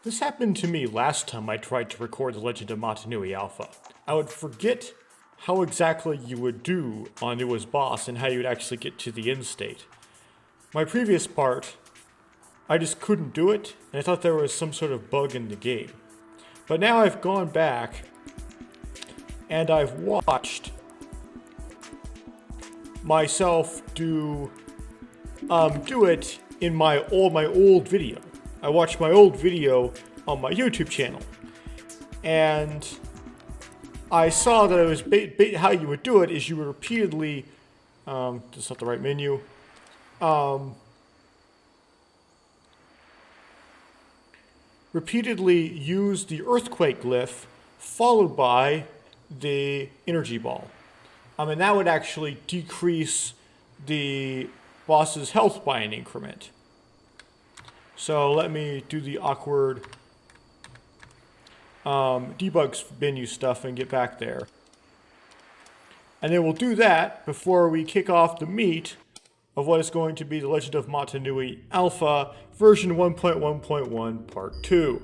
This happened to me last time I tried to record The Legend of Motunui Alpha. I would forget how exactly you would do Onua's boss and how you would actually get to the end state. My previous part, I just couldn't do it, and I thought there was some sort of bug in the game. But now I've gone back, and I've watched myself do it in my old video. I watched my old video on my YouTube channel, and I saw that it was how you would do it is you would repeatedly, that's not the right menu, repeatedly use the earthquake glyph followed by the energy ball. And that would actually decrease the boss's health by an increment. So let me do the awkward debug menu stuff and get back there. And then we'll do that before we kick off the meat of what is going to be The Legend of Motunui Alpha version 1.1.1 part 2.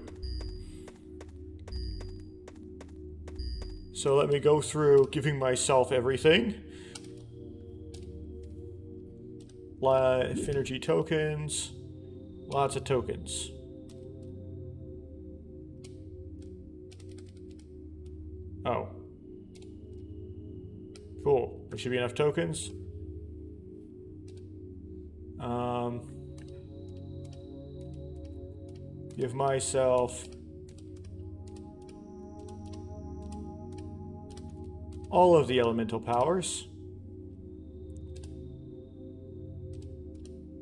So let me go through giving myself everything. Life energy tokens. Lots of tokens. Oh. Cool. There should be enough tokens. Give myself all of the elemental powers.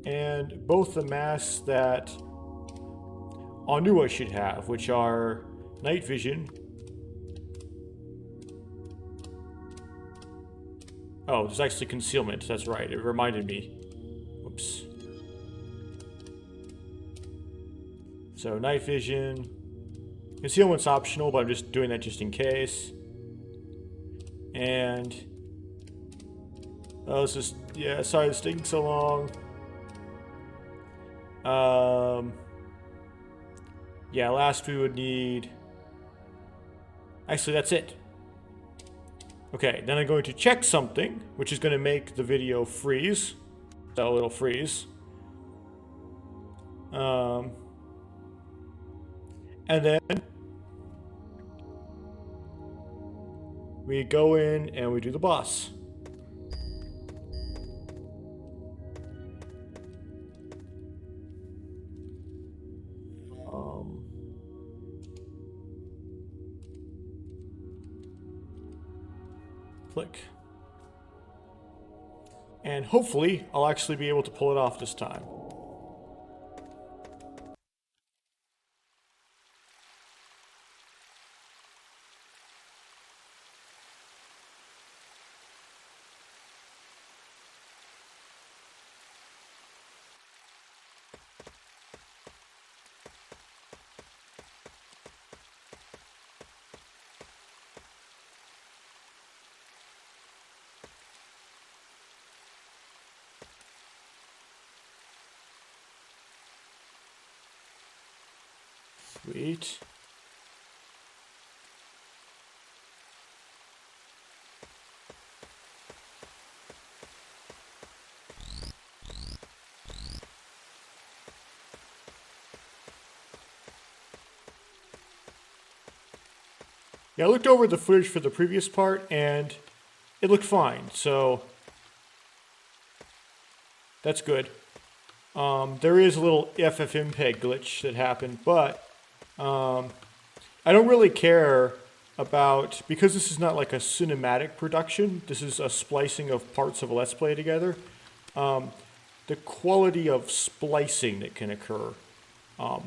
And both the masks that Onua should have, which are night vision. Oh, there's actually concealment. That's right. It reminded me. Whoops. So night vision. Concealment's optional, but I'm just doing that just in case. And oh, it's just, yeah, sorry it's taking so long. Yeah, last we would need, actually that's it. Okay, then I'm going to check something, which is going to make the video freeze. So it'll freeze. And then we go in and we do the boss. Click. And hopefully I'll actually be able to pull it off this time. Sweet. Yeah, I looked over the footage for the previous part and it looked fine, so that's good. There is a little FFmpeg glitch that happened, but I don't really care about, because this is not like a cinematic production, this is a splicing of parts of a Let's Play together, the quality of splicing that can occur.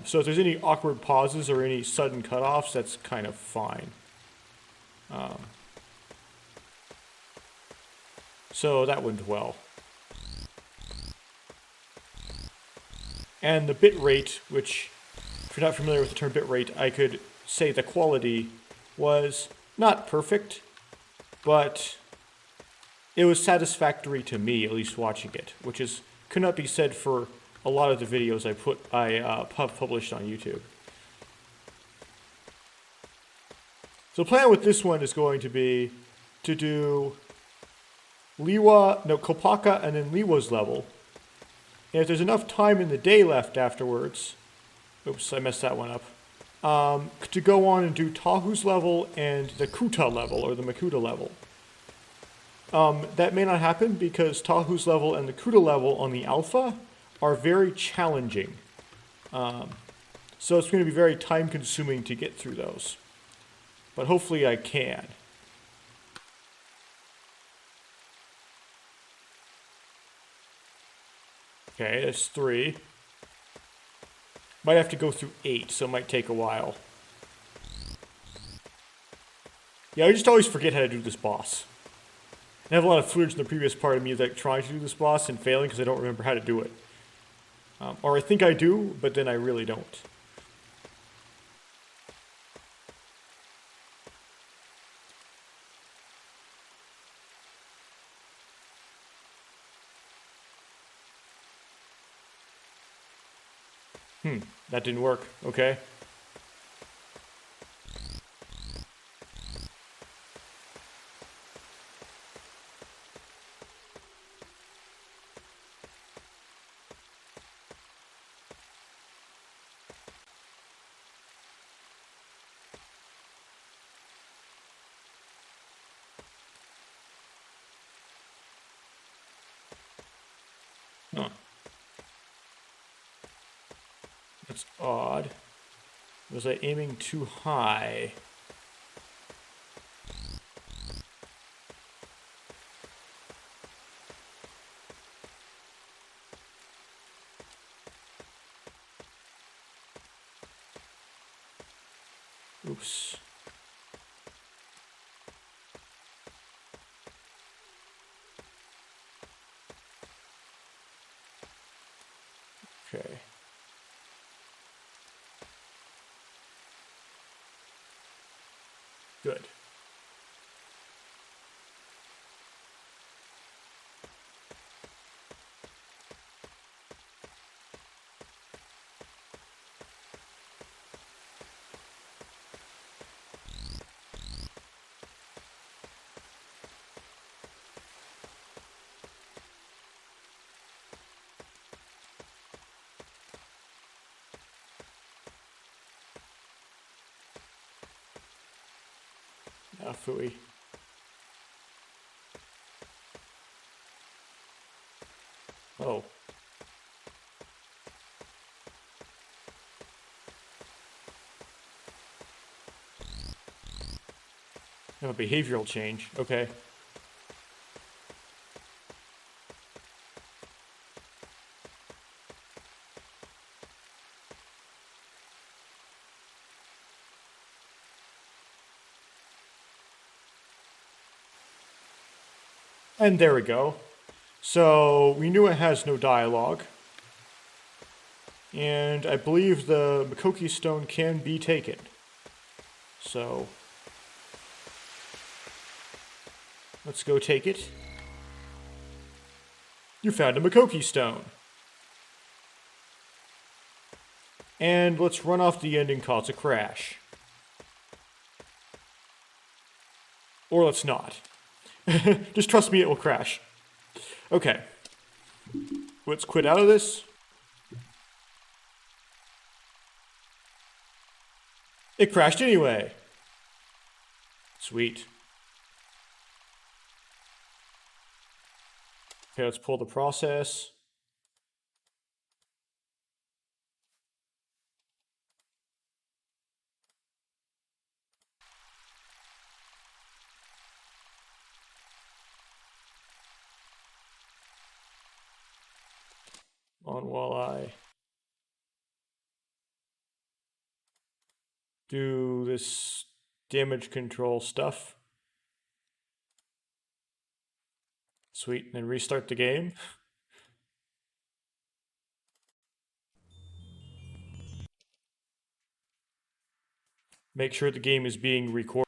So if there's any awkward pauses or any sudden cutoffs, that's kind of fine. So that went well. And the bit rate, which, if you're not familiar with the term bit rate, I could say the quality was not perfect, but it was satisfactory to me, at least watching it, which could not be said for a lot of the videos I have published on YouTube. So the plan with this one is going to be to do Kopaka and then Lewa's level. And if there's enough time in the day left afterwards, oops, I messed that one up, to go on and do Tahu's level and the Kuta level, or the Makuta level. That may not happen because Tahu's level and the Kuta level on the alpha are very challenging. So it's going to be very time consuming to get through those. But hopefully I can. Okay, that's 3. Might have to go through 8, so it might take a while. Yeah, I just always forget how to do this boss. I have a lot of footage in the previous part of me like trying to do this boss and failing because I don't remember how to do it. Or I think I do, but then I really don't. That didn't work. Okay. Huh. That's odd. Was I aiming too high? Oops. Okay. Good. Now, phooey. Oh. I have a behavioral change. Okay. And there we go. So we knew it has no dialogue. And I believe the Makoki stone can be taken. So let's go take it. You found a Makoki stone. And let's run off the end and cause a crash. Or let's not. Just trust me, it will crash. Okay. Let's quit out of this. It crashed anyway. Sweet. Okay, let's pull the process. On while I do this damage control stuff. Sweet, and then restart the game. Make sure the game is being recorded.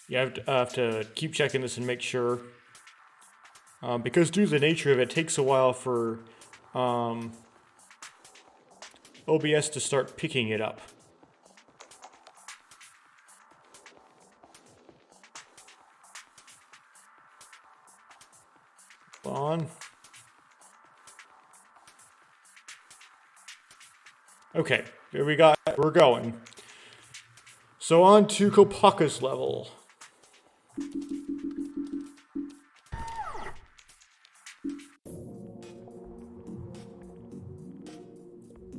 Yeah, I have to keep checking this and make sure. Because due to the nature of it, it takes a while for OBS to start picking it up. On. Okay, here we're going. So on to Kopaka's level.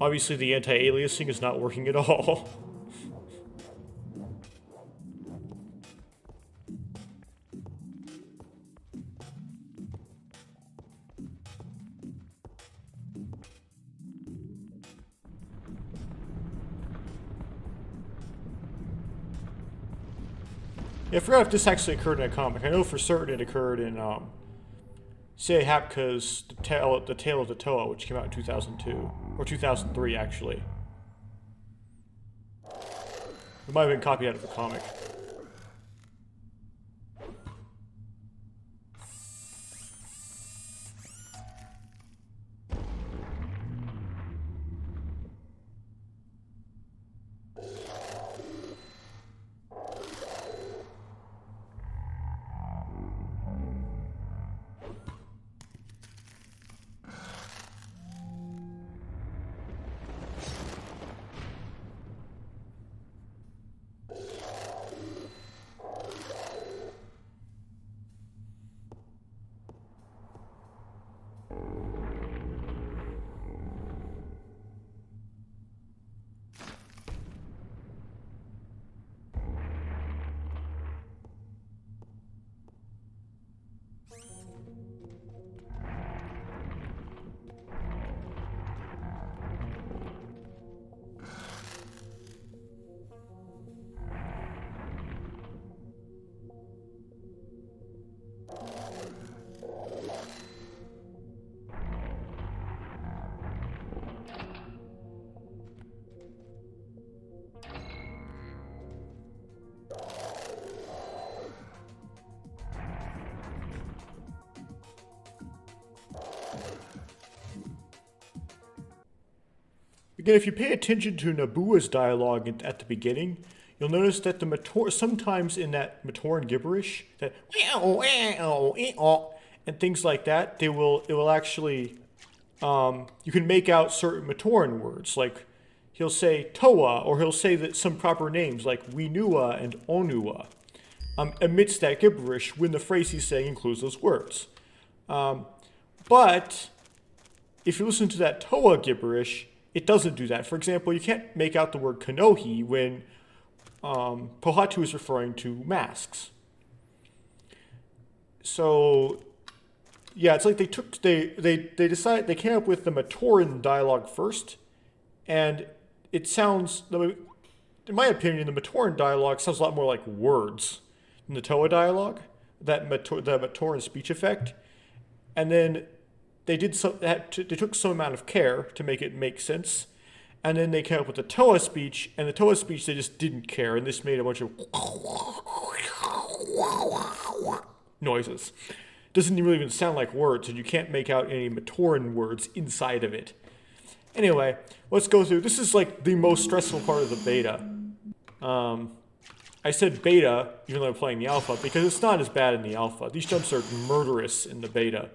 Obviously the anti-aliasing is not working at all. Yeah, I forgot if this actually occurred in a comic. I know for certain it occurred in Sei Hapka's The Tale of the Toa, which came out in 2002. Or 2003, actually. It might have been copied out of the comic. Again, if you pay attention to Nabua's dialogue at the beginning, you'll notice that sometimes in that Matoran gibberish, that and things like that, it will actually, you can make out certain Matoran words, like he'll say Toa, or he'll say that some proper names like Winua and Onua, amidst that gibberish when the phrase he's saying includes those words. But if you listen to that Toa gibberish, it doesn't do that. For example, you can't make out the word Kanohi when Pohatu is referring to masks. So, yeah, it's like they decided, they came up with the Matoran dialogue first, and it sounds, in my opinion, the Matoran dialogue sounds a lot more like words than the Toa dialogue, the Matoran speech effect. And then they took some amount of care to make it make sense, and then they came up with the Toa speech, and the Toa speech they just didn't care, and this made a bunch of noises. Doesn't really even sound like words, and you can't make out any Matoran words inside of it. Anyway, let's go through. This is like the most stressful part of the beta. I said beta, even though I'm playing the alpha, because it's not as bad in the alpha. These jumps are murderous in the beta.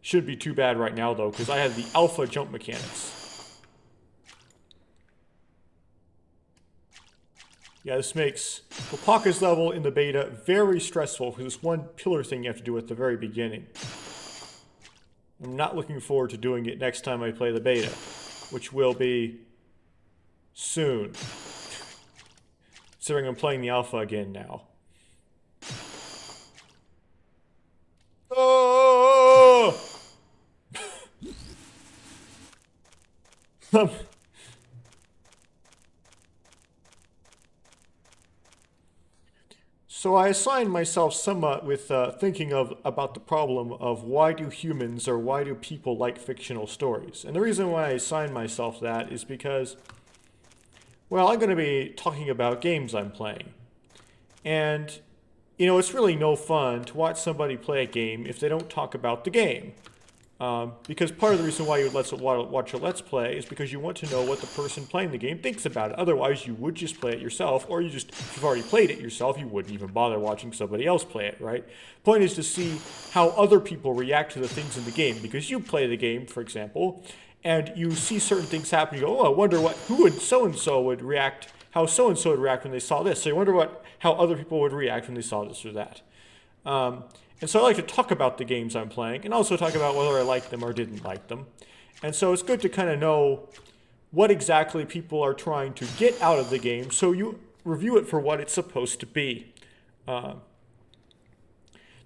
Shouldn't be too bad right now, though, because I have the alpha jump mechanics. Yeah, this makes Kopaka's level in the beta very stressful for this one pillar thing you have to do at the very beginning. I'm not looking forward to doing it next time I play the beta, which will be soon. Considering I'm playing the alpha again now. Oh! So I assigned myself somewhat with thinking about the problem of why do humans or why do people like fictional stories? And the reason why I assigned myself that is because, well, I'm going to be talking about games I'm playing. And, you know, it's really no fun to watch somebody play a game if they don't talk about the game. Because part of the reason why you would watch a Let's Play is because you want to know what the person playing the game thinks about it. Otherwise, you would just play it yourself, or if you've already played it yourself, you wouldn't even bother watching somebody else play it, right? Point is to see how other people react to the things in the game, because you play the game, for example, and you see certain things happen. You go, oh, I wonder who would so-and-so would react, how so-and-so would react when they saw this. So you wonder how other people would react when they saw this or that. And so I like to talk about the games I'm playing and also talk about whether I liked them or didn't like them. And so it's good to kind of know what exactly people are trying to get out of the game so you review it for what it's supposed to be.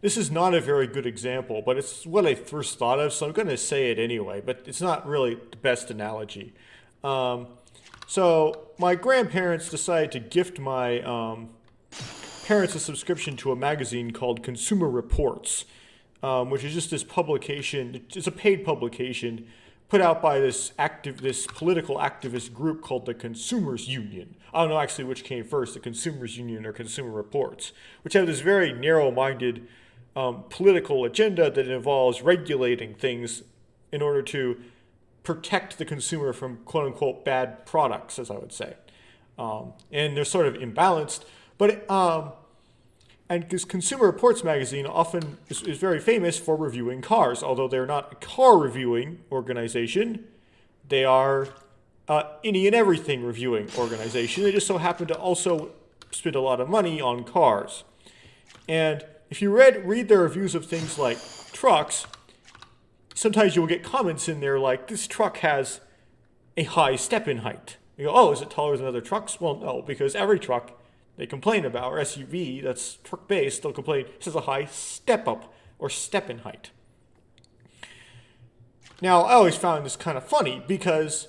This is not a very good example, but it's what I first thought of, so I'm going to say it anyway, but it's not really the best analogy. So my grandparents decided to gift my parents a subscription to a magazine called Consumer Reports, which is just this publication. It's a paid publication put out by this political activist group called the Consumers Union. I don't know actually which came first, the Consumers Union or Consumer Reports, which have this very narrow-minded political agenda that involves regulating things in order to protect the consumer from quote-unquote bad products, as I would say. And they're sort of imbalanced. But and this Consumer Reports magazine often is very famous for reviewing cars. Although they're not a car reviewing organization, they are any and everything reviewing organization. They just so happen to also spend a lot of money on cars. And if you read their reviews of things like trucks, sometimes you'll get comments in there like, this truck has a high step-in height. You go, oh, is it taller than other trucks? Well, no, because every truck they complain about, or SUV that's truck-based, they'll complain it has a high step-up or step-in height. Now, I always found this kind of funny because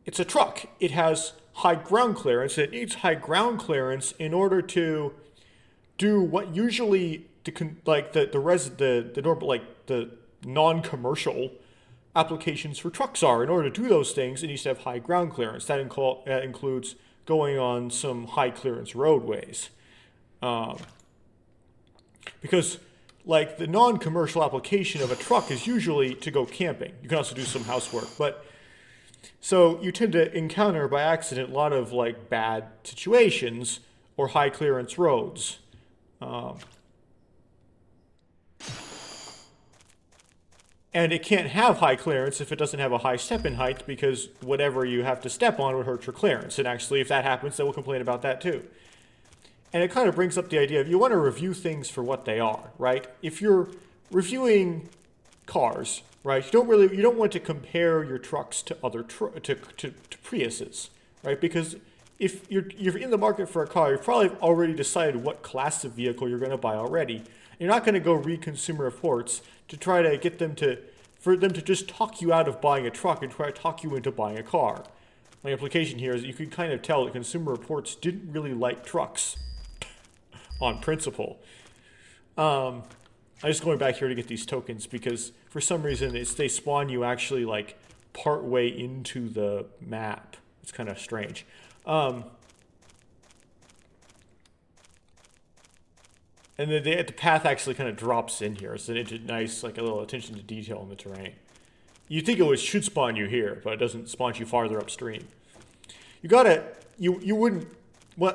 it's a truck. It has high ground clearance. It needs high ground clearance in order to do what usually the non-commercial applications for trucks are. In order to do those things, it needs to have high ground clearance. That includes going on some high clearance roadways. Because like the non-commercial application of a truck is usually to go camping. You can also do some housework, but so you tend to encounter by accident a lot of like bad situations or high clearance roads. And it can't have high clearance if it doesn't have a high step-in height, because whatever you have to step on would hurt your clearance. And actually, if that happens, they will complain about that too. And it kind of brings up the idea of you want to review things for what they are, right? If you're reviewing cars, right, you don't want to compare your trucks to other to Priuses, right? Because if you're in the market for a car, you've probably already decided what class of vehicle you're going to buy already. You're not going to go read Consumer Reports to try to get them to just talk you out of buying a truck and try to talk you into buying a car. My implication here is that you can kind of tell that Consumer Reports didn't really like trucks on principle. I'm just going back here to get these tokens because for some reason they spawn you actually like part way into the map. It's kind of strange. And then the path actually kind of drops in here. So it's nice, like a little attention to detail in the terrain. You'd think it should spawn you here, but it doesn't spawn you farther upstream. You wouldn't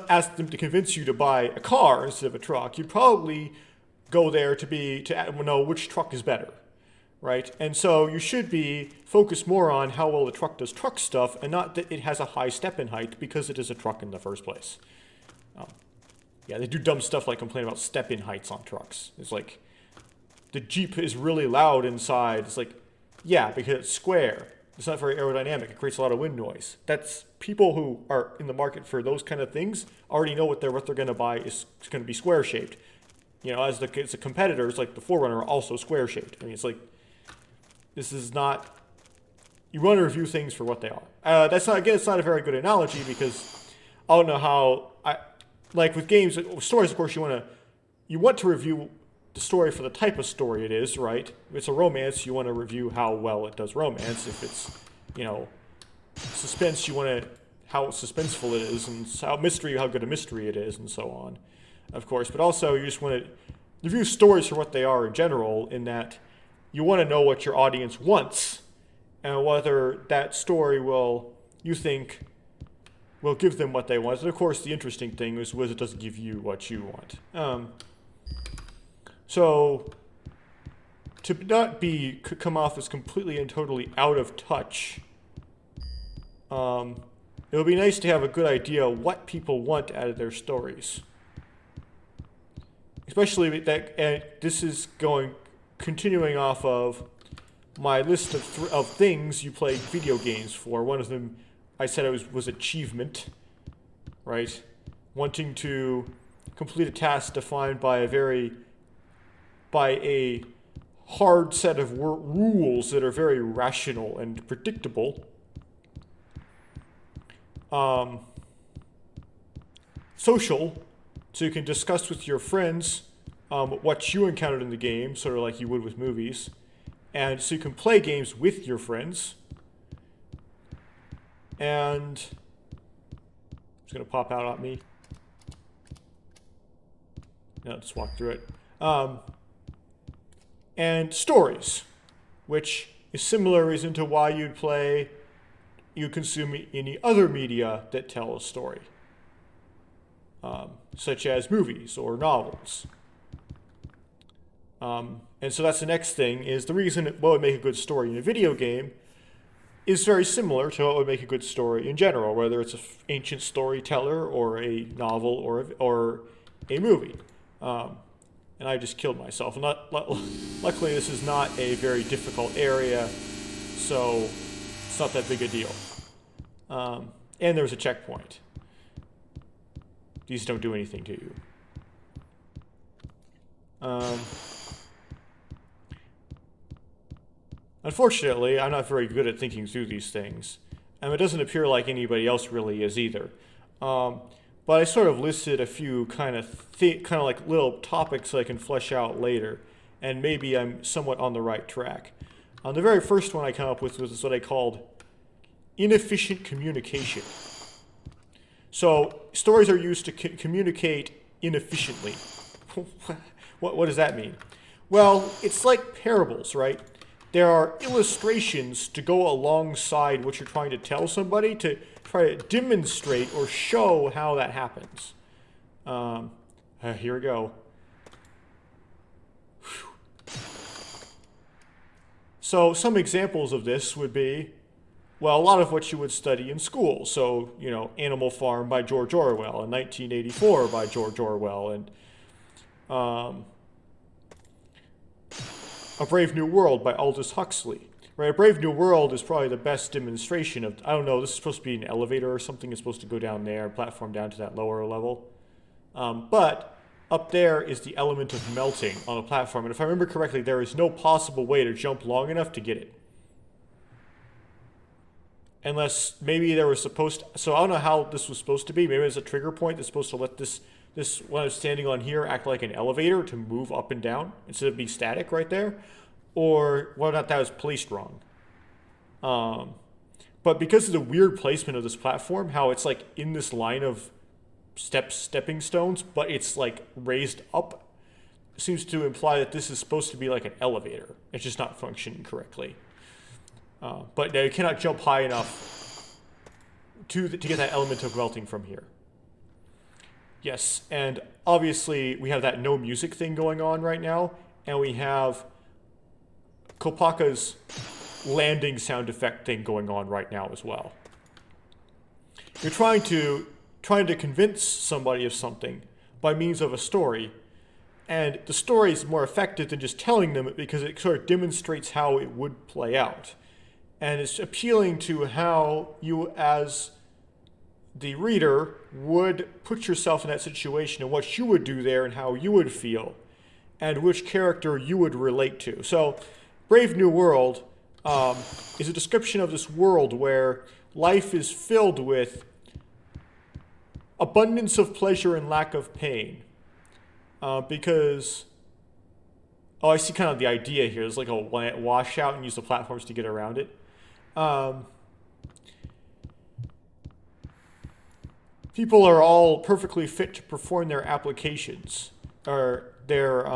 ask them to convince you to buy a car instead of a truck. You'd probably go there to know which truck is better, right? And so you should be focused more on how well the truck does truck stuff and not that it has a high step-in height because it is a truck in the first place. Yeah, they do dumb stuff like complain about step-in heights on trucks. It's like, the Jeep is really loud inside. It's like, yeah, because it's square. It's not very aerodynamic. It creates a lot of wind noise. That's people who are in the market for those kind of things already know what they're going to buy is going to be square-shaped. You know, as the competitors, like the Forerunner, are also square-shaped. I mean, it's like, this is not, you want to review things for what they are. It's not a very good analogy because I don't know how, like with games, stories, of course, you want to review the story for the type of story it is, right? If it's a romance, you want to review how well it does romance. If it's, suspense, you want to how suspenseful it is, and how good a mystery it is, and so on, of course. But also, you just want to review stories for what they are in general, in that you want to know what your audience wants and whether that story you think will give them what they want. And of course, the interesting thing is it doesn't give you what you want. So to not come off as completely and totally out of touch, it would be nice to have a good idea what people want out of their stories. Especially that, and this is continuing off of my list of things you play video games for. One of them, I said it was achievement, right? Wanting to complete a task defined by a hard set of rules that are very rational and predictable. Social, so you can discuss with your friends what you encountered in the game, sort of like you would with movies. And so you can play games with your friends. And it's going to pop out at me. No, just walk through it. And stories, which is similar reason to why you consume any other media that tell a story, such as movies or novels. And so that's the next thing, is the reason what would make a good story in a video game is very similar to what would make a good story in general, whether it's an ancient storyteller or a novel or a movie. And I just killed myself. Luckily, this is not a very difficult area, so it's not that big a deal. And there's a checkpoint. These don't do anything to you. Unfortunately, I'm not very good at thinking through these things. And it doesn't appear like anybody else really is either. But I sort of listed a few kind of like little topics that I can flesh out later. And maybe I'm somewhat on the right track. The very first one I come up with was what I called inefficient communication. So stories are used to communicate inefficiently. What does that mean? Well, it's like parables, right? There are illustrations to go alongside what you're trying to tell somebody to try to demonstrate or show how that happens. Here we go. So some examples of this would be, well, a lot of what you would study in school. So, Animal Farm by George Orwell and 1984 by George Orwell, and A Brave New World by Aldous Huxley. Right, A Brave New World is probably the best demonstration of, I don't know, this is supposed to be an elevator or something. It's supposed to go down there, platform down to that lower level. But up there is the element of melting on the platform. And if I remember correctly, there is no possible way to jump long enough to get it. Unless maybe there was supposed to, so I don't know how this was supposed to be. Maybe there's a trigger point that's supposed to let this when I'm standing on here, act like an elevator to move up and down instead of be static right there. Or whether or not that was placed wrong. But because of the weird placement of this platform, how it's like in this line of stepping stones, but it's like raised up, seems to imply that this is supposed to be like an elevator. It's just not functioning correctly. But now you cannot jump high enough to get that element of melting from here. Yes, and obviously we have that no music thing going on right now, and we have Kopaka's landing sound effect thing going on right now as well. You're trying to convince somebody of something by means of a story, and the story is more effective than just telling them it because it sort of demonstrates how it would play out. And it's appealing to how you, as the reader, would put yourself in that situation and what you would do there and how you would feel and which character you would relate to. So Brave New World is a description of this world where life is filled with abundance of pleasure and lack of pain. Because, I see kind of the idea here. There's like a washout and use the platforms to get around it. People are all perfectly fit to perform their applications or their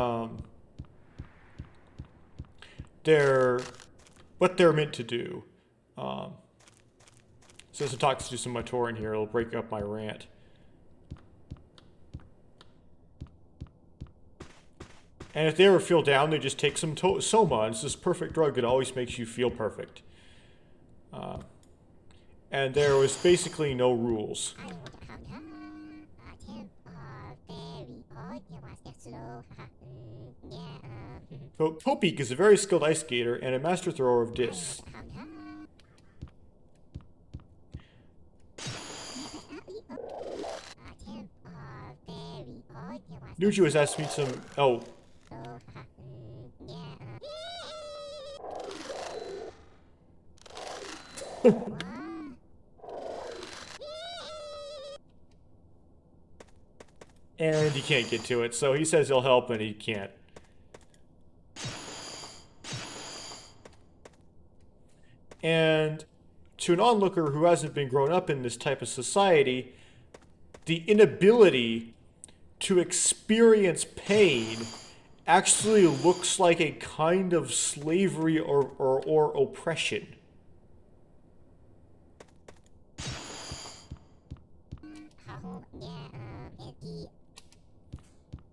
they're meant to do. So as it talks to some Matoran here, it'll break up my rant. And if they ever feel down, they just take some Soma. It's this perfect drug that always makes you feel perfect. And there was basically no rules. Kopaka is a very skilled ice skater and a master thrower of discs. Nuju has asked me some... Oh. And he can't get to it, so he says he'll help, and he can't. And to an onlooker who hasn't been grown up in this type of society, the inability to experience pain actually looks like a kind of slavery or oppression.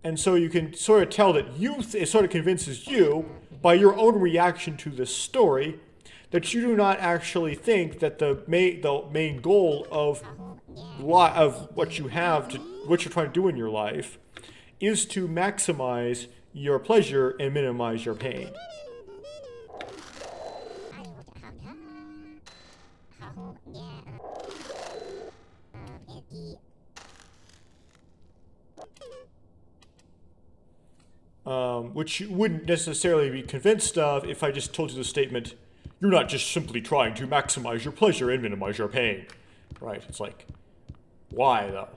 And so you can sort of tell that youth, it sort of convinces you, by your own reaction to this story, that you do not actually think that the main goal of what you have to, what you're trying to do in your life, is to maximize your pleasure and minimize your pain. Which you wouldn't necessarily be convinced of if I just told you the statement, you're not just simply trying to maximize your pleasure and minimize your pain. Right? It's like, why though?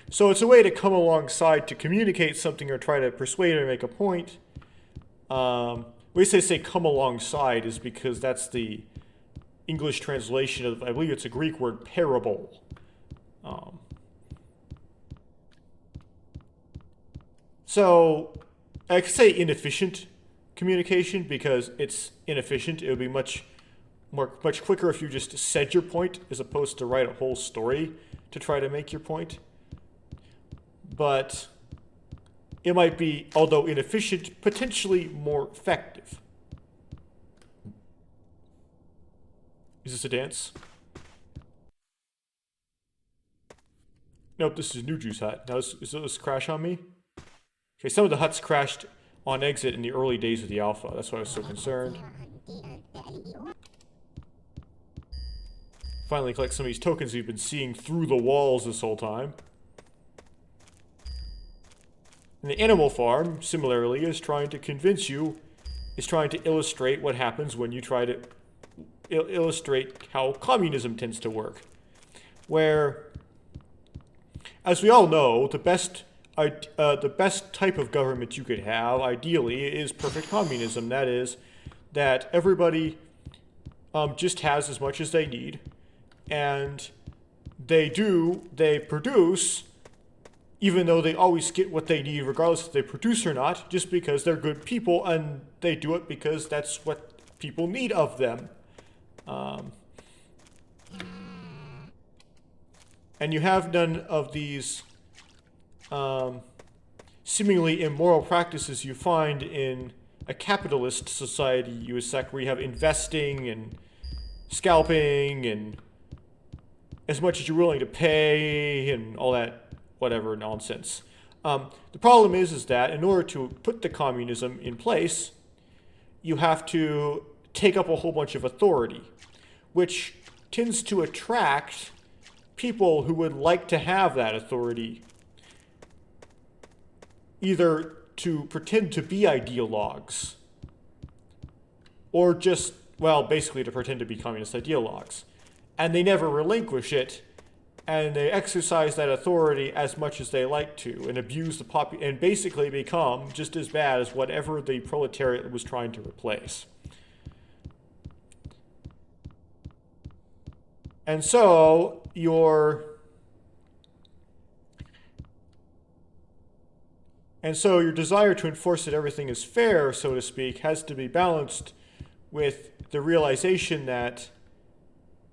So it's a way to come alongside to communicate something or try to persuade or make a point. We say come alongside is because that's the English translation of, I believe it's a Greek word, parable. So I could say inefficient communication because it's inefficient. It would be much quicker if you just said your point as opposed to write a whole story to try to make your point. But it might be, although inefficient, potentially more effective. Is this a dance? Nope, this is Nuju's hut. Now, is this crash on me? Okay, some of the huts crashed on exit in the early days of the alpha. That's why I was so concerned. Finally collect some of these tokens we've been seeing through the walls this whole time. And the animal farm, similarly, is trying to convince you, is trying to illustrate what happens when you try to illustrate how communism tends to work. Where, as we all know, the best type of government you could have, ideally, is perfect communism. That is, that everybody just has as much as they need, and they produce, even though they always get what they need, regardless if they produce or not, just because they're good people, and they do it because that's what people need of them. And you have none of these seemingly immoral practices you find in a capitalist society, where you have investing and scalping and as much as you're willing to pay and all that whatever nonsense. The problem is that in order to put the communism in place, you have to take up a whole bunch of authority, which tends to attract people who would like to have that authority, either to pretend to be ideologues, or just, well, basically to pretend to be communist ideologues. And they never relinquish it, and they exercise that authority as much as they like to, and abuse the and basically become just as bad as whatever the proletariat was trying to replace. And so, And so your desire to enforce that everything is fair, so to speak, has to be balanced with the realization that,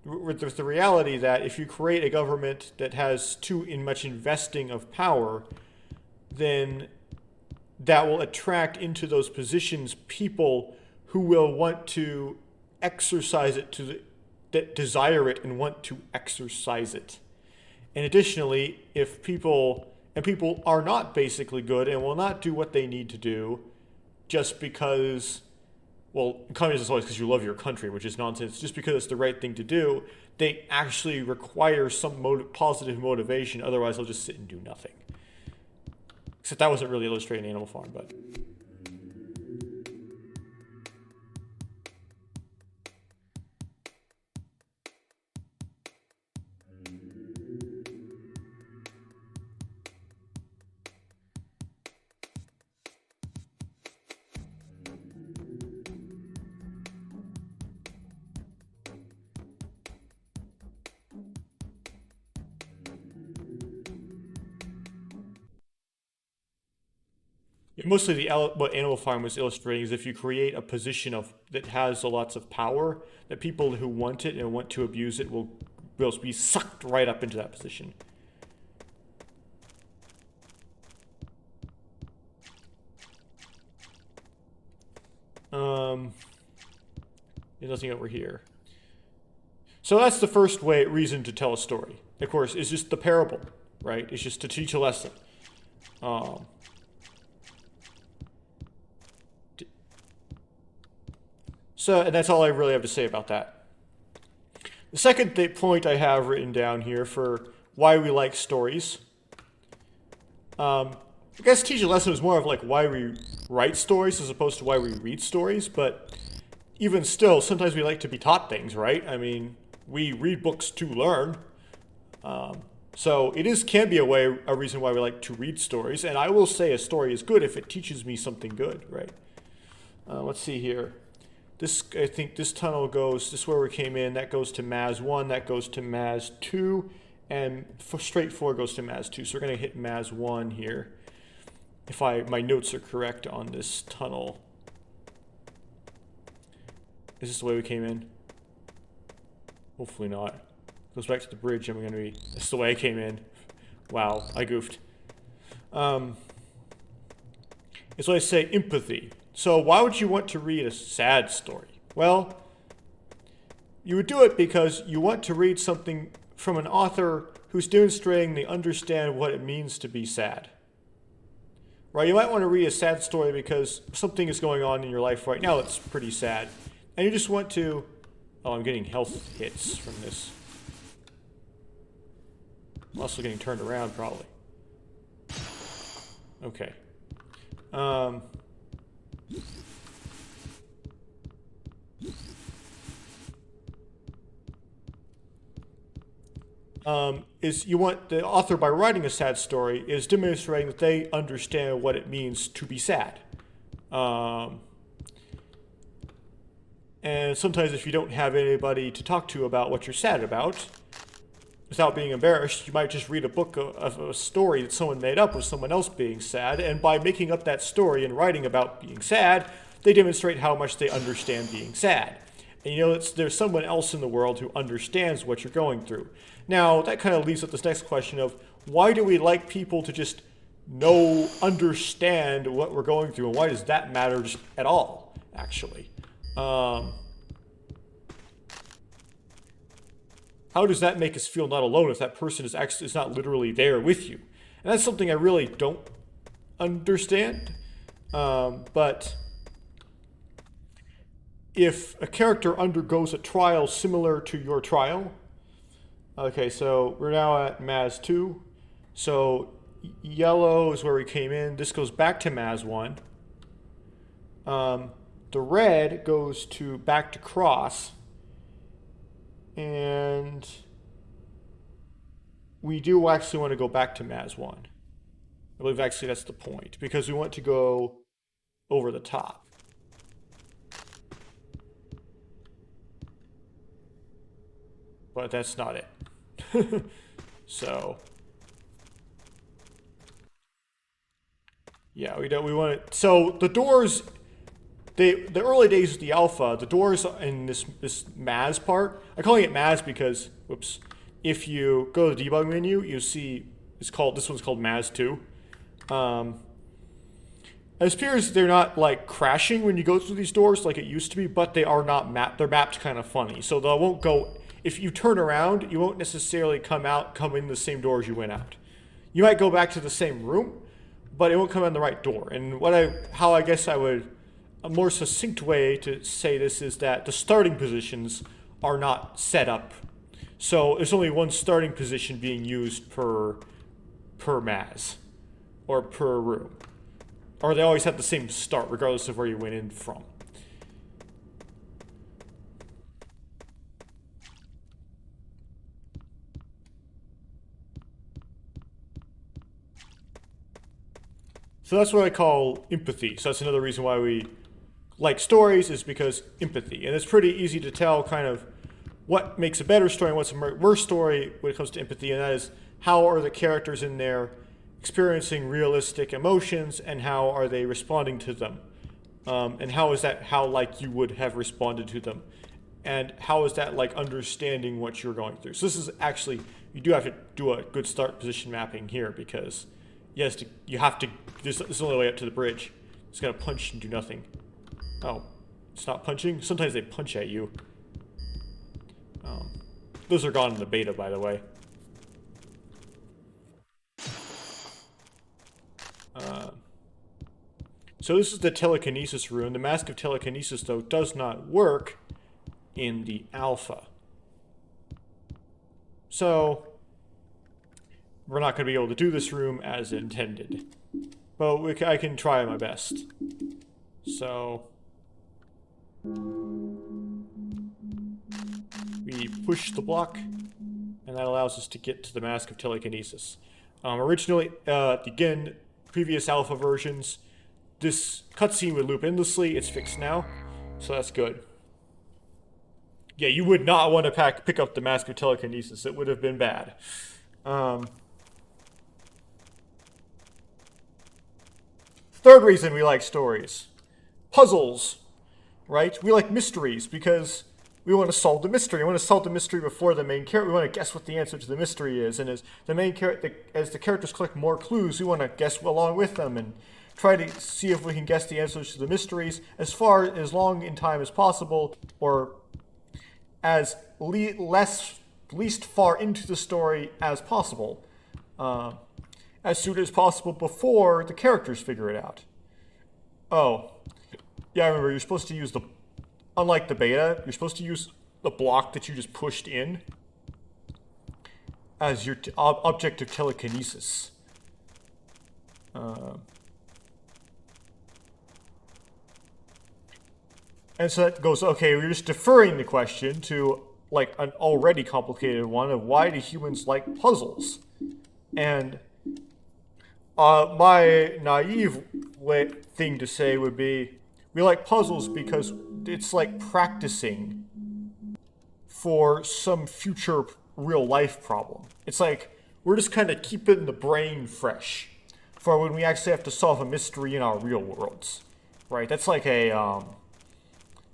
with the reality that if you create a government that has too much investing of power, then that will attract into those positions people who will want to exercise it that desire it and want to exercise it. And additionally, if people are not basically good and will not do what they need to do just because, well, communism is always because you love your country, which is nonsense, just because it's the right thing to do, they actually require some positive motivation, otherwise they'll just sit and do nothing. Except that wasn't really illustrating Animal Farm, but... Mostly what Animal Farm was illustrating is if you create a position that has lots of power, that people who want it and want to abuse it will be sucked right up into that position. There's nothing over here. So that's the first reason to tell a story. Of course, it's just the parable, right? It's just to teach a lesson. And that's all I really have to say about that. The second point I have written down here for why we like stories. I guess teach a lesson is more of like why we write stories as opposed to why we read stories, but even still, sometimes we like to be taught things, right? I mean, we read books to learn. So it can be a reason why we like to read stories, and I will say a story is good if it teaches me something good, right? Let's see here. I think this tunnel this is where we came in, that goes to Maz 1, that goes to Maz 2, and straight 4 goes to Maz 2. So we're going to hit Maz 1 here, if my notes are correct on this tunnel. Is this the way we came in? Hopefully not. Goes back to the bridge, and we're going to be... That's the way I came in. Wow, I goofed. It's what I say, empathy. So why would you want to read a sad story? Well, you would do it because you want to read something from an author who's demonstrating they understand what it means to be sad. Right? You might want to read a sad story because something is going on in your life right now that's pretty sad. And you just want to... Oh, I'm getting health hits from this. I'm also getting turned around, probably. Okay. Is you want the author, by writing a sad story, is demonstrating that they understand what it means to be sad. And sometimes if you don't have anybody to talk to about what you're sad about, without being embarrassed, you might just read a book of a story that someone made up with someone else being sad, and by making up that story and writing about being sad, they demonstrate how much they understand being sad. And you know, there's someone else in the world who understands what you're going through. Now, that kind of leads up this next question of, why do we like people to just understand what we're going through, and why does that matter just at all, actually? How does that make us feel not alone if that person is not literally there with you? And that's something I really don't understand. But if a character undergoes a trial similar to your trial, okay, so we're now at Maz 2. So yellow is where we came in. This goes back to Maz 1. The red goes back to Cross. And we do actually want to go back to Maz 1. I believe actually that's the point, because we want to go over the top. But that's not it. So Yeah, we don't. We want it. So the doors, the early days of the alpha, the doors in this Maz part. I'm calling it Maz because, whoops, if you go to the debug menu, you see this one's called Maz 2. It appears they're not like crashing when you go through these doors like it used to be, but they are not mapped. They're mapped kind of funny, so they won't go. If you turn around, you won't necessarily come in the same door as you went out. You might go back to the same room, but it won't come in the right door. And how I guess I would, a more succinct way to say this is that the starting positions are not set up. So there's only one starting position being used per Maz, or per room. Or they always have the same start, regardless of where you went in from. So that's what I call empathy. So that's another reason why we like stories, is because empathy. And it's pretty easy to tell kind of what makes a better story and what's a worse story when it comes to empathy, and that is how are the characters in there experiencing realistic emotions, and how are they responding to them, and how is that how like you would have responded to them, and how is that like understanding what you're going through. So this is actually, you do have to do a good start position mapping here, because yes, you have to. This is the only way up to the bridge. It's gonna punch and do nothing. Oh, it's not punching. Sometimes they punch at you. Those are gone in the beta, by the way. So this is the telekinesis room. The Mask of Telekinesis, though, does not work in the alpha. So we're not going to be able to do this room as intended. But I can try my best. So we push the block, and that allows us to get to the Mask of Telekinesis. Originally, again, previous alpha versions, this cutscene would loop endlessly. It's fixed now, so that's good. Yeah, you would not want to pick up the Mask of Telekinesis. It would have been bad. Third reason we like stories. Puzzles, right? We like mysteries because we want to solve the mystery. We want to solve the mystery before the main character. We want to guess what the answer to the mystery is. And as the characters collect more clues, we want to guess along with them and try to see if we can guess the answers to the mysteries as long in time as possible, or as least far into the story as possible, as soon as possible before the characters figure it out. Oh, yeah, I remember you're supposed to use unlike the beta, you're supposed to use the block that you just pushed in as your object of telekinesis. And so that goes, okay, we're just deferring the question to like an already complicated one of why do humans like puzzles? And my naive thing to say would be, we like puzzles because it's like practicing for some future real life problem. It's like we're just kind of keeping the brain fresh for when we actually have to solve a mystery in our real worlds, right? That's like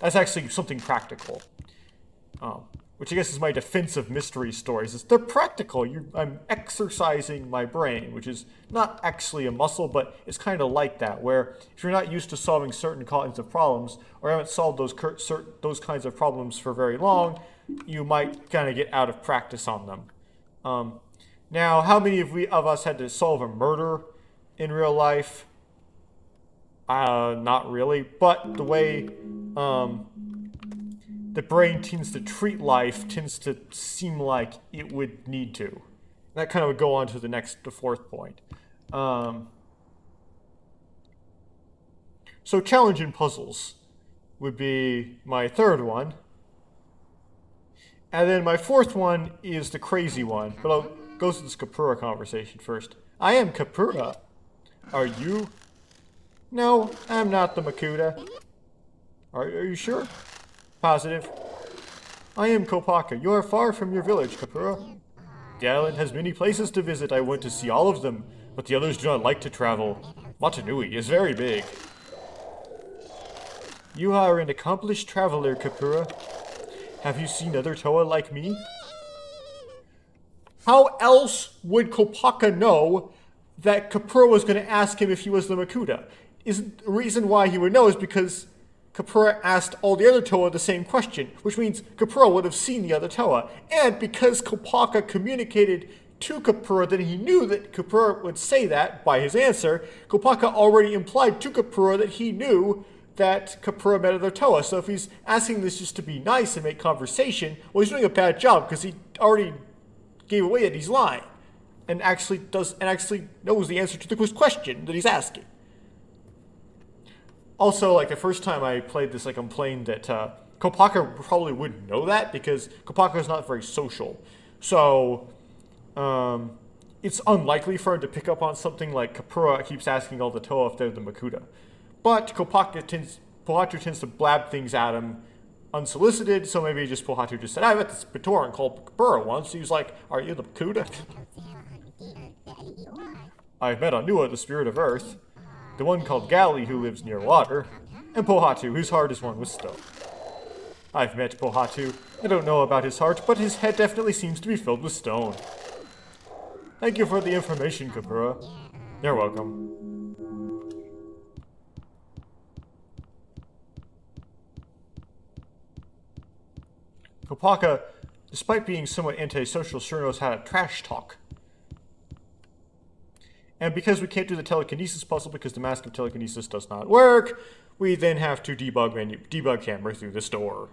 that's actually something practical, which I guess is my defense of mystery stories. Is they're practical. I'm exercising my brain, which is not actually a muscle, but it's kind of like that, where if you're not used to solving certain kinds of problems, or haven't solved those kinds of problems for very long, you might kind of get out of practice on them. Now, how many of us had to solve a murder in real life? Not really, but the way the brain tends to treat life tends to seem like it would need to. That kind of would go on to the fourth point. So challenge and puzzles would be my third one. And then my fourth one is the crazy one, but I'll go to this Kapura conversation first. I am Kapura. Are you? No, I'm not the Makuta. Are you sure? Positive. I am Kopaka. You are far from your village, Kapura. The island has many places to visit. I went to see all of them, but the others do not like to travel. Motunui is very big. You are an accomplished traveler, Kapura. Have you seen other Toa like me? How else would Kopaka know that Kapura was going to ask him if he was the Makuta? The reason why he would know is because Kapura asked all the other Toa the same question, which means Kapura would have seen the other Toa. And because Kopaka communicated to Kapura that he knew that Kapura would say that by his answer, Kopaka already implied to Kapura that he knew that Kapura met other Toa. So if he's asking this just to be nice and make conversation, well, he's doing a bad job because he already gave away that he's lying and actually knows the answer to the question that he's asking. Also, like the first time I played this, I complained that Kopaka probably wouldn't know that because Kopaka is not very social. So it's unlikely for him to pick up on something like Kapura keeps asking all the Toa if they're the Makuta. But Pohatu tends to blab things at him unsolicited, so maybe Pohatu just said, I met this Batoran called Kapura once. He was like, are you the Makuta? I've met Onua, the spirit of earth, the one called Gali who lives near water, and Pohatu, whose heart is one with stone. I've met Pohatu. I don't know about his heart, but his head definitely seems to be filled with stone. Thank you for the information, Kapura. You're welcome. Kopaka, despite being somewhat antisocial, sure knows how to trash talk. And because we can't do the telekinesis puzzle because the mask of telekinesis does not work, we then have to debug camera through this door.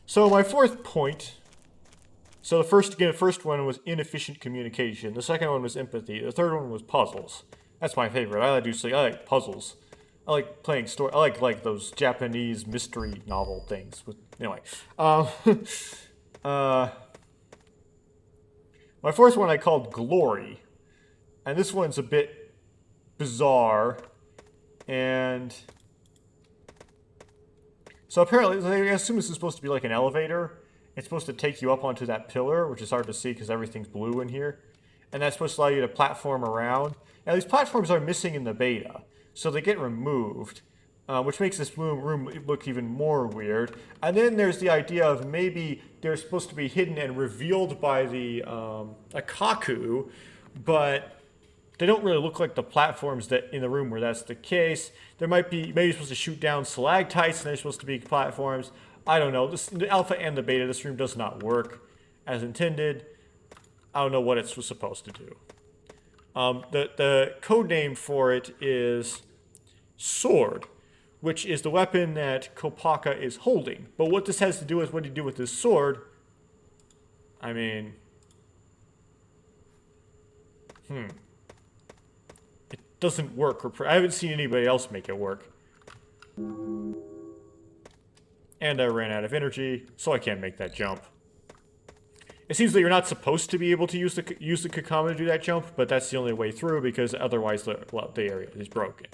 So my fourth point. So the first one was inefficient communication. The second one was empathy. The third one was puzzles. That's my favorite. I like puzzles. I like playing story. I like those Japanese mystery novel things. Anyway, my fourth one I called Glory, and this one's a bit bizarre. And so apparently, I assume this is supposed to be like an elevator. It's supposed to take you up onto that pillar, which is hard to see because everything's blue in here. And that's supposed to allow you to platform around. Now, these platforms are missing in the beta, so they get removed, which makes this room look even more weird. And then there's the idea of maybe they're supposed to be hidden and revealed by the Akaku, but they don't really look like the platforms that in the room where that's the case. There might be, maybe you're supposed to shoot down stalactites and they're supposed to be platforms. I don't know. The alpha and the beta, this room does not work as intended. I don't know what it was supposed to do. The code name for it is Sword, which is the weapon that Kopaka is holding. But what this has to do with what do you do with this sword? I mean, it doesn't work. I haven't seen anybody else make it work. And I ran out of energy, so I can't make that jump. It seems that you're not supposed to be able to use the Kakama to do that jump, but that's the only way through because otherwise the area is broken.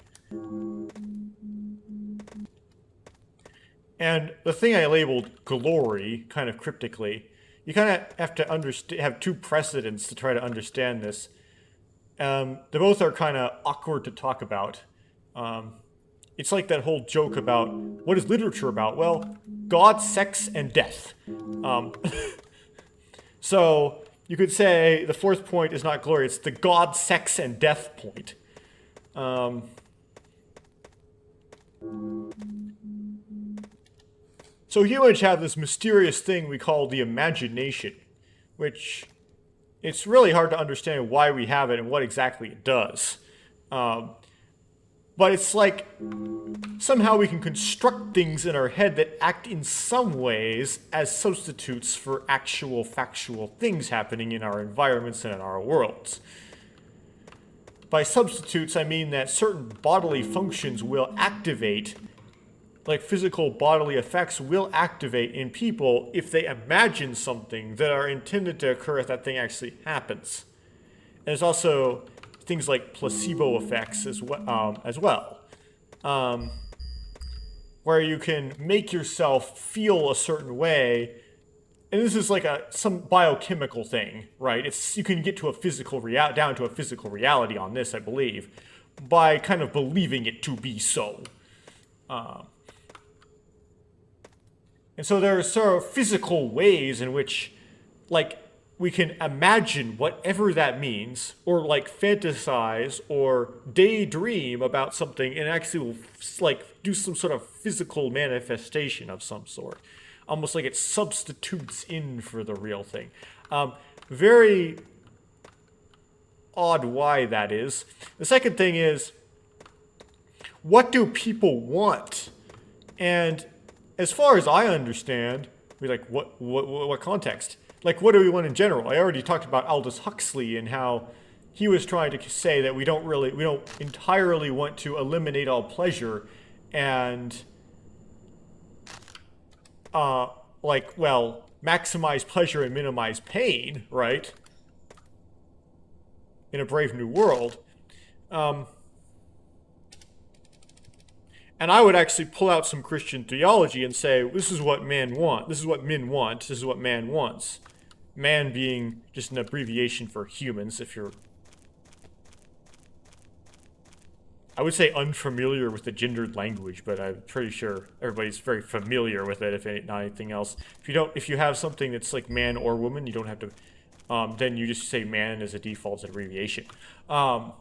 And the thing I labeled Glory, kind of cryptically, you kind of have to have two precedents to try to understand this. They both are kind of awkward to talk about. It's like that whole joke about, what is literature about? Well, God, sex, and death. So, you could say the fourth point is not glory, it's the God, sex, and death point. So humans have this mysterious thing we call the imagination, which it's really hard to understand why we have it and what exactly it does. But it's like somehow we can construct things in our head that act in some ways as substitutes for actual factual things happening in our environments and in our worlds. By substitutes, I mean that certain bodily functions will activate, like physical bodily effects will activate in people if they imagine something that are intended to occur if that thing actually happens. And there's also things like placebo effects as well. where you can make yourself feel a certain way. And this is like some biochemical thing, right? You can get to a down to a physical reality on this, I believe, by kind of believing it to be so. And so there are sort of physical ways in which, like, we can imagine whatever that means, or like fantasize or daydream about something, and actually like do some sort of physical manifestation of some sort, almost like it substitutes in for the real thing. Very odd why that is. The second thing is, what do people want? And as far as I understand, what context? Like, what do we want in general? I already talked about Aldous Huxley and how he was trying to say that we don't entirely want to eliminate all pleasure and, maximize pleasure and minimize pain, right? In A Brave New World. And I would actually pull out some Christian theology and say, this is what men want. This is what men want. This is what man wants. Man being just an abbreviation for humans, if you're, I would say, unfamiliar with the gendered language, but I'm pretty sure everybody's very familiar with it, if not anything else. If you have something that's like man or woman, you don't have to, then you just say man as a default abbreviation. Fight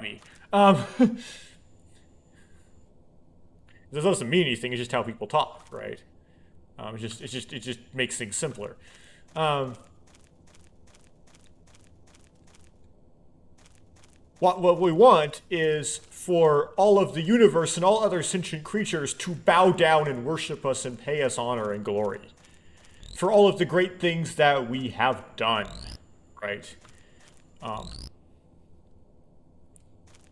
me. This doesn't mean anything. It's just how people talk, right? It just makes things simpler. What we want is for all of the universe and all other sentient creatures to bow down and worship us and pay us honor and glory for all of the great things that we have done, right?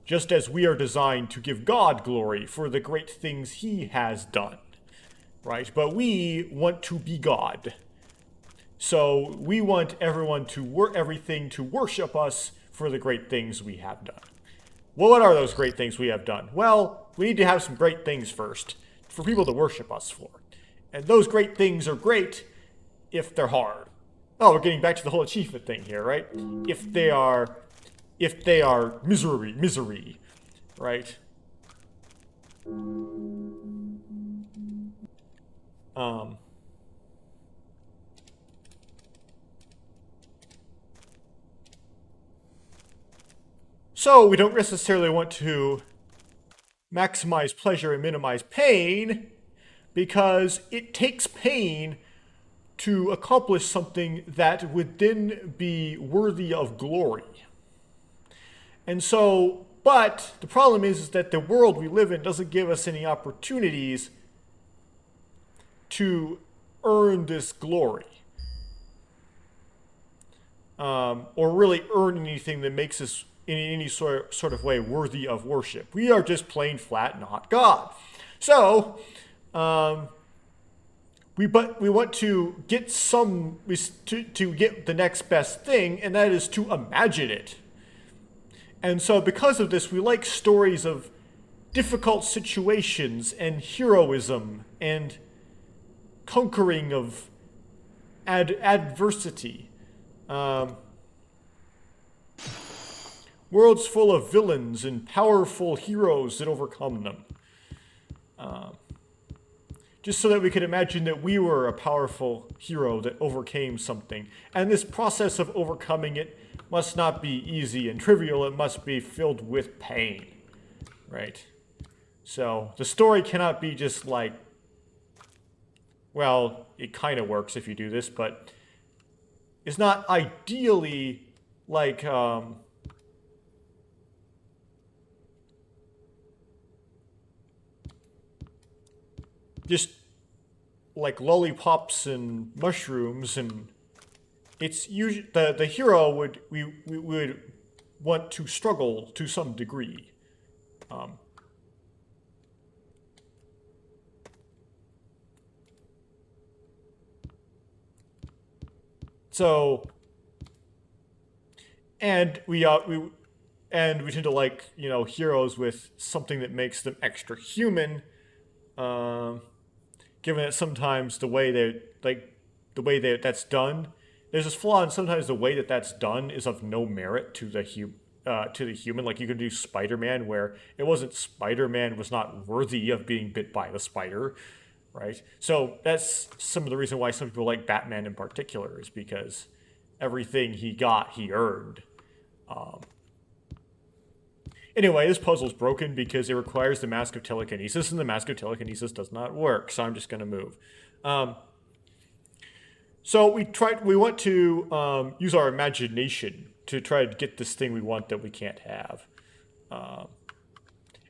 Just as we are designed to give God glory for the great things he has done, right? But we want to be God. So we want everyone everything to worship us for the great things we have done. Well, what are those great things we have done? Well, we need to have some great things first for people to worship us for. And those great things are great if they're hard. Oh, we're getting back to the whole achievement thing here, right? If they are misery, right? So we don't necessarily want to maximize pleasure and minimize pain, because it takes pain to accomplish something that would then be worthy of glory. And so, but the problem is that the world we live in doesn't give us any opportunities to earn this glory. Or really earn anything that makes us in any sort of way worthy of worship. We are just plain flat not God. So, we want to get to get the next best thing, and that is to imagine it. And so because of this, we like stories of difficult situations and heroism and conquering of adversity. Worlds full of villains and powerful heroes that overcome them. Just so that we could imagine that we were a powerful hero that overcame something. And this process of overcoming it must not be easy and trivial. It must be filled with pain, right? So the story cannot be just like, well, it kind of works if you do this, but it's not ideally like, just like lollipops and mushrooms, and it's usually the hero would want to struggle to some degree. So, and and we tend to like, you know, heroes with something that makes them extra human. Um, Given that sometimes the way that that's done, there's this flaw, and sometimes the way that that's done is of no merit to to the human. Like you could do Spider-Man, where it wasn't Spider-Man was not worthy of being bit by the spider, right? So that's some of the reason why some people like Batman in particular, is because everything he got, he earned. Anyway, this puzzle's broken because it requires the Mask of Telekinesis, and the Mask of Telekinesis does not work, so I'm just going to move. Um, so we want to use our imagination to try to get this thing we want that we can't have. Um,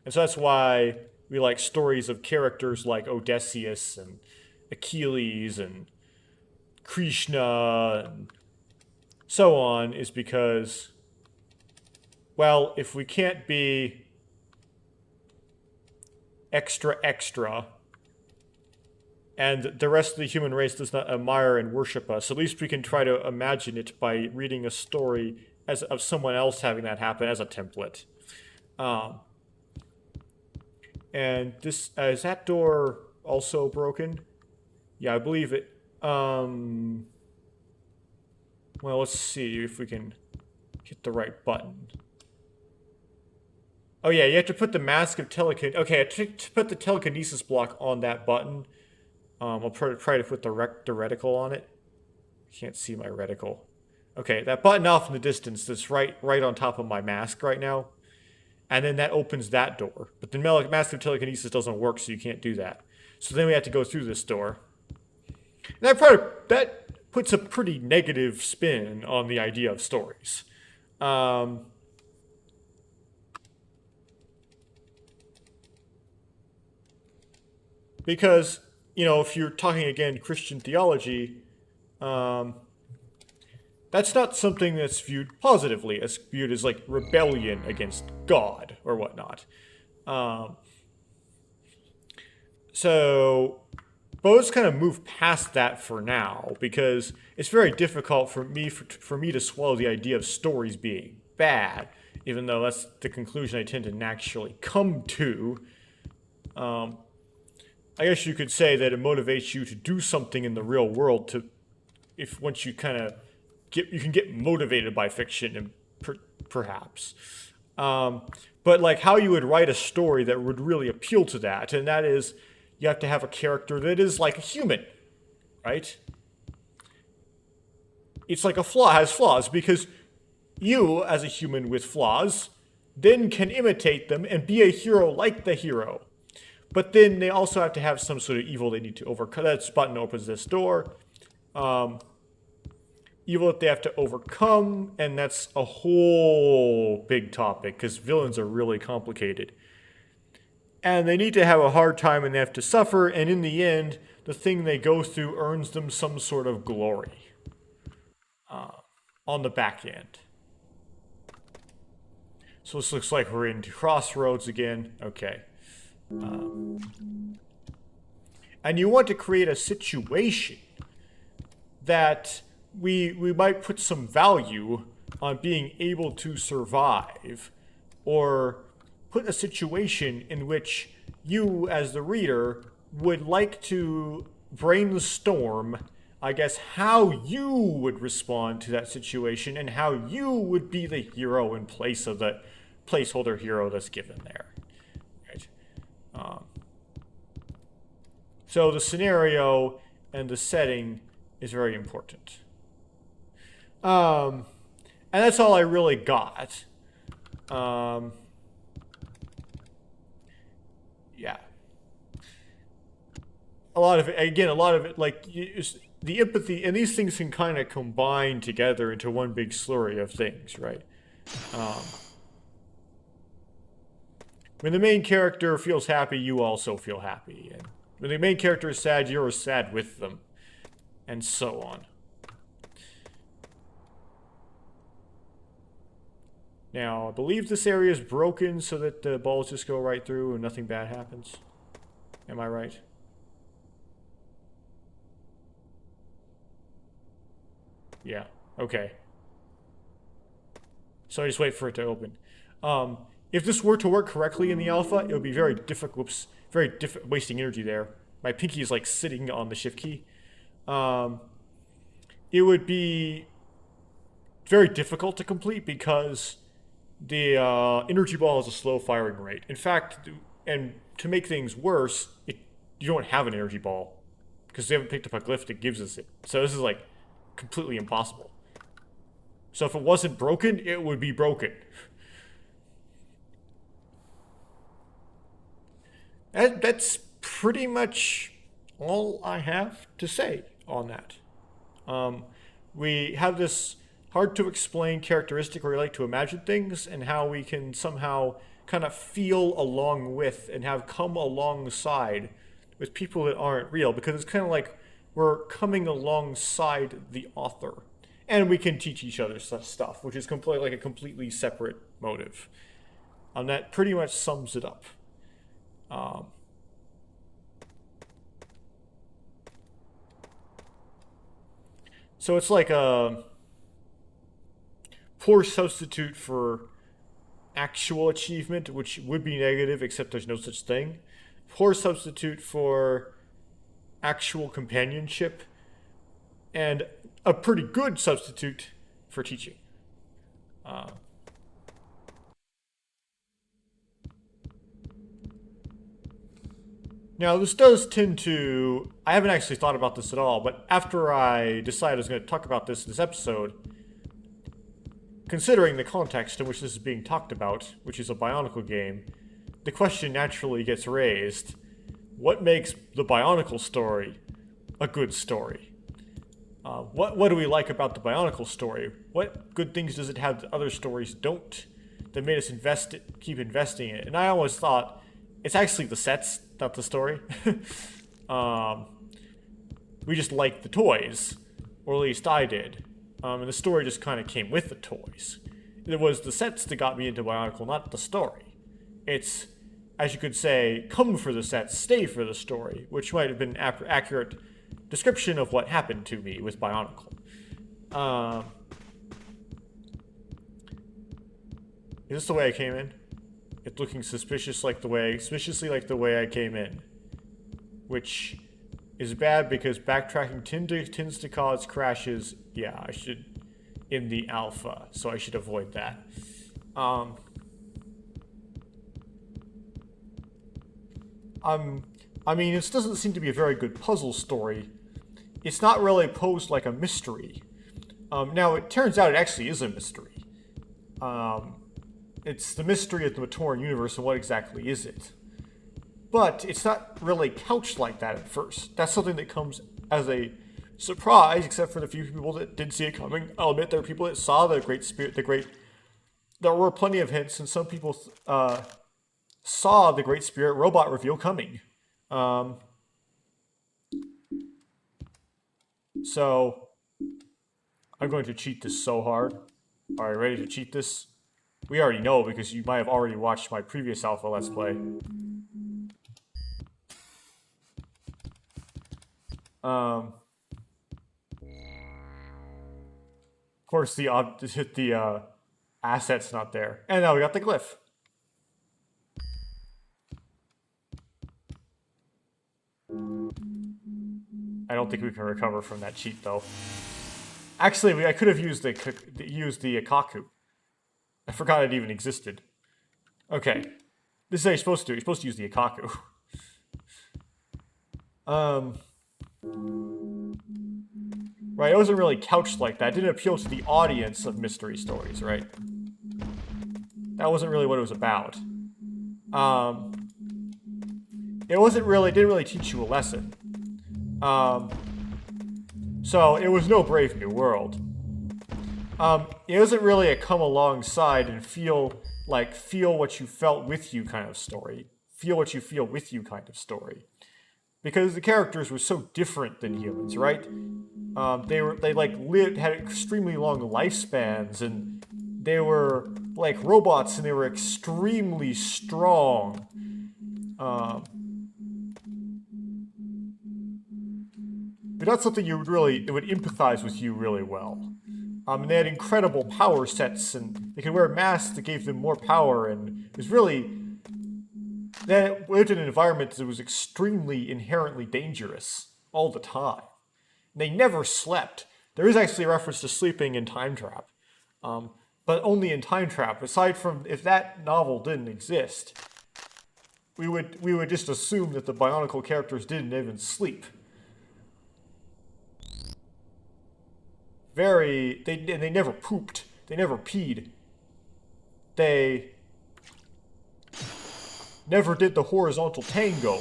and so that's why we like stories of characters like Odysseus and Achilles and Krishna and so on, is because, well, if we can't be extra extra and the rest of the human race does not admire and worship us, at least we can try to imagine it by reading a story as of someone else having that happen as a template. Um, and this is that door also broken? Yeah, I believe it. Well, let's see if we can hit the right button. Oh yeah, you have to put the Mask of Telekinesis. Okay, to put the telekinesis block on that button. I'll try to put the reticle on it. Can't see my reticle. Okay, that button off in the distance that's right on top of my mask right now. And then that opens that door. But the Mask of Telekinesis doesn't work, so you can't do that. So then we have to go through this door. And that puts a pretty negative spin on the idea of stories. Because, you know, if you're talking again Christian theology, that's not something that's viewed positively. It's viewed as like rebellion against God or whatnot. So, but let's kind of move past that for now, because it's very difficult for me to swallow the idea of stories being bad, even though that's the conclusion I tend to naturally come to. I guess you could say that it motivates you to do something in the real world if once you kind of you can get motivated by fiction, and perhaps. But like how you would write a story that would really appeal to that, and that is you have to have a character that is like a human, right? It's like has flaws, because you, as a human with flaws, then can imitate them and be a hero like the hero. But then they also have to have some sort of evil they need to overcome. That button opens this door. Evil that they have to overcome, and that's a whole big topic, because villains are really complicated. And they need to have a hard time, and they have to suffer, and in the end, the thing they go through earns them some sort of glory on the back end. So this looks like we're into Crossroads again. Okay. And you want to create a situation that we might put some value on being able to survive, or put a situation in which you, as the reader, would like to brainstorm, I guess, how you would respond to that situation and how you would be the hero in place of the placeholder hero that's given there. Right? So the scenario and the setting is very important. And that's all I really got. Yeah. A lot of it, like, the empathy, and these things can kind of combine together into one big slurry of things, right? When the main character feels happy, you also feel happy. And when the main character is sad, you're sad with them. And so on. Now, I believe this area is broken so that the balls just go right through and nothing bad happens. Am I right? Yeah, okay. So I just wait for it to open. If this were to work correctly in the alpha, it would be very difficult. Whoops, wasting energy there. My pinky is like sitting on the shift key. It would be very difficult to complete because the energy ball has a slow firing rate. In fact, and to make things worse, you don't have an energy ball because we haven't picked up a glyph that gives us it. So this is like completely impossible. So if it wasn't broken, it would be broken. That's pretty much all I have to say on that. We have this hard to explain characteristic where we like to imagine things and how we can somehow kind of feel along with and have come alongside with people that aren't real, because it's kind of like we're coming alongside the author, and we can teach each other such stuff, which is completely like a completely separate motive. That pretty much sums it up. So it's like a poor substitute for actual achievement, which would be negative, except there's no such thing. Poor substitute for actual companionship, and a pretty good substitute for teaching. Now, this does tend to... I haven't actually thought about this at all, but after I decided I was going to talk about this in this episode, considering the context in which this is being talked about, which is a BIONICLE game, the question naturally gets raised: what makes the BIONICLE story a good story? What do we like about the BIONICLE story? What good things does it have that other stories don't, that made us keep investing in it? And I always thought it's actually the sets, not the story. We just liked the toys, or at least I did. And the story just kind of came with the toys. It was the sets that got me into BIONICLE, not the story. It's, as you could say, come for the sets, stay for the story, which might have been an accurate description of what happened to me with BIONICLE. Is this the way I came in? It's looking suspiciously like the way I came in. Which is bad because backtracking tends to cause crashes. Yeah, I should... in the alpha, so I should avoid that. I mean, this doesn't seem to be a very good puzzle story. It's not really posed like a mystery. Now, it turns out it actually is a mystery. It's the mystery of the Matoran universe, and what exactly is it? But it's not really couched like that at first. That's something that comes as a surprise, except for the few people that did see it coming. I'll admit there are people that saw the Great Spirit, there were plenty of hints, and some people saw the Great Spirit robot reveal coming. So, I'm going to cheat this so hard. Alright, ready to cheat this? We already know because you might have already watched my previous alpha Let's Play. Of course, the asset's not there. And now we got the glyph. I don't think we can recover from that cheat, though. Actually, I could have used the Kaku. I forgot it even existed. Okay. This is how you're supposed to do it. You're supposed to use the Akaku. Right, it wasn't really couched like that. It didn't appeal to the audience of mystery stories, right? That wasn't really what it was about. It didn't really teach you a lesson. So it was no Brave New World. It wasn't really a come alongside and feel what you felt with you kind of story. Feel what you feel with you kind of story. Because the characters were so different than humans, right? They had extremely long lifespans, and they were like robots, and they were extremely strong. But that's something it would empathize with you really well. And they had incredible power sets, and they could wear masks that gave them more power, and it was really... They lived in an environment that was extremely inherently dangerous all the time. They never slept. There is actually a reference to sleeping in Time Trap, but only in Time Trap. Aside from, if that novel didn't exist, we would just assume that the Bionicle characters didn't even sleep. They never pooped. They never peed. They never did the horizontal tango.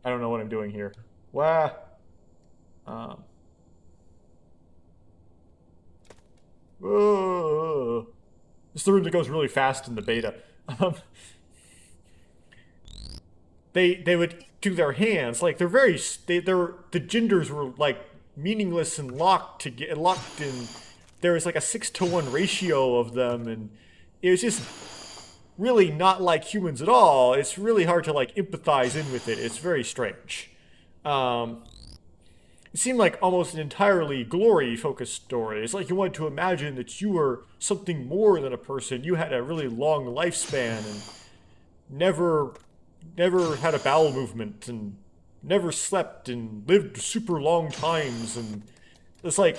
I don't know what I'm doing here. Wah. This is the room that goes really fast in the beta. They would do their hands like the genders were like meaningless and locked in. There was like a 6-to-1 ratio of them, and it was just really not like humans at all. It's really hard to like empathize in with it. It's very strange. It seemed like almost an entirely glory-focused story. It's like you wanted to imagine that you were something more than a person. You had a really long lifespan and never had a bowel movement and never slept and lived super long times, and it's like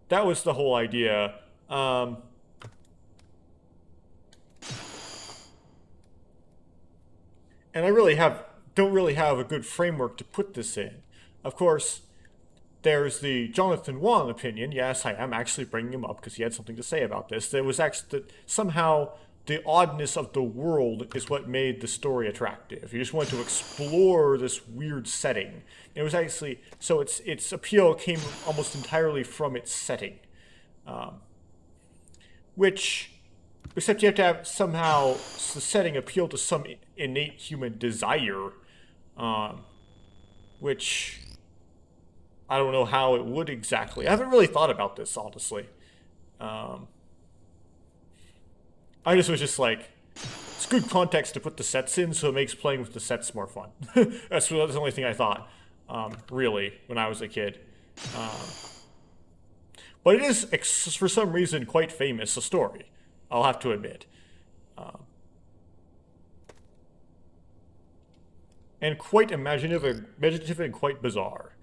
that was the whole idea. And I don't really have a good framework to put this in. Of course, there's the Jonathan Wong opinion. Yes, I am actually bringing him up because he had something to say about this. There was actually somehow the oddness of the world is what made the story attractive. You just wanted to explore this weird setting. It was actually, so its appeal came almost entirely from its setting. Except you have to have somehow the setting appeal to some innate human desire, which I don't know how it would exactly. I haven't really thought about this, honestly. I just was just like, it's good context to put the sets in, so it makes playing with the sets more fun. That's the only thing I thought, really, when I was a kid. But it is, for some reason, quite famous, a story, I'll have to admit. And quite imaginative and quite bizarre.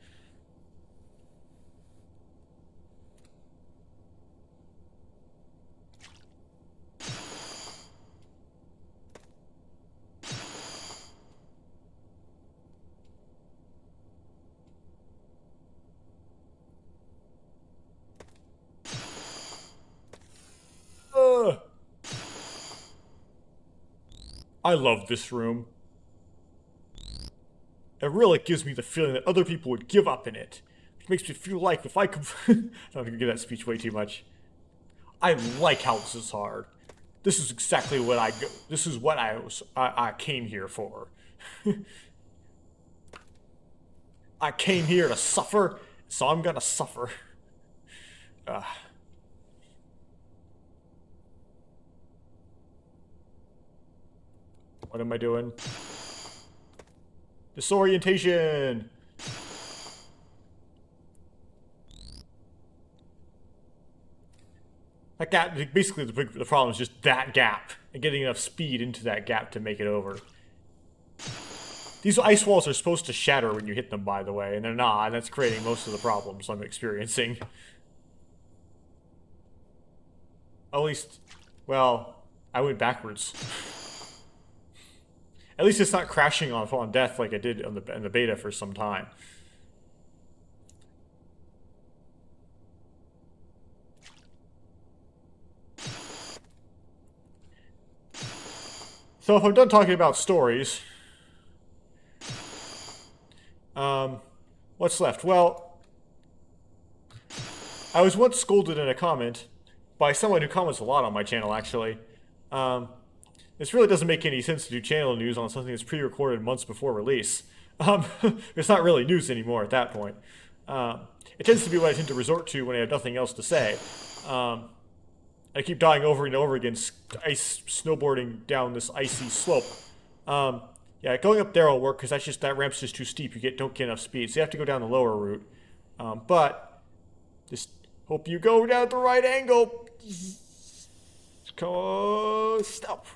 I love this room. It really gives me the feeling that other people would give up in it. Which makes me feel like if I could... I'm not gonna give that speech way too much. I like how this is hard. This is exactly what this is what I came here for. I came here to suffer, so I'm gonna suffer. What am I doing? Disorientation! That gap, basically the problem is just that gap, and getting enough speed into that gap to make it over. These ice walls are supposed to shatter when you hit them, by the way, and they're not, and that's creating most of the problems I'm experiencing. At least, well, I went backwards. At least it's not crashing on death like it did in the beta for some time. So if I'm done talking about stories, what's left? Well, I was once scolded in a comment by someone who comments a lot on my channel, actually. This really doesn't make any sense to do channel news on something that's pre-recorded months before release. It's not really news anymore at that point. It tends to be what I tend to resort to when I have nothing else to say. I keep dying over and over again, snowboarding down this icy slope. Yeah, going up there will work because that ramp's just too steep. Don't get enough speed, so you have to go down the lower route. But just hope you go down the right angle. Stop.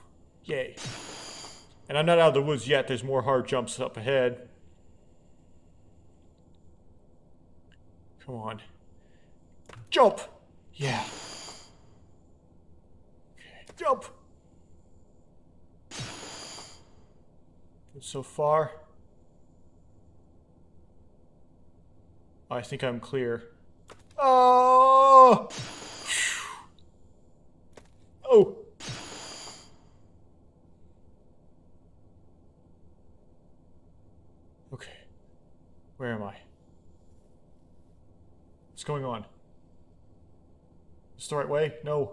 Yay. And I'm not out of the woods yet. There's more hard jumps up ahead. Come on. Jump. Yeah. Okay. Jump. Good so far. I think I'm clear. Oh! Oh! Okay. Where am I? What's going on? Is this the right way? No.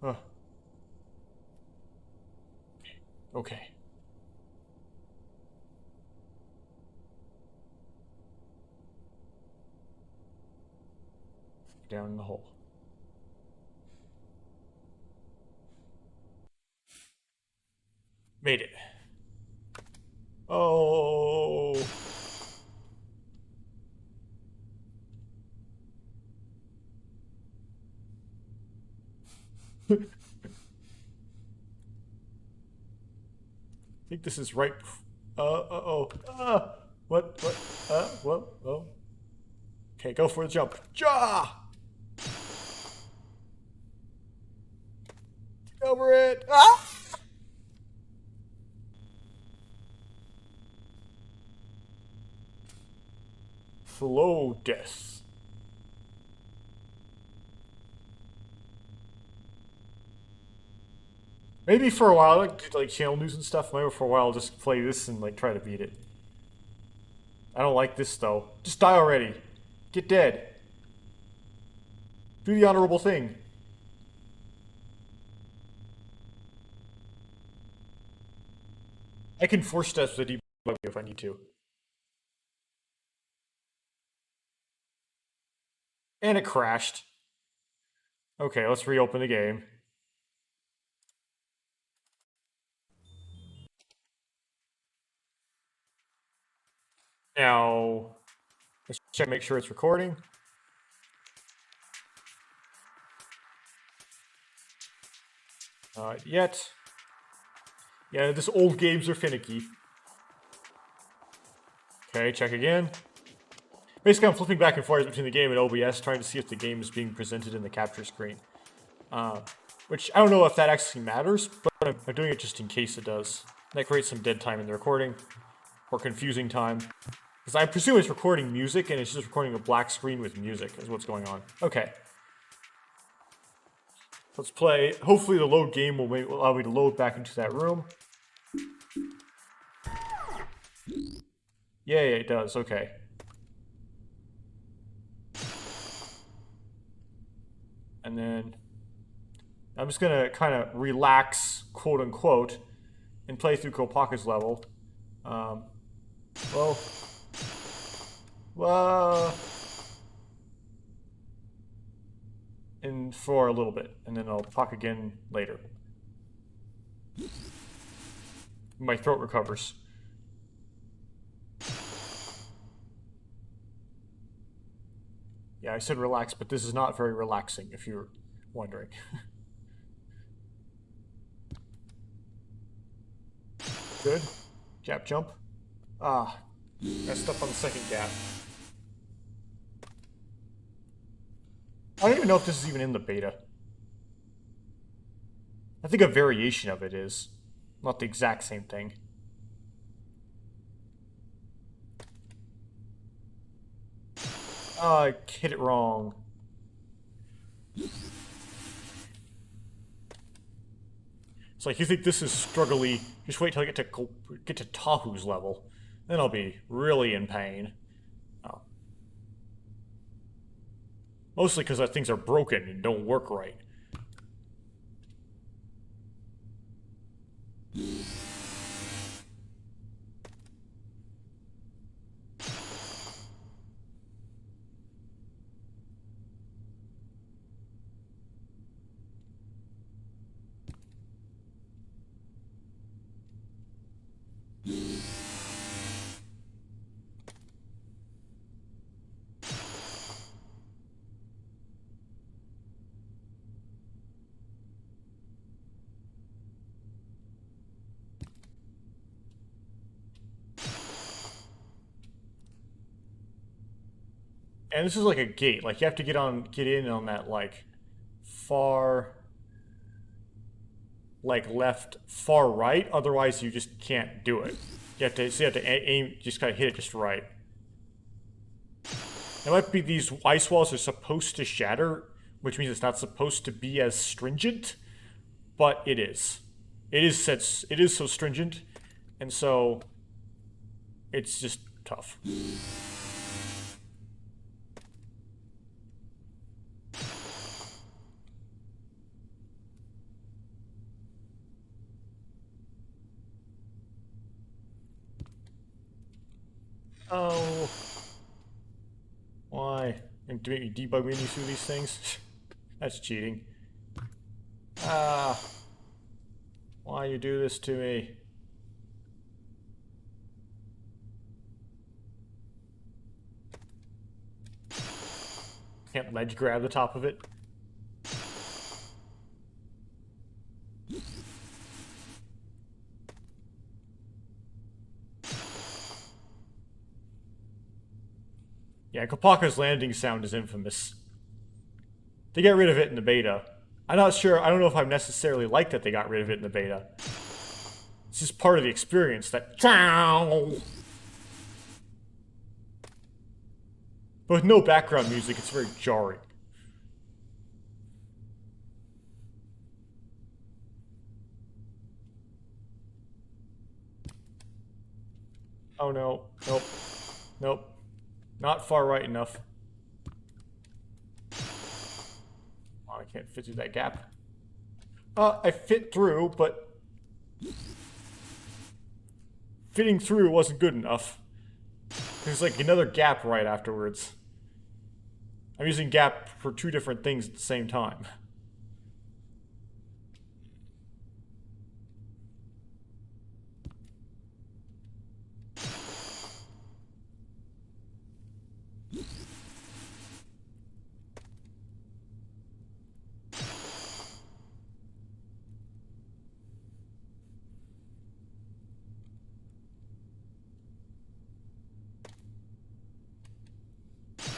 Okay. Okay. Down in the hole. Made it. Oh. I think this is right. What? Oh. Okay, go for the jump. Ja! Over it. Ah! Slow death. Maybe for a while, like channel news and stuff. Maybe for a while, I'll just play this and like try to beat it. I don't like this though. Just die already. Get dead. Do the honorable thing. I can force test the debug if I need to. And it crashed. Okay, let's reopen the game. Now, let's check, make sure it's recording. Not yet. Yeah, this old games are finicky. Okay, check again. Basically, I'm flipping back and forth between the game and OBS, trying to see if the game is being presented in the capture screen. Which, I don't know if that actually matters, but I'm doing it just in case it does. That creates some dead time in the recording, or confusing time. Because I presume it's recording music, and it's just recording a black screen with music, is what's going on. Okay. Let's play. Hopefully the load game will allow me to load back into that room. Yeah, it does. Okay. And then I'm just gonna kind of relax, quote unquote, and play through Kopaka's level. Whoa. And for a little bit, and then I'll talk again later. My throat recovers. Yeah, I said relax, but this is not very relaxing, if you're wondering. Good. Gap jump. Ah, messed up on the second gap. I don't even know if this is even in the beta. I think a variation of it is. Not the exact same thing. I hit it wrong. It's like, you think this is struggly, just wait till I get to Tahu's level. Then I'll be really in pain. Oh. Mostly because things are broken and don't work right. And this is like a gate. Like you have to get in on that like far, like left, far right. Otherwise, you just can't do it. So you have to aim, just kind of hit it just right. It might be these ice walls are supposed to shatter, which means it's not supposed to be as stringent, but it is. It is so stringent, and so it's just tough. Oh. Why? And to make me debug menus through these things? That's cheating. Ah. Why you do this to me? Can't ledge grab the top of it? Yeah, Kopaka's landing sound is infamous. They get rid of it in the beta. I'm not sure, I don't know if I necessarily like that they got rid of it in the beta. It's just part of the experience, that chow. But with no background music, it's very jarring. Oh no, nope, nope. Not far right enough. Oh, I can't fit through that gap. I fit through, but fitting through wasn't good enough. There's like another gap right afterwards. I'm using gap for two different things at the same time.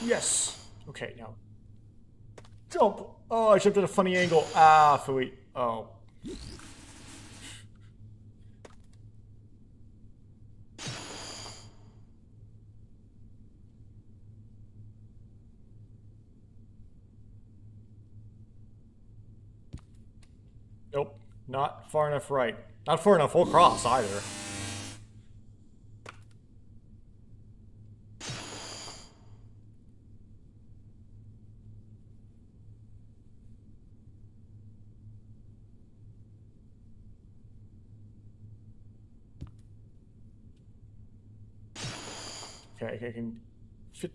Yes. Okay, now. Jump! Oh, I jumped at a funny angle. Ah, Fui. Oh. Nope. Not far enough right. Not far enough across either. Okay, I can fit.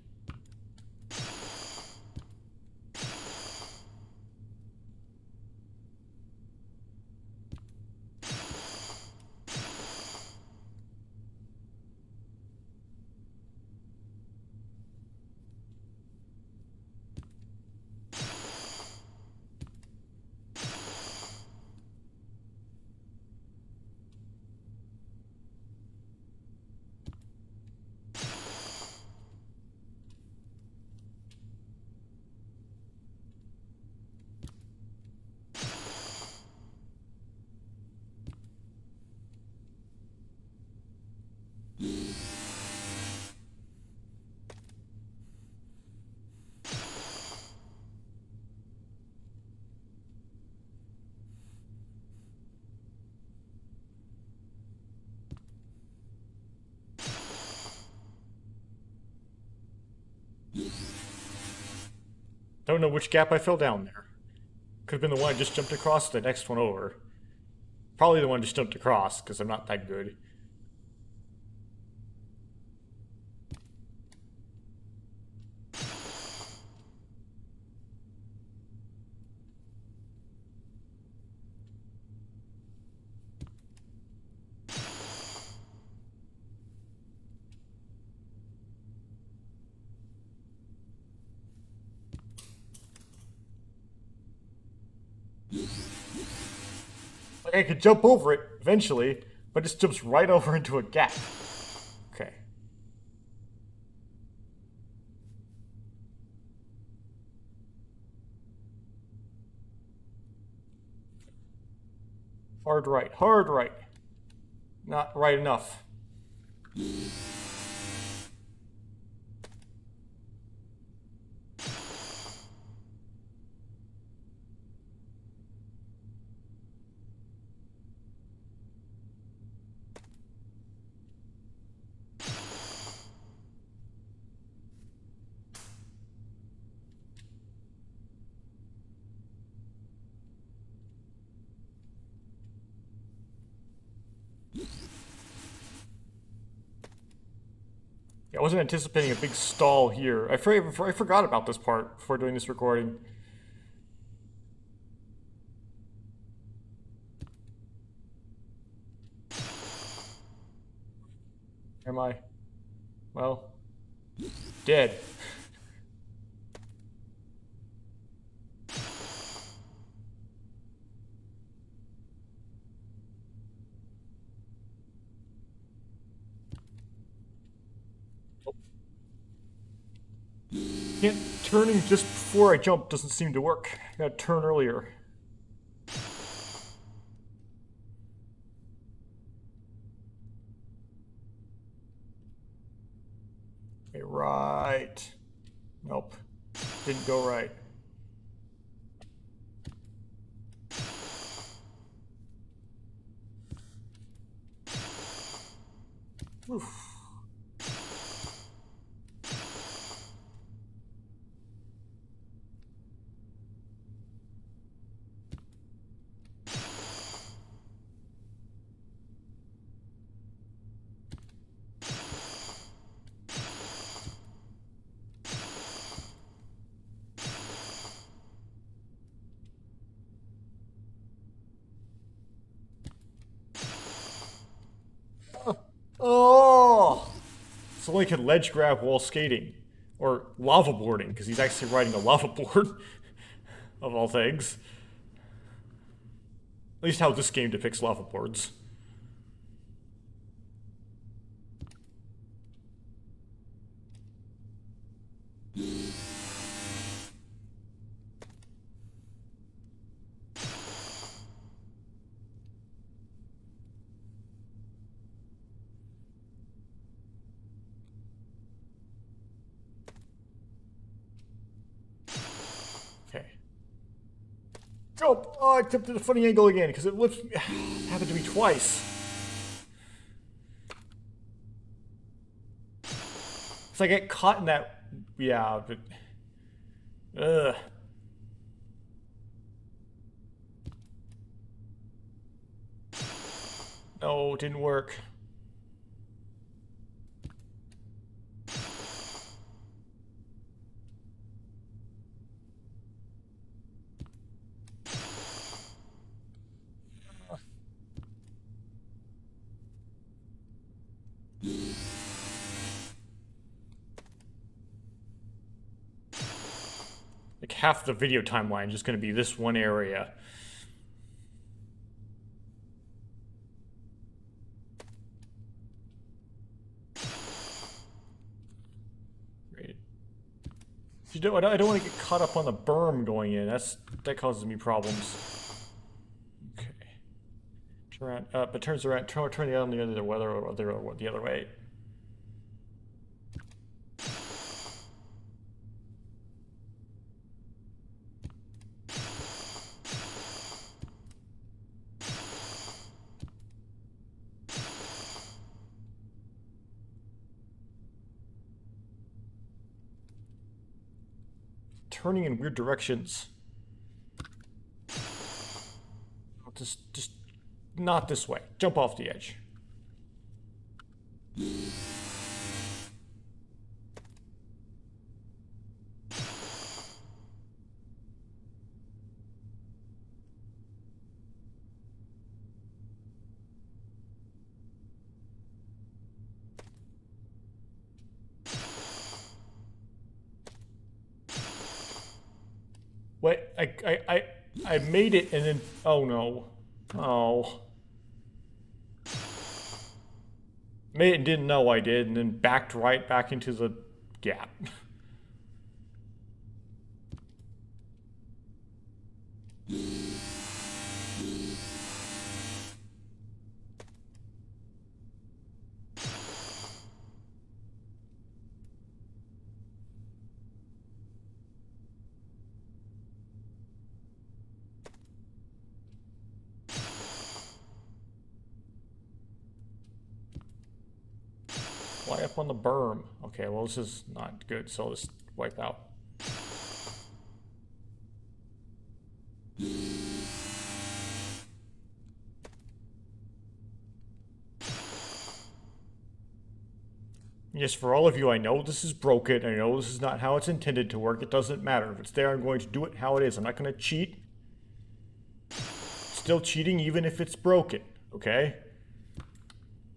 Don't know which gap I fell down there. Could have been the one I just jumped across, the next one over. Probably the one I just jumped across, because I'm not that good. Like I could jump over it eventually, but it just jumps right over into a gap. Okay. Hard right. Hard right. Not right enough. I wasn't anticipating a big stall here. I forgot about this part before doing this recording. Am I? Well, dead. Can't turning just before I jump doesn't seem to work. I gotta turn earlier. Okay, right. Nope. Didn't go right. Oof. Oh! Someone could ledge grab while skating. Or lava boarding, because he's actually riding a lava board. Of all things. At least how this game depicts lava boards. Okay. Jump! Oh, I tipped at a funny angle again, because it happened to me twice. If I get caught in that... Yeah, but... Ugh. No, it didn't work. Like half the video timeline is just going to be this one area. Great. I don't want to get caught up on the berm going in. That causes me problems. Okay. Turn around, but turns around. Turn the other way. Turning in weird directions. Just not this way. Jump off the edge. Wait, I made it and then, oh no. Oh. Made it and didn't know I did, and then backed right back into the gap. Fly up on the berm. Okay, well this is not good, so I'll just wipe out. Yes, for all of you, I know this is broken. I know this is not how it's intended to work. It doesn't matter. If it's there, I'm going to do it how it is. I'm not going to cheat. Still cheating even if it's broken, okay?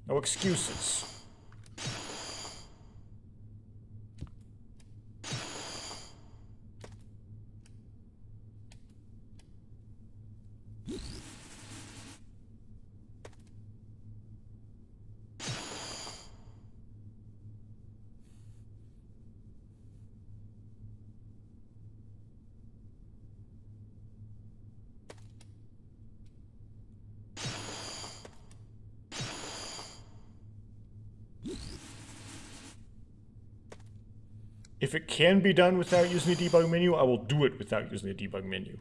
No excuses. If it can be done without using the debug menu, I will do it without using the debug menu.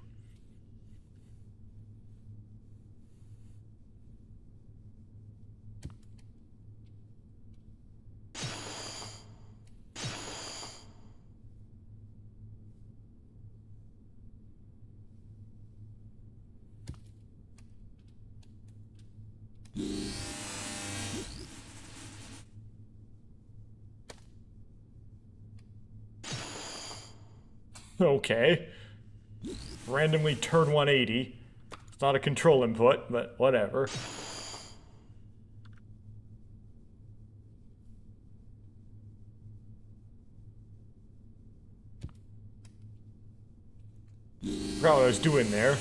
Okay. Randomly turn 180. It's not a control input, but whatever. Forgot what I was doing there.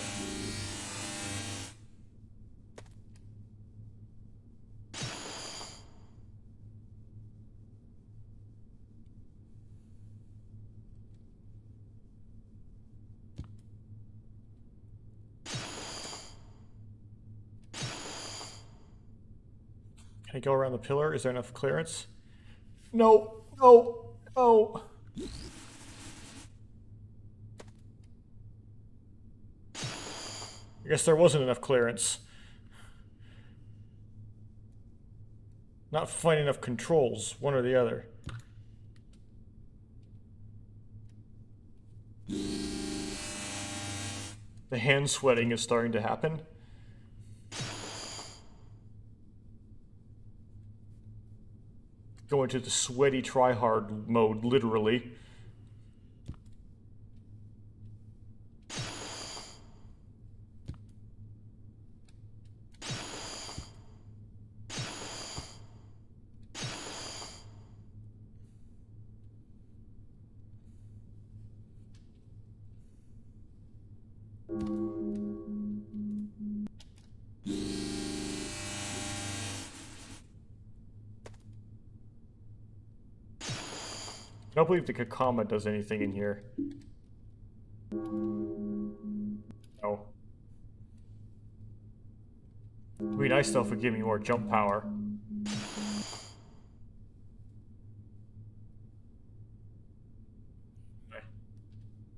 Can I go around the pillar? Is there enough clearance? No, no, no. I guess there wasn't enough clearance. Not finding enough controls, one or the other. The hand sweating is starting to happen. Go into the sweaty try-hard mode, literally. I don't believe the Kakama does anything in here. No. It'd be nice though if it gave me more jump power. Okay.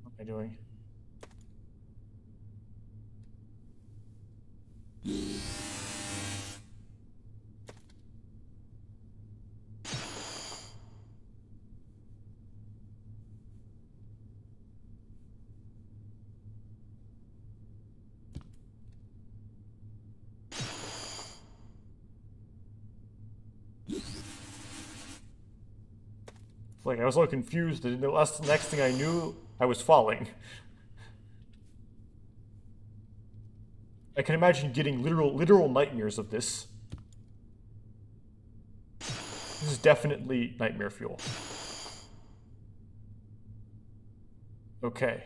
What am I doing? Like, I was a little confused, and the next thing I knew, I was falling. I can imagine getting literal nightmares of this. This is definitely nightmare fuel. Okay.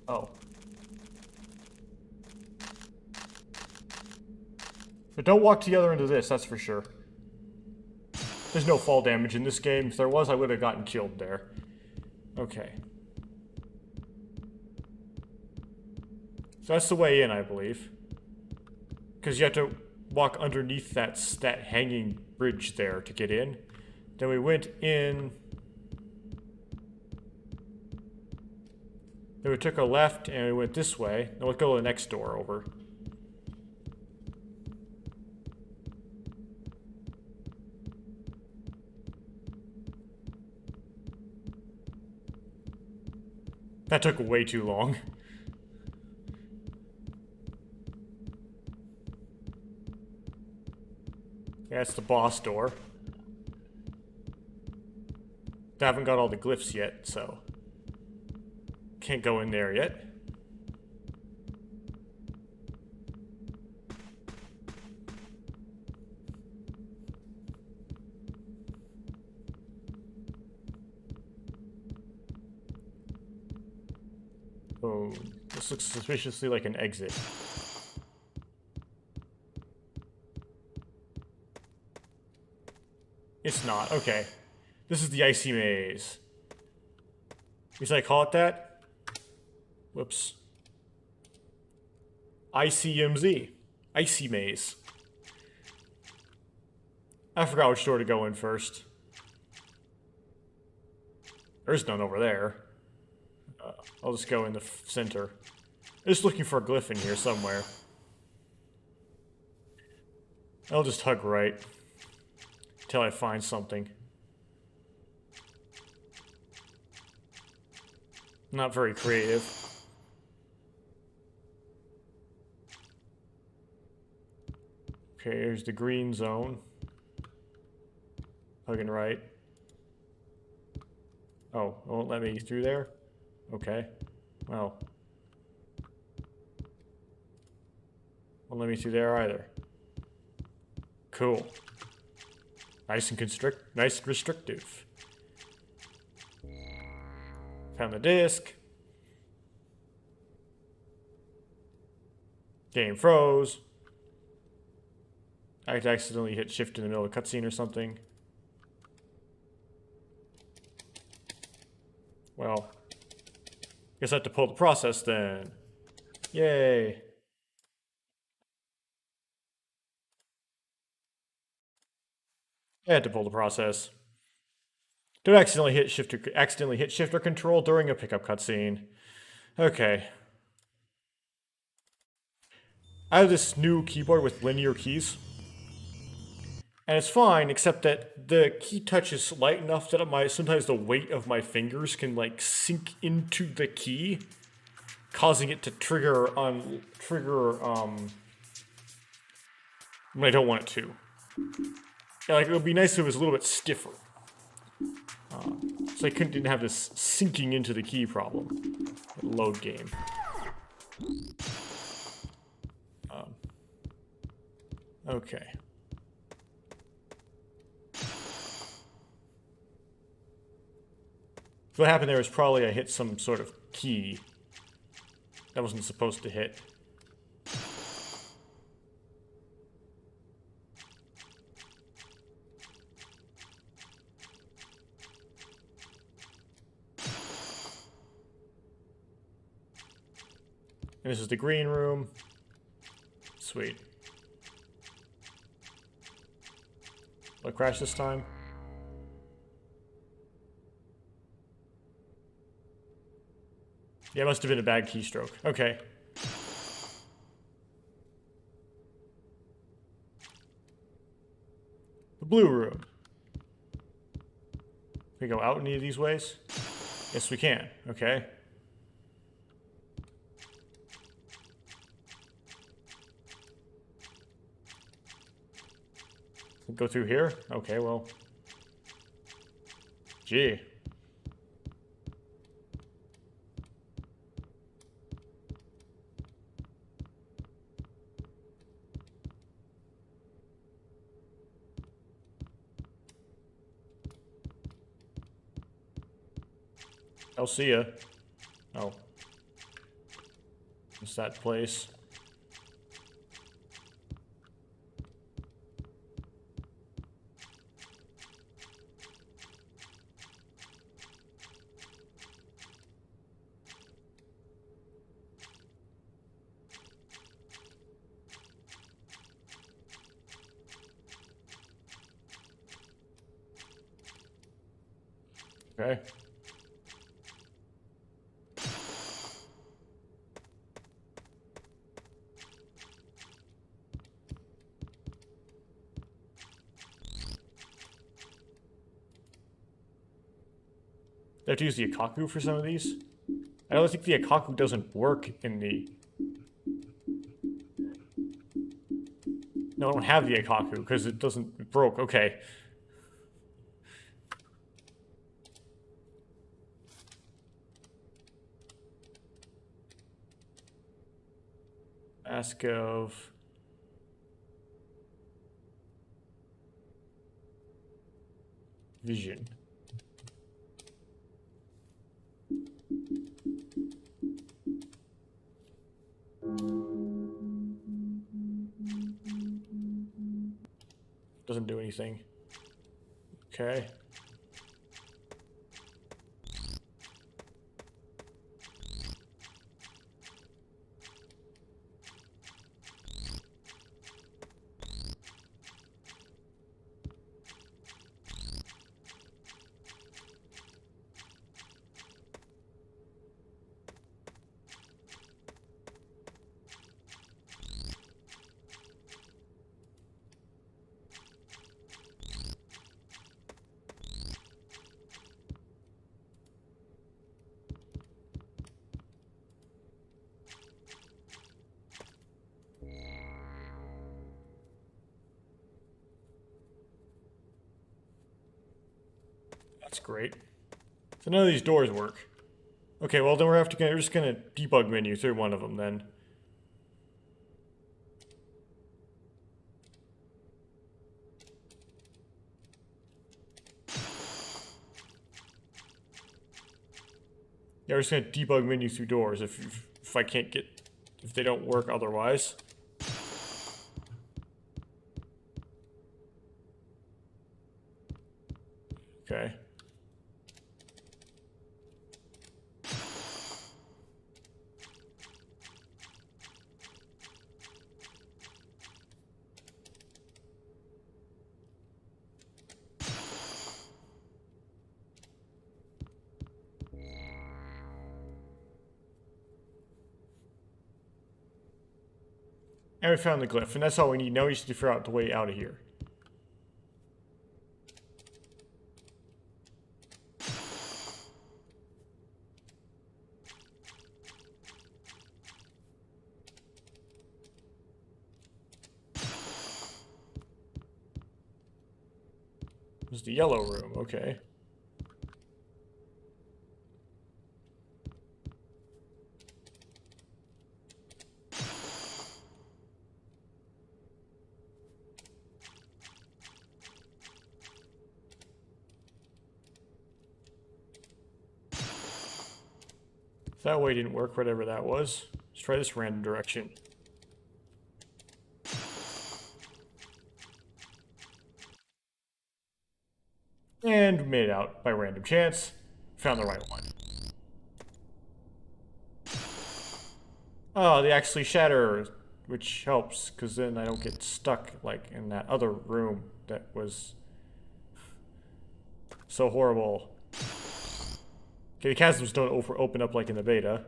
Oh. But don't walk together into this, that's for sure. There's no fall damage in this game. If there was, I would have gotten killed there. Okay. So that's the way in, I believe. Because you have to walk underneath that hanging bridge there to get in. Then we went in. Then we took a left and we went this way. Now let's go to the next door over. That took way too long. Yeah, that's the boss door. I haven't got all the glyphs yet, so can't go in there yet. Oh, this looks suspiciously like an exit. It's not. Okay. This is the icy maze. Should I call it that? Whoops. ICMZ. Icy maze. I forgot which door to go in first. There's none over there. I'll just go in the center. I'm just looking for a glyph in here somewhere. I'll just hug right till I find something. Not very creative. Okay, here's the green zone. Hugging right. Oh, it won't let me through there? Okay. Well. Won't let me through there either. Cool. Nice and restrictive. Found the disc. Game froze. I accidentally hit shift in the middle of a cutscene or something. Well, guess I have to pull the process then. Yay. I had to pull the process. Don't accidentally hit shift or control during a pickup cutscene. Okay. I have this new keyboard with linear keys. And it's fine, except that the key touch is light enough that sometimes the weight of my fingers can like sink into the key, causing it to trigger when I don't want it to. Yeah, like it would be nice if it was a little bit stiffer. So I didn't have this sinking into the key problem. Load game. Okay. What happened there was probably I hit some sort of key that wasn't supposed to hit. And this is the green room. Sweet. Will I crash this time? Yeah, it must have been a bad keystroke. Okay. The blue room. Can we go out any of these ways? Yes, we can. Okay. Go through here? Okay, well. Gee. I'll see ya. Oh. It's that place. Okay. I have to use the Akaku for some of these? I don't think the Akaku doesn't work in the... No, I don't have the Akaku because it doesn't... It broke. Okay. Ask of... Vision. Doesn't do anything. Okay. That's great. So none of these doors work. Okay, well then we're just gonna debug menu through one of them then. Yeah, we're just gonna debug menu through doors if I can't get, if they don't work otherwise. Okay. And we found the glyph, and that's all we need. Now we just need to figure out the way out of here. This is the yellow room, okay. That way didn't work, whatever that was. Let's try this random direction. And made it out by random chance. Found the right one. Oh, they actually shatter, which helps, because then I don't get stuck like in that other room that was so horrible. Okay, the chasms don't open up like in the beta.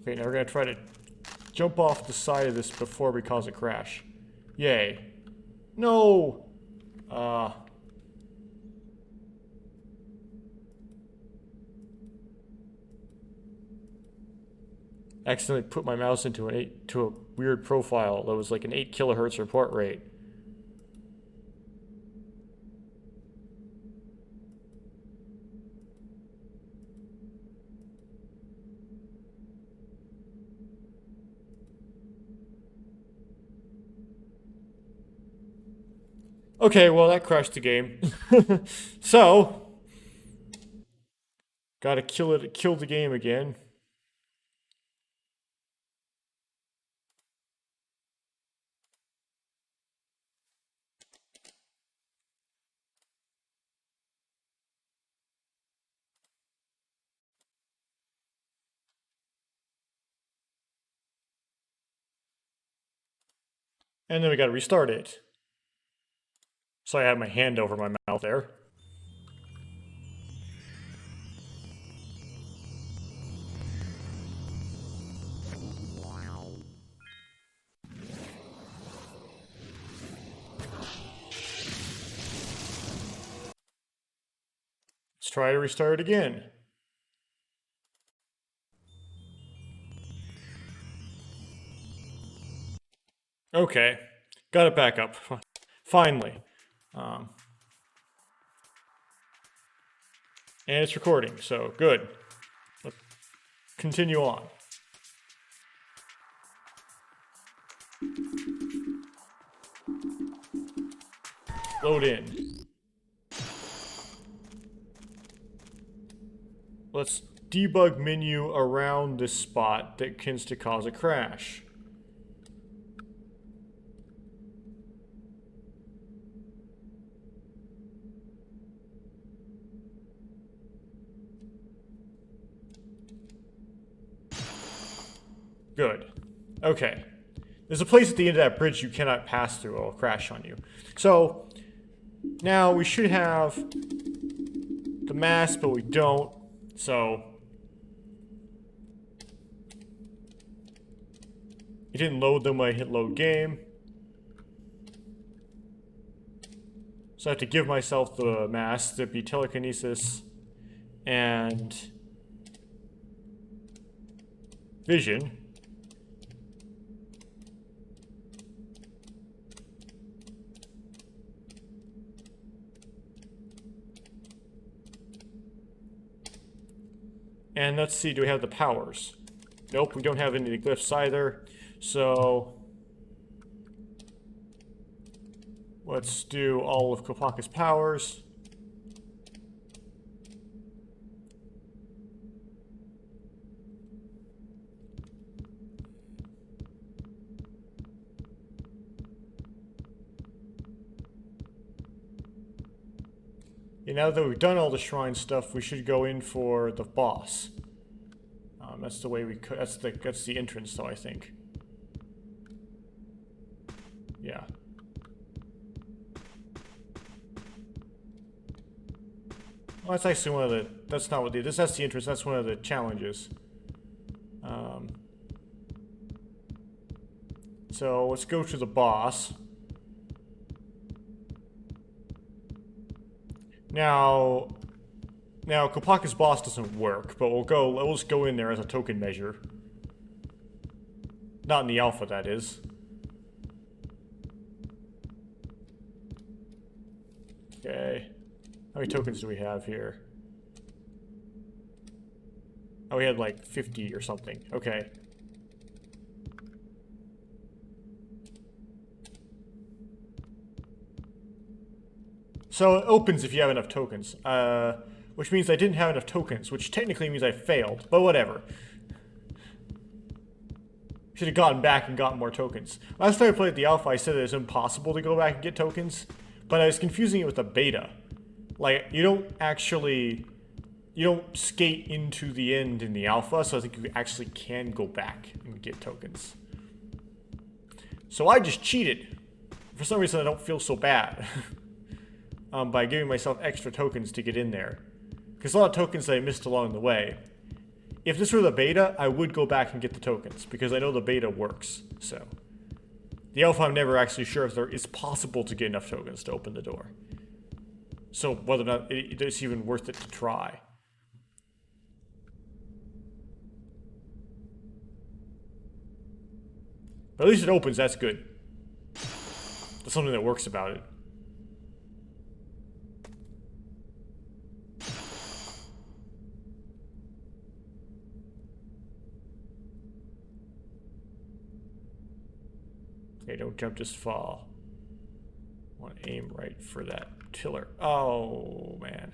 Okay, now we're gonna try to jump off the side of this before we cause a crash. Yay. No! Accidentally put my mouse into a weird profile that was like an 8 kilohertz report rate. Okay, well that crashed the game. So, gotta kill the game again. And then we gotta restart it. So I have my hand over my mouth there. Let's try to restart it again. Okay, got it back up. Finally. And it's recording, so good. Let's continue on. Load in. Let's debug menu around this spot that tends to cause a crash. Good. Okay. There's a place at the end of that bridge you cannot pass through, it'll crash on you. So, now we should have the mask, but we don't. So, it didn't load them when I hit load game. So I have to give myself the mask, that'd be telekinesis and vision. And let's see, do we have the powers? Nope, we don't have any of the glyphs either. So let's do all of Kopaka's powers. And now that we've done all the shrine stuff, we should go in for the boss. That's the way we could. That's the entrance, though, I think. Yeah. Well, that's actually one of the. That's not what that's the entrance. That's one of the challenges. So let's go to the boss. Now Kopaka's boss doesn't work, but we'll just go in there as a token measure. Not in the alpha, that is. Okay. How many tokens do we have here? Oh, we had like 50 or something. Okay. So it opens if you have enough tokens. Which means I didn't have enough tokens, which technically means I failed, but whatever. Should have gotten back and gotten more tokens. Last time I played the alpha, I said it was impossible to go back and get tokens, but I was confusing it with the beta. Like, you don't skate into the end in the alpha, so I think you actually can go back and get tokens. So I just cheated. For some reason I don't feel so bad. By giving myself extra tokens to get in there. Because a lot of tokens that I missed along the way. If this were the beta, I would go back and get the tokens, because I know the beta works, so. The alpha, I'm never actually sure if it's possible to get enough tokens to open the door. So whether or not it's even worth it to try. But at least it opens, that's good. That's something that works about it. Okay, don't jump, just fall. Want to aim right for that tiller. Oh, man.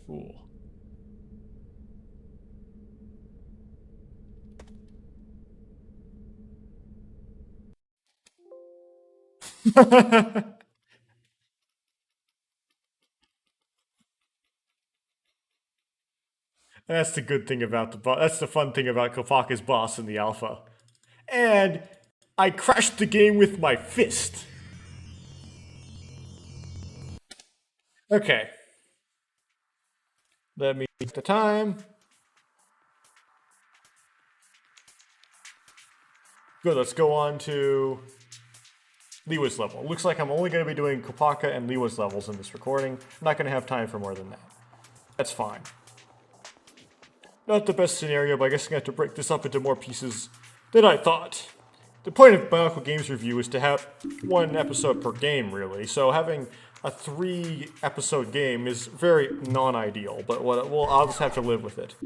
Fool. That's the good thing about the boss. That's the fun thing about Kopaka's boss in the alpha. And I crashed the game with my fist. Okay. Let me take the time. Good, let's go on to Lewa's level. Looks like I'm only going to be doing Kopaka and Lewa's levels in this recording. I'm not going to have time for more than that. That's fine. Not the best scenario, but I guess I'm going to have to break this up into more pieces than I thought. The point of BIONICLE Games Review is to have one episode per game, really. So having a 3-episode game is very non-ideal, but I'll just have to live with it.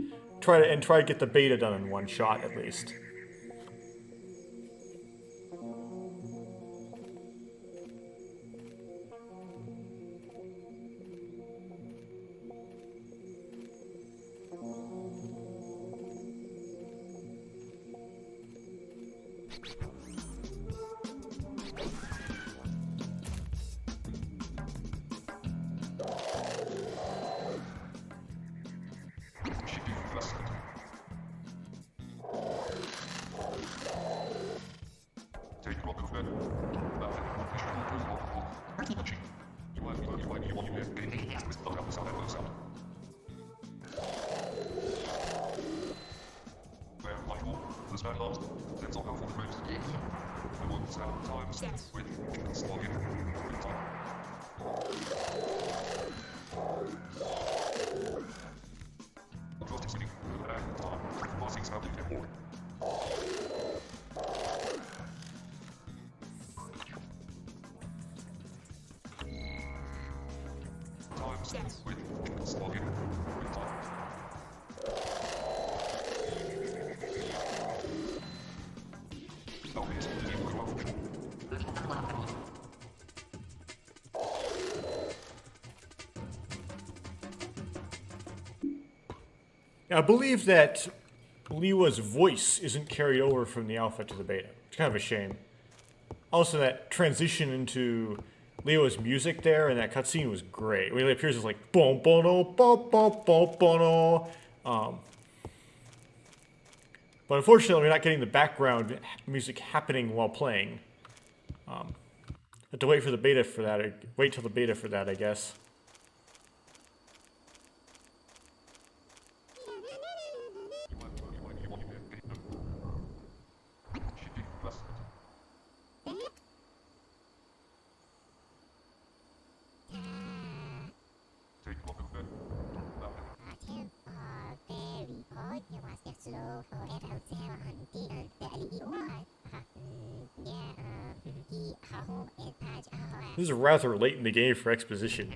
Try to get the beta done in one shot, at least. I believe that Lewa's voice isn't carried over from the alpha to the beta. It's kind of a shame. Also, that transition into Lewa's music there and that cutscene was great. When it appears as like boom bono bom bom bom bono. But unfortunately, we're not getting the background music happening while playing. Have to wait for the beta for that. Or wait till the beta for that, I guess. This is rather late in the game for exposition.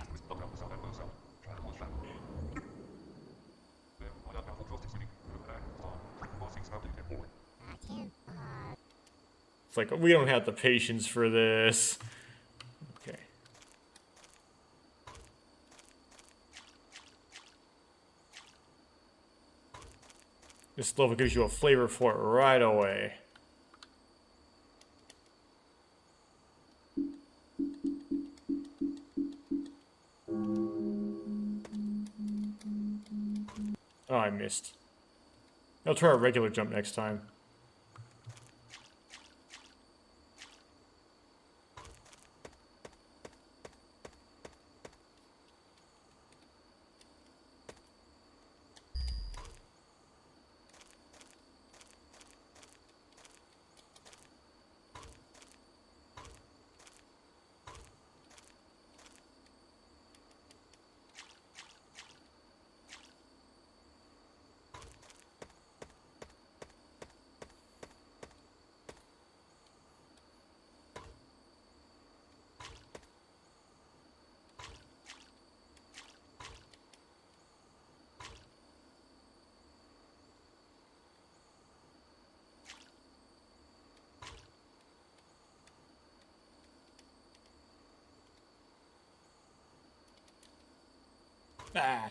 It's like, we don't have the patience for this. Okay. This level gives you a flavor for it right away. Oh, I missed. I'll try a regular jump next time. Ah.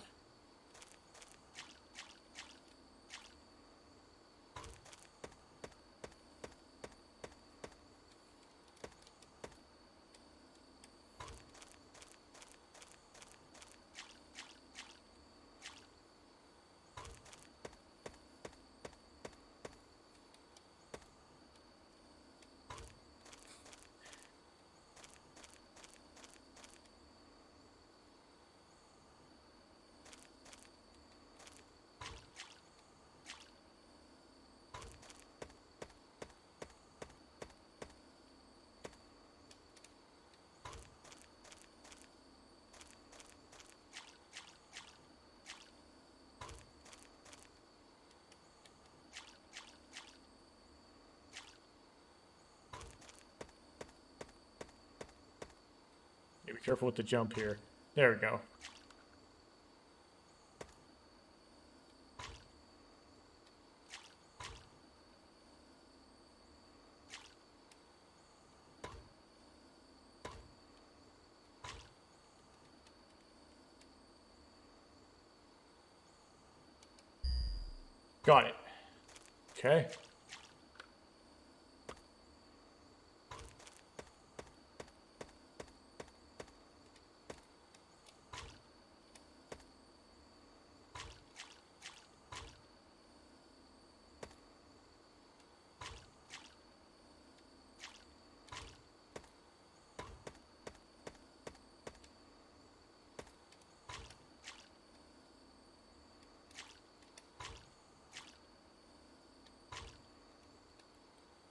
Be careful with the jump here. There we go. Got it. Okay.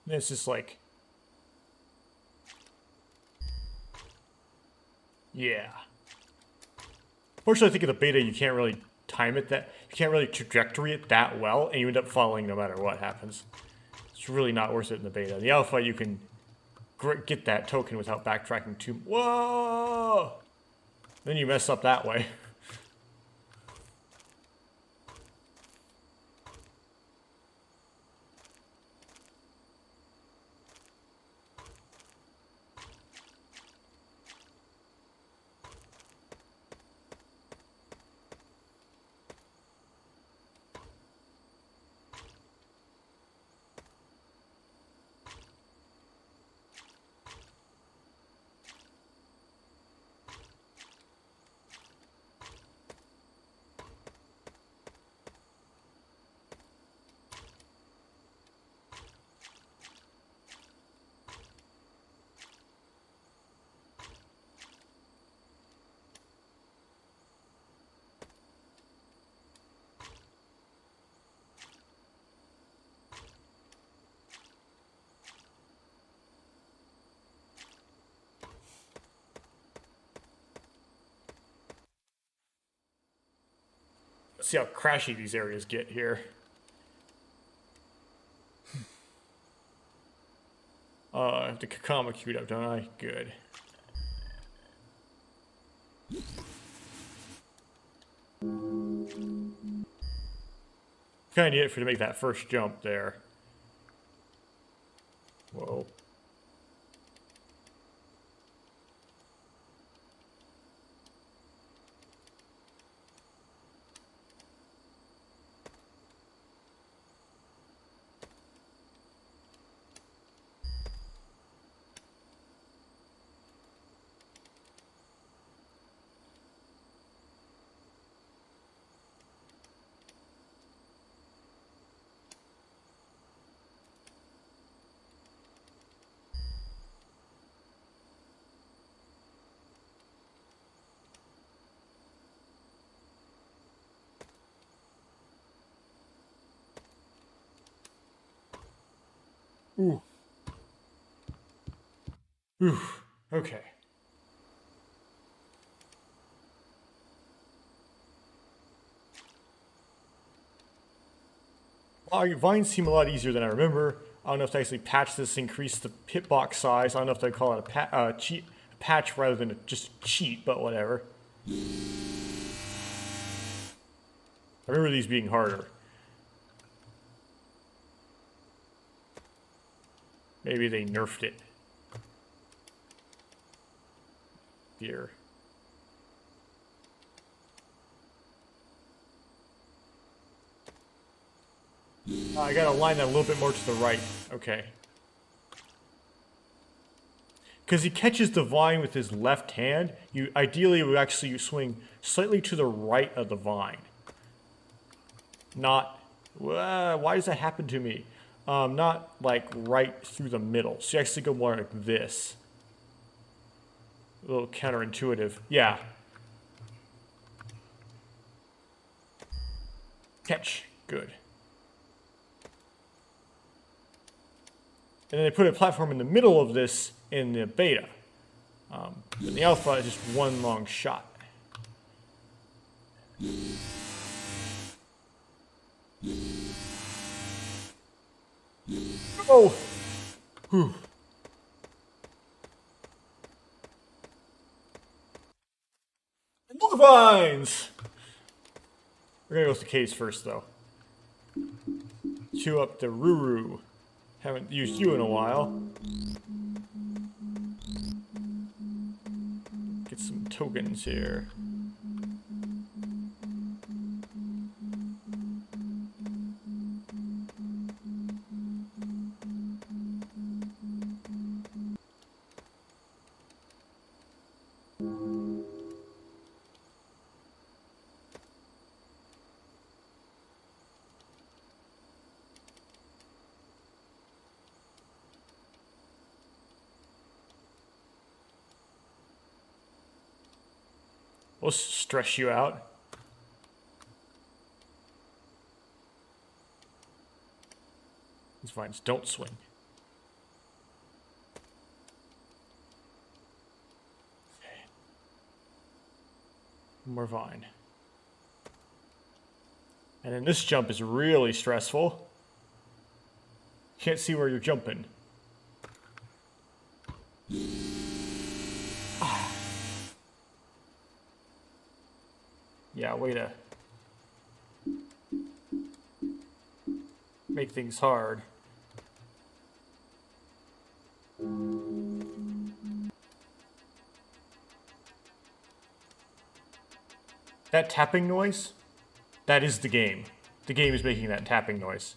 This is like, yeah. Fortunately, I think in the beta you can't really time it that, you can't really trajectory it that well, and you end up falling no matter what happens. It's really not worth it in the beta. In the alpha, you can get that token without backtracking too. Whoa! Then you mess up that way. Let's see how crashy these areas get here. I have the Kakama queued up, don't I? Good. Kind of need it for to make that first jump there. Whoa. Ooh. Ooh. Okay. Well, vines seem a lot easier than I remember. I don't know if to actually patch this, increase the hitbox size. I don't know if they call it a patch rather than just cheat, but whatever. I remember these being harder. Maybe they nerfed it. Here. I gotta line that a little bit more to the right. Okay. Because he catches the vine with his left hand, you ideally would actually swing slightly to the right of the vine. Not, why does that happen to me? Not like right through the middle. So you actually go more like this. A little counterintuitive. Yeah. Catch. Good. And then they put a platform in the middle of this in the beta. In the alpha, it's just one long shot. Oh! Whew. More vines! We're gonna go with the case first, though. Chew up the Ruru. Haven't used you in a while. Get some tokens here. We'll stress you out. These vines don't swing. Okay. One more vine. And then this jump is really stressful. Can't see where you're jumping. Yeah, way to make things hard. That tapping noise, that is the game. The game is making that tapping noise.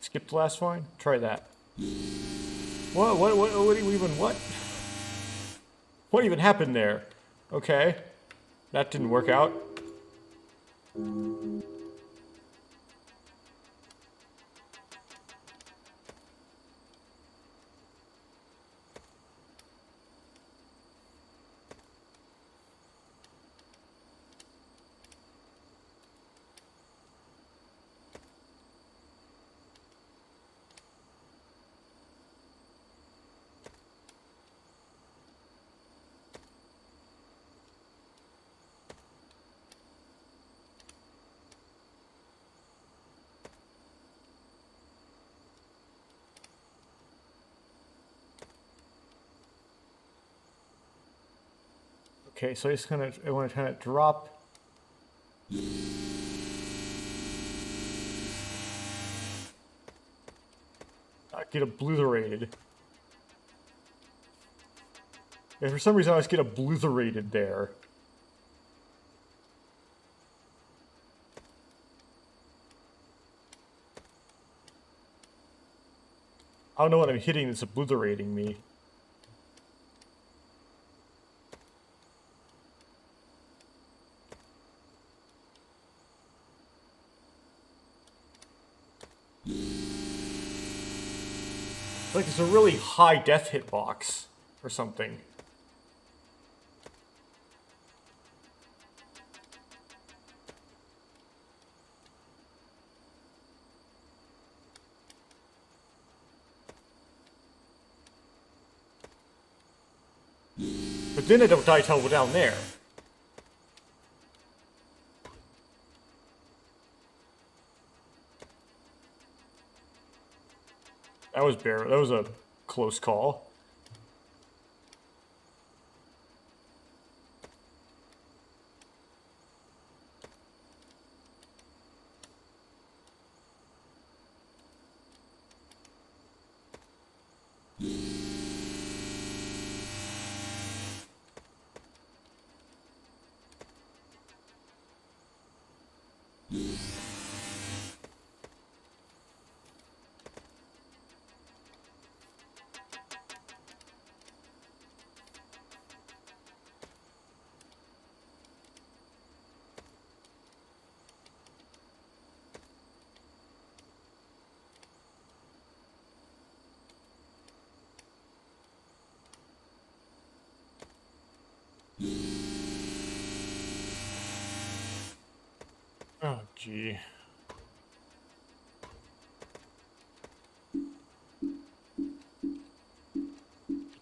Skip the last vine? Try that. What even, what? What even happened there? Okay. That didn't work out. Okay, so I want to kind of drop. I get obliterated. Yeah, for some reason I always get obliterated there. I don't know what I'm hitting that's obliterating me. Like it's a really high death hitbox or something. But then I don't die till we're down there. That was a close call. Oh, gee.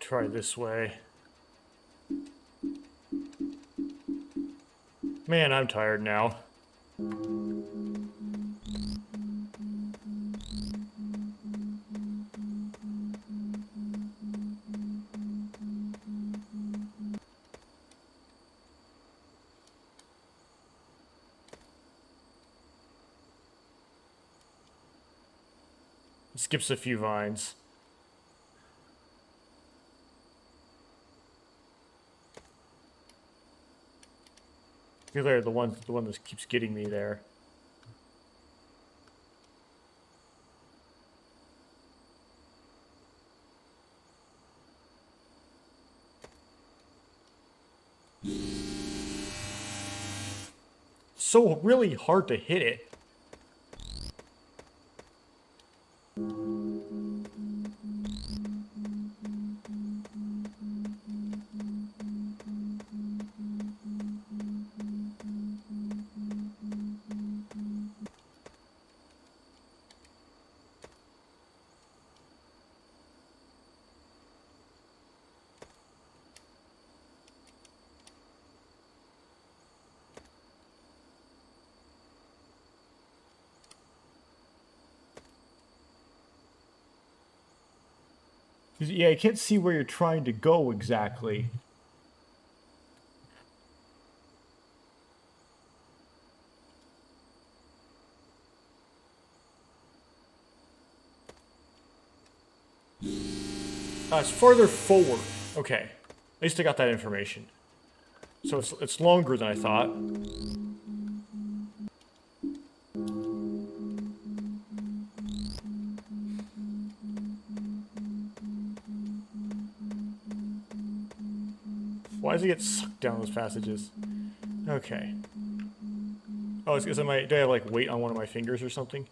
Try this way. Man, I'm tired now. Skips a few vines. You're the one that keeps getting me there. So really hard to hit it. Yeah, I can't see where you're trying to go exactly. It's farther forward. Okay. At least I got that information. So it's longer than I thought. Why does it get sucked down those passages? Okay. Oh, do I have like weight on one of my fingers or something?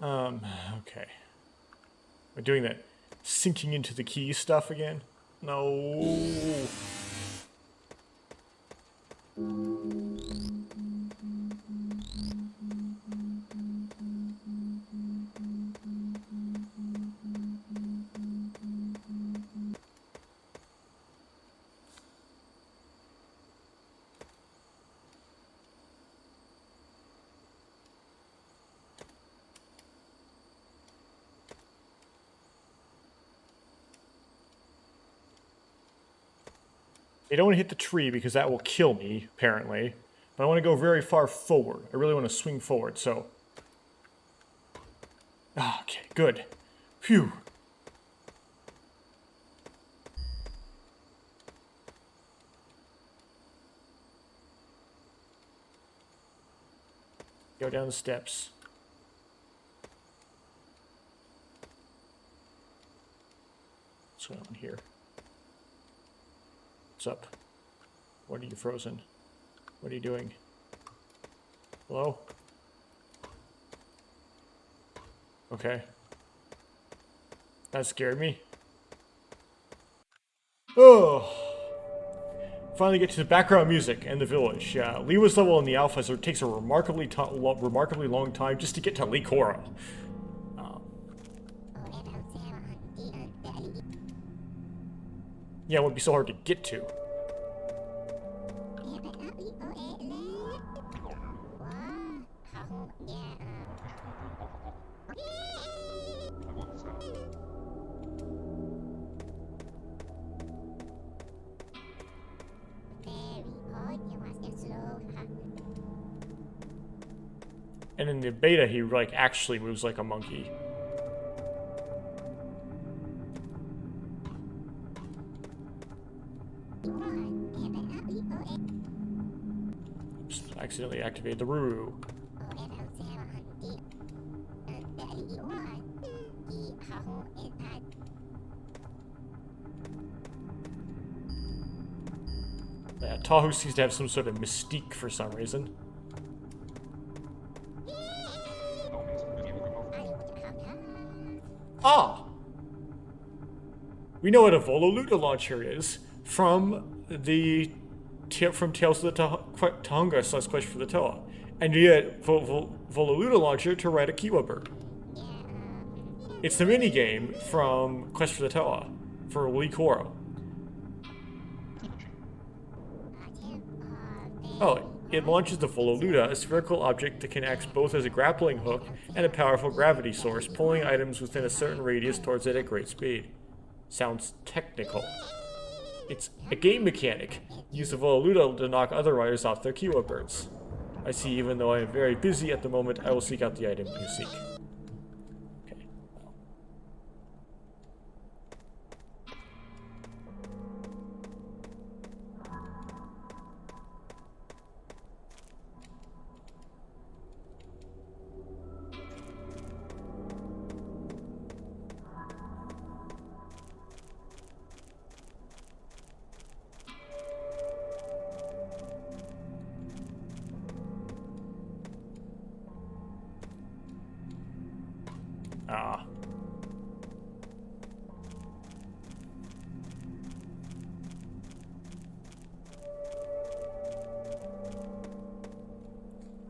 Okay. Am I doing that sinking into the key stuff again? No. I don't want to hit the tree because that will kill me, apparently. But I want to go very far forward. I really want to swing forward, so... Okay, good. Phew. Go down the steps. What's going on here? What's up? What are you frozen? What are you doing? Hello? Okay. That scared me. Oh! Finally get to the background music and the village. Lewa's level in the alpha, so it takes a remarkably long time just to get to Likora. Yeah, it would be so hard to get to. And in the beta, he like actually moves like a monkey. Oops, accidentally activated the Ruru. Yeah, Tahu seems to have some sort of mystique for some reason. Ah! We know what a Vololuta launcher is from from Tales of the Tahunga / Quest for the Toa. And you get Vololuta launcher to ride a Kiwa bird. It's the minigame from Quest for the Toa for Lee-Koro. Oh, it launches the Vololuta, a spherical object that can act both as a grappling hook and a powerful gravity source, pulling items within a certain radius towards it at great speed. Sounds technical. It's a game mechanic. Use the Vololuta to knock other riders off their Kiwa birds. I see, even though I am very busy at the moment, I will seek out the item you seek. Okay. Ah.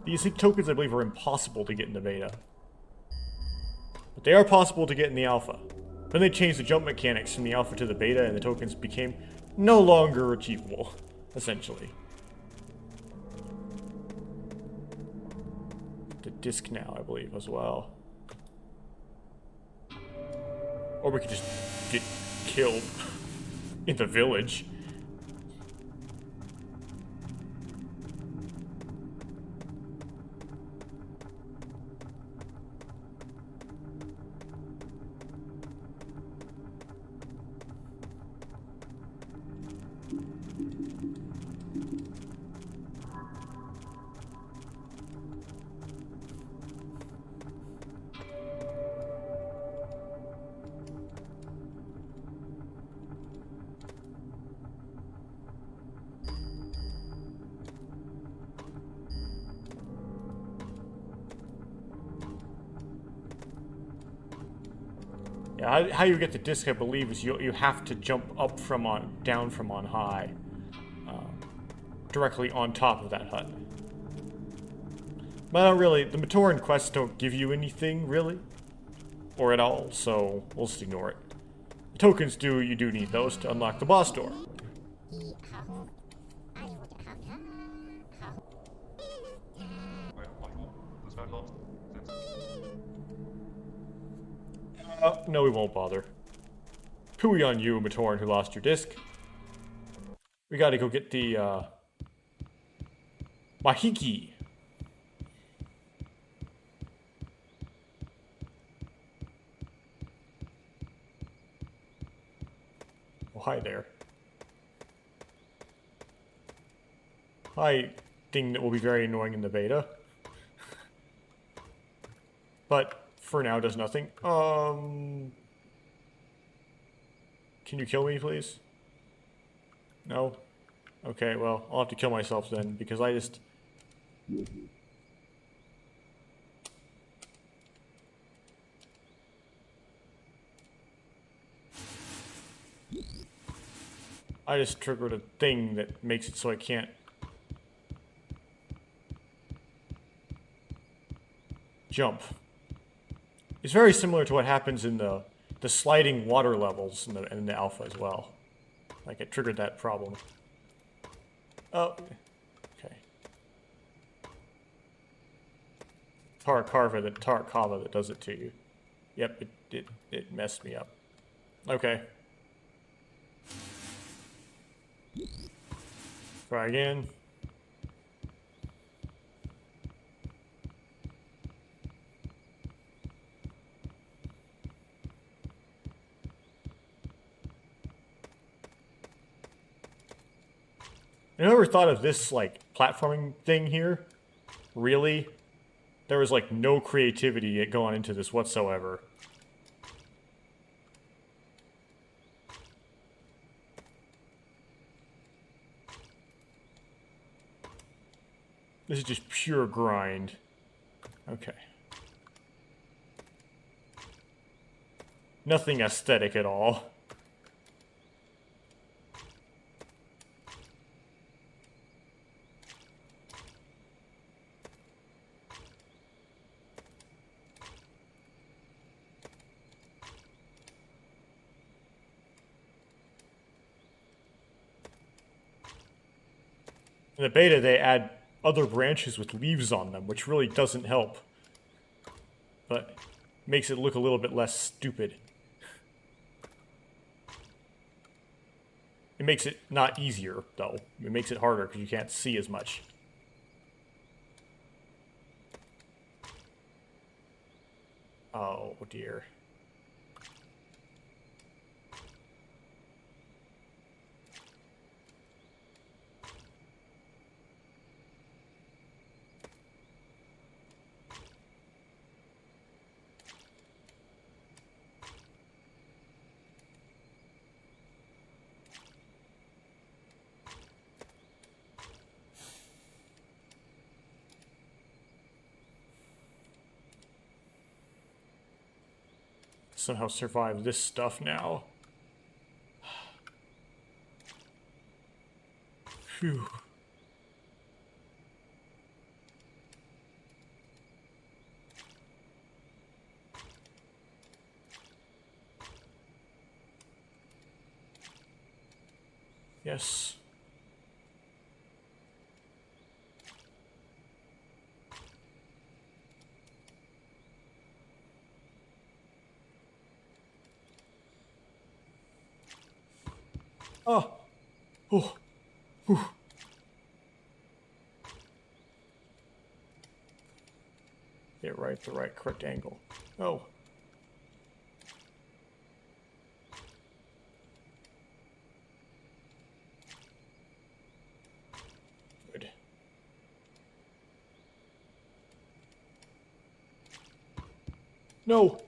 These tokens, I believe, are impossible to get in the beta. But they are possible to get in the alpha. Then they changed the jump mechanics from the alpha to the beta, and the tokens became no longer achievable, essentially. The disc now, I believe, as well. Or we could just get killed in the village. Yeah, how you get the disc, I believe, is you have to jump up from down from on high, directly on top of that hut. But not really. The Matoran quests don't give you anything really, or at all, so we'll just ignore it. The tokens do. You do need those to unlock the boss door. No, we won't bother. Pooey on you, Matoran, who lost your disc. We gotta go get the, Mahiki. Oh, hi there. Hi, thing that will be very annoying in the beta. But for now does nothing. Can you kill me, please? No? Okay, well, I'll have to kill myself then, because I just... triggered a thing that makes it so I can't... jump. It's very similar to what happens in the sliding water levels in the alpha as well. Like, it triggered that problem. Oh, okay. Tarakava that does it to you. Yep, it messed me up. Okay. Try again. I never thought of this, like, platforming thing here. Really? There was, like, no creativity going into this whatsoever. This is just pure grind. Okay. Nothing aesthetic at all. In the beta, they add other branches with leaves on them, which really doesn't help. But makes it look a little bit less stupid. It makes it not easier, though. It makes it harder because you can't see as much. Oh, dear. Somehow survive this stuff now. Phew. Yes. Oh. Oh. Whew. Get right at the right correct angle. Oh. Good. No.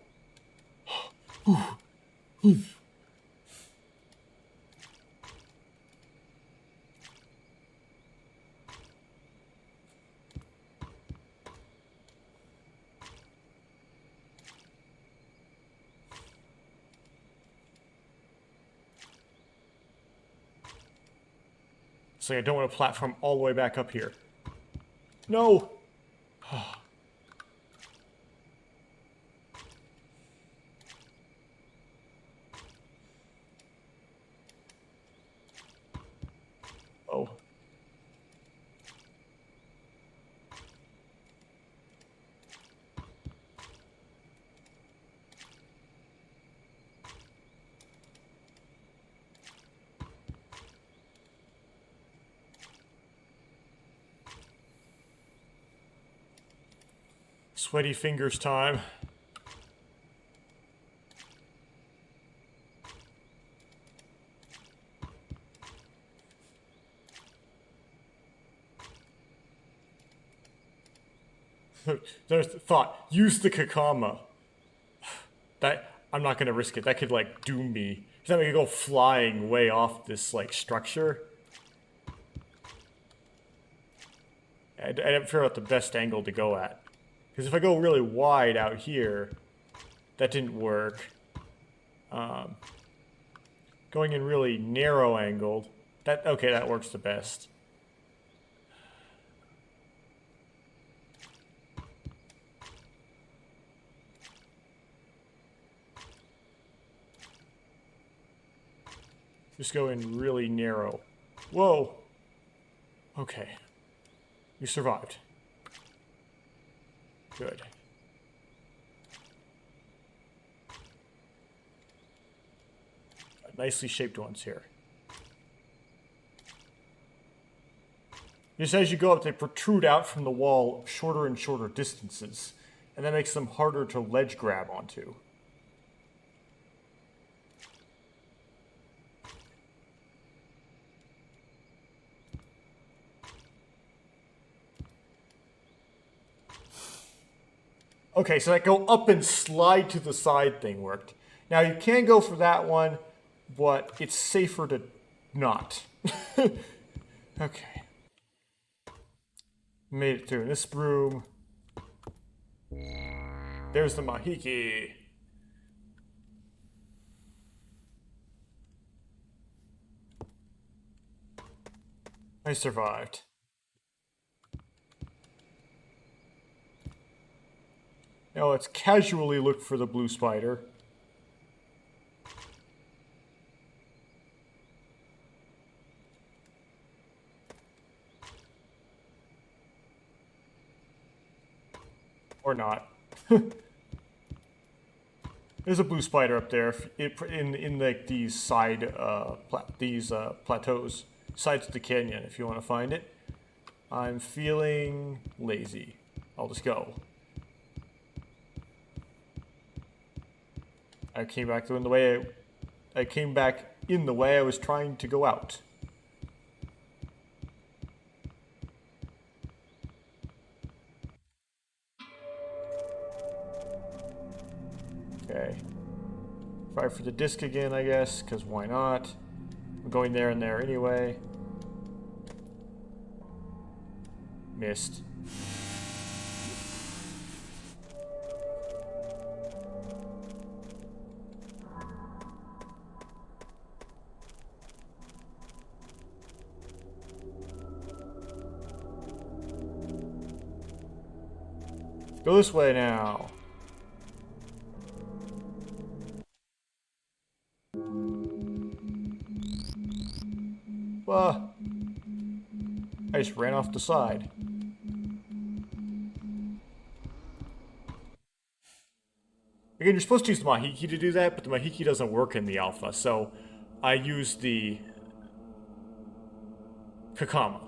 So I don't want to platform all the way back up here. No! Oh. Sweaty fingers time. There's the thought. Use the Kakama. That I'm not gonna risk it. That could like doom me. Then we could go flying way off this like structure. I didn't figure out the best angle to go at. Because if I go really wide out here, that didn't work. Going in really narrow angled, okay, that works the best. Just go in really narrow. Whoa. Okay. You survived. Good. Nicely shaped ones here. Just as you go up, they protrude out from the wall shorter and shorter distances, and that makes them harder to ledge grab onto. Okay, so that go up and slide to the side thing worked. Now you can go for that one, but it's safer to not. Okay. Made it through in this room. There's the Mahiki. I survived. Now let's casually look for the blue spider. Or not. There's a blue spider up there in like these side plateaus, sides of the canyon. If you want to find it, I'm feeling lazy. I'll just go. I came back in the way. I came back in the way I was trying to go out. Okay. Try for the disc again, I guess, because why not? I'm going there and there anyway. Missed. Go this way now. I just ran off the side. Again, you're supposed to use the Mahiki to do that, but the Mahiki doesn't work in the alpha, so I use the Kakama.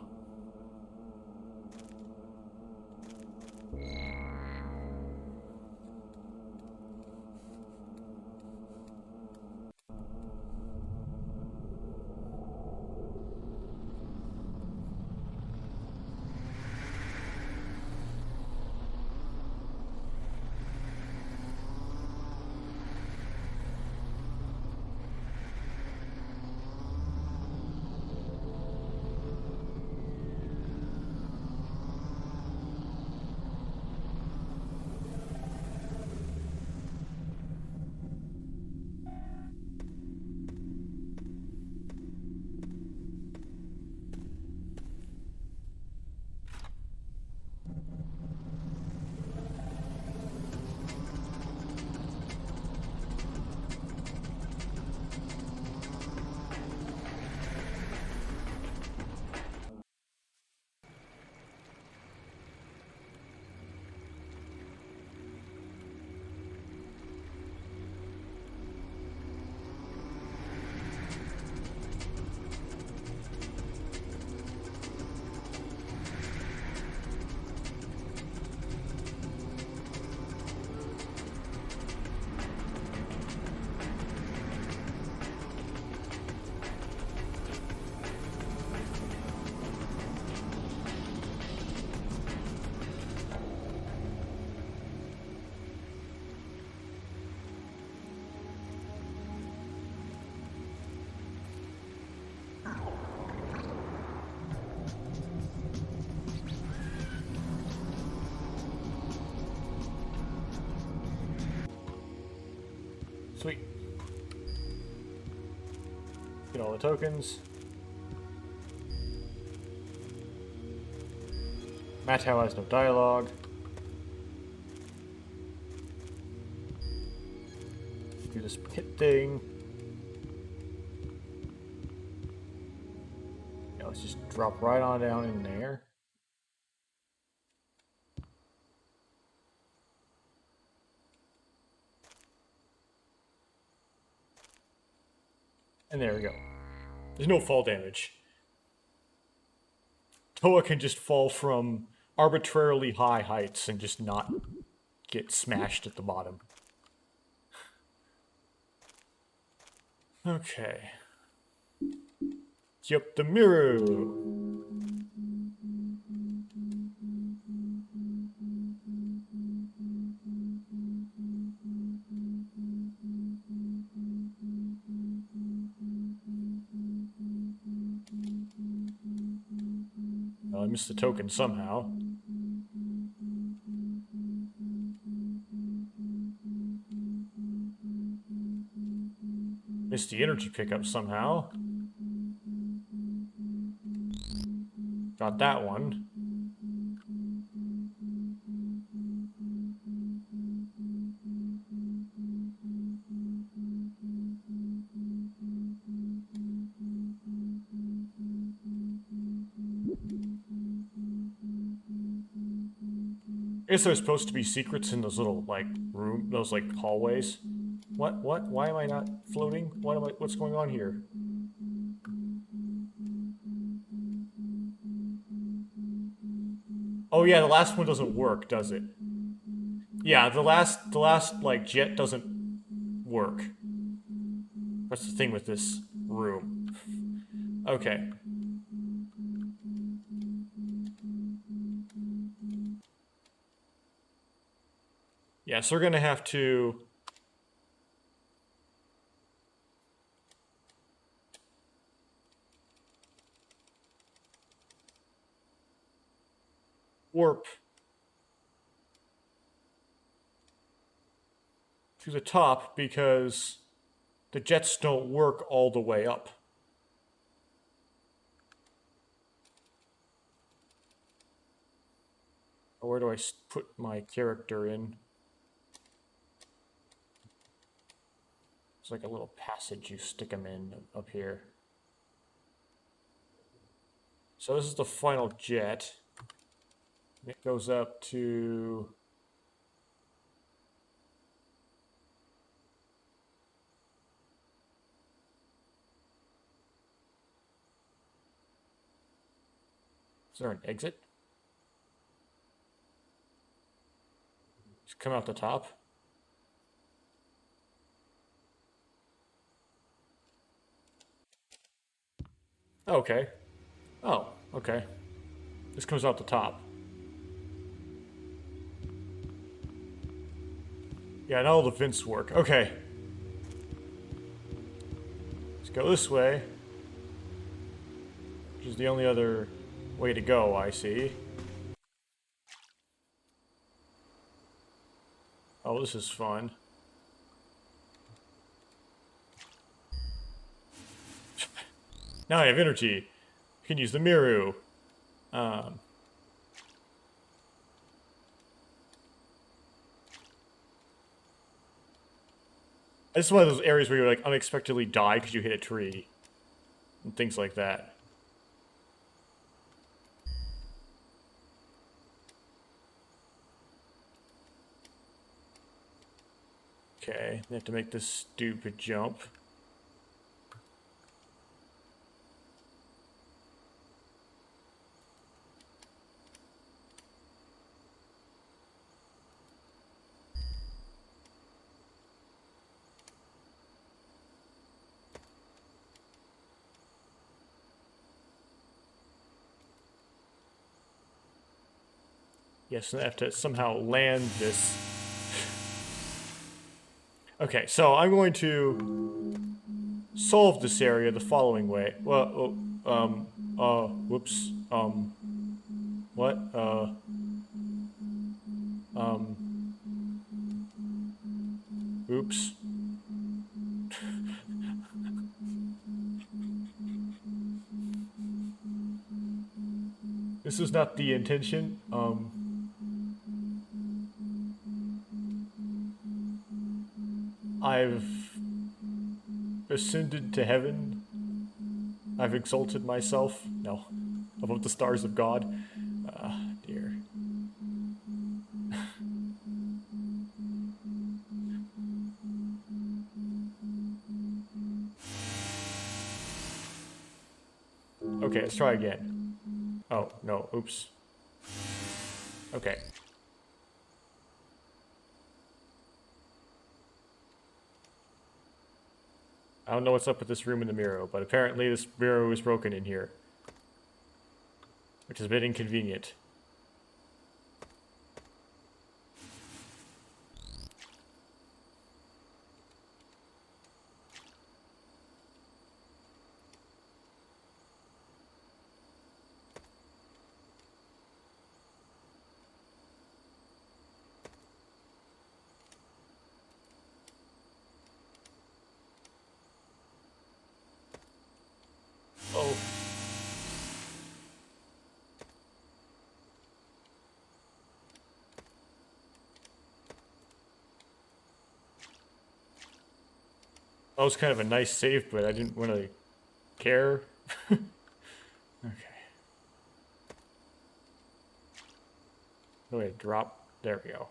Sweet. Get all the tokens. Mattel has no dialogue. Do this pit thing. Yeah, let's just drop right on down in there. And there we go. There's no fall damage. Toa can just fall from arbitrarily high heights and just not get smashed at the bottom. Okay. Yep, the mirror. Well, I missed the token somehow. Missed the energy pickup somehow. Got that one. I guess there's supposed to be secrets in those little, like, those, like, hallways. What? Why am I not floating? What's going on here? Oh yeah, the last one doesn't work, does it? Yeah, the last, like, jet doesn't work. That's the thing with this room. Okay. Yeah, so we're gonna have to... warp to the top because the jets don't work all the way up. Where do I put my character in? It's like a little passage you stick them in up here. So this is the final jet. It goes up to... Is there an exit? Just come out the top. Okay. Oh, okay. This comes out the top. Yeah, now all the vents work. Okay. Let's go this way. Which is the only other way to go, I see. Oh, this is fun. Now I have energy. I can use the Miru. This is one of those areas where you like unexpectedly die because you hit a tree. And things like that. Okay, we have to make this stupid jump. Yes, I have to somehow land this. Okay, so I'm going to solve this area the following way. Well, whoops, what, oops. This is not the intention, I've ascended to heaven. I've exalted myself. No, above the stars of God. Dear. Okay, let's try again. Oh, no, oops. Okay. I don't know what's up with this room in the mirror, but apparently this mirror was broken in here. Which is a bit inconvenient. That was kind of a nice save, but I didn't want to care. Okay. Oh, wait, drop. There we go.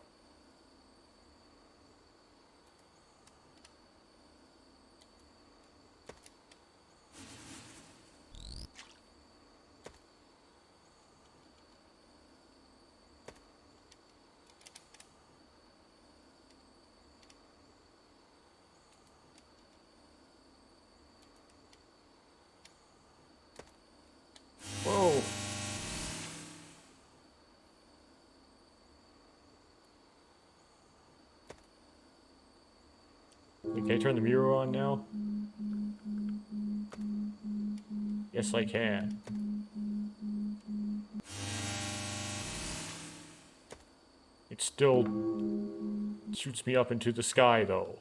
Whoa. Can I turn the mirror on now? Yes, I can. It still shoots me up into the sky, though.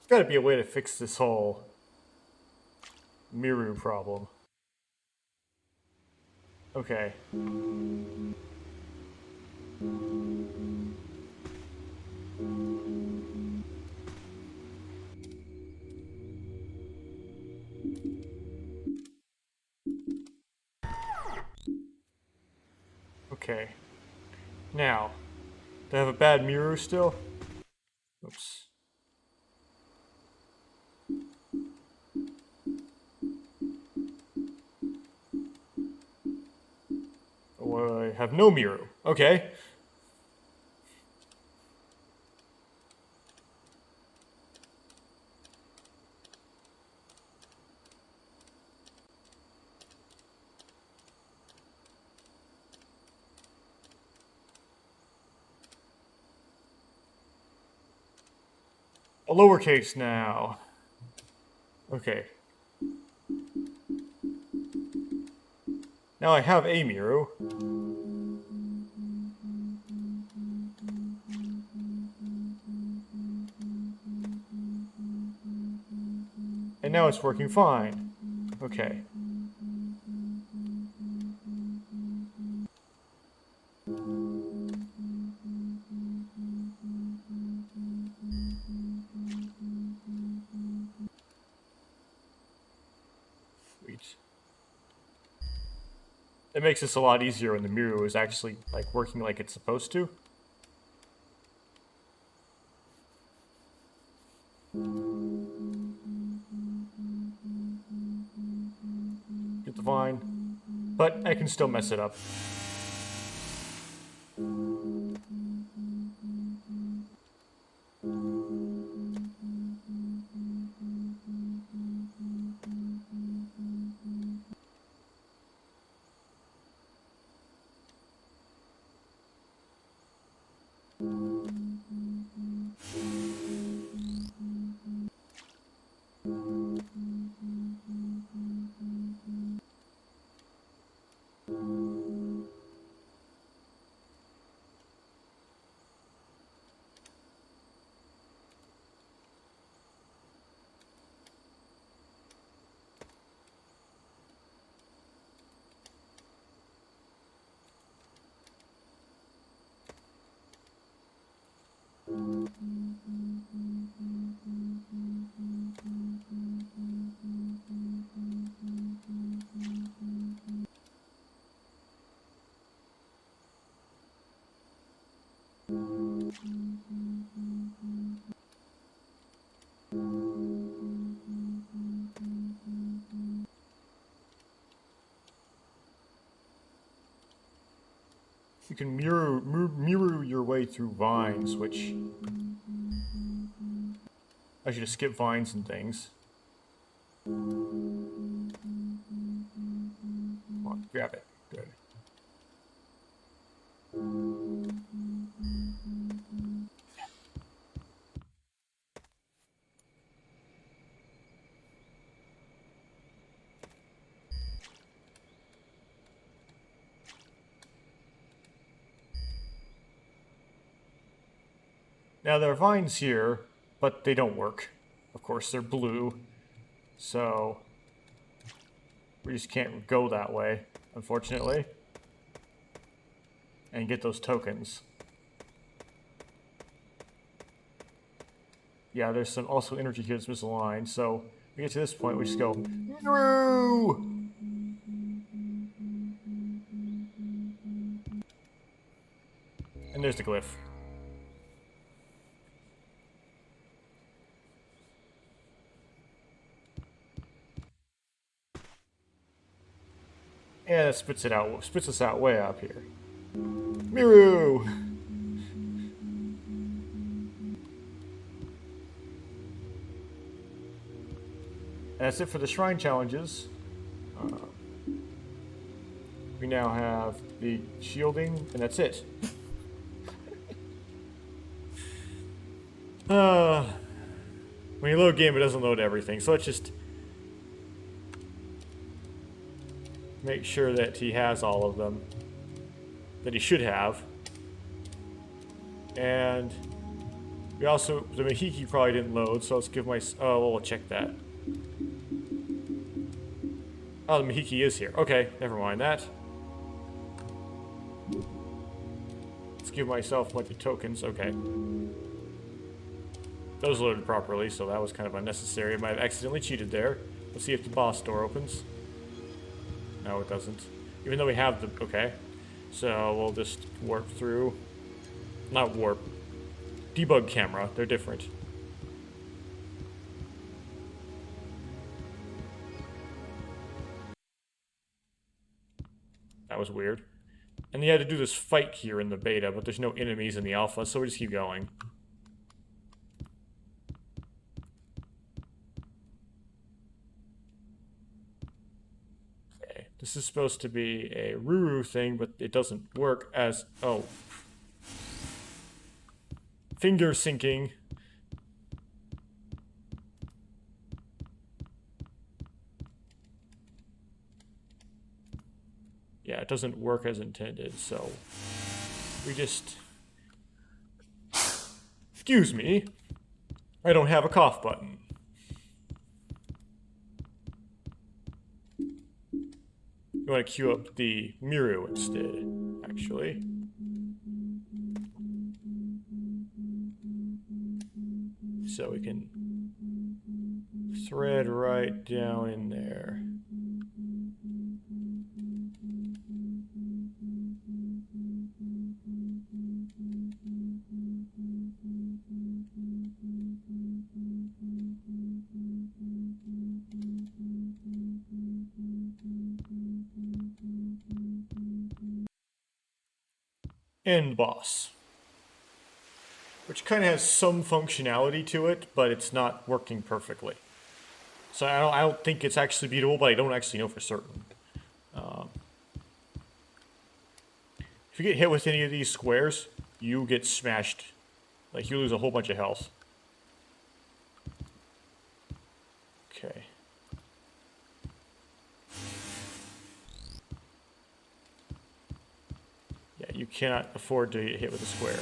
There's gotta be a way to fix this whole mirror problem. Okay. Okay. Now, do I have a bad mirror still? Oops. Oh, I have no mirror. Okay. A lowercase now. Okay. Now I have a mirror. And now it's working fine. Okay. Sweet. It makes this a lot easier when the mirror is actually like working like it's supposed to. Get the vine. But I can still mess it up. You can mirror your way through vines, which I should just skip vines and things. Come on, grab it. Good. Now there are vines here, but they don't work. Of course, they're blue, so we just can't go that way, unfortunately, and get those tokens. Yeah, there's some also energy here that's misaligned, so we get to this point, we just go through. And there's the glyph. Yeah, that spits us out way up here. Miru! That's it for the shrine challenges. We now have the shielding, and that's it. When you load game, it doesn't load everything, so let's just make sure that he has all of them that he should have. And we also, the Mahiki probably didn't load, so let's give my, oh, well, we'll check that. Oh, the Mahiki is here. Okay, never mind that. Let's give myself a bunch of tokens. Okay. Those loaded properly, so that was kind of unnecessary. I might have accidentally cheated there. Let's see if the boss door opens. No, it doesn't. Even though we have the... Okay. So we'll just warp through. Not warp. Debug camera. They're different. That was weird. And you had to do this fight here in the beta, but there's no enemies in the alpha, so we just keep going. Okay, this is supposed to be a Ruru thing, but it doesn't work as... Oh. Finger syncing. Yeah, it doesn't work as intended, so we just... Excuse me. I don't have a cough button. You want to queue up the Miru instead, actually. So we can thread right down in there. End boss. Which kind of has some functionality to it, but it's not working perfectly. So I don't think it's actually beatable, but I don't actually know for certain. If you get hit with any of these squares, you get smashed. Like, you lose a whole bunch of health. Okay. Yeah, you cannot afford to get hit with a square.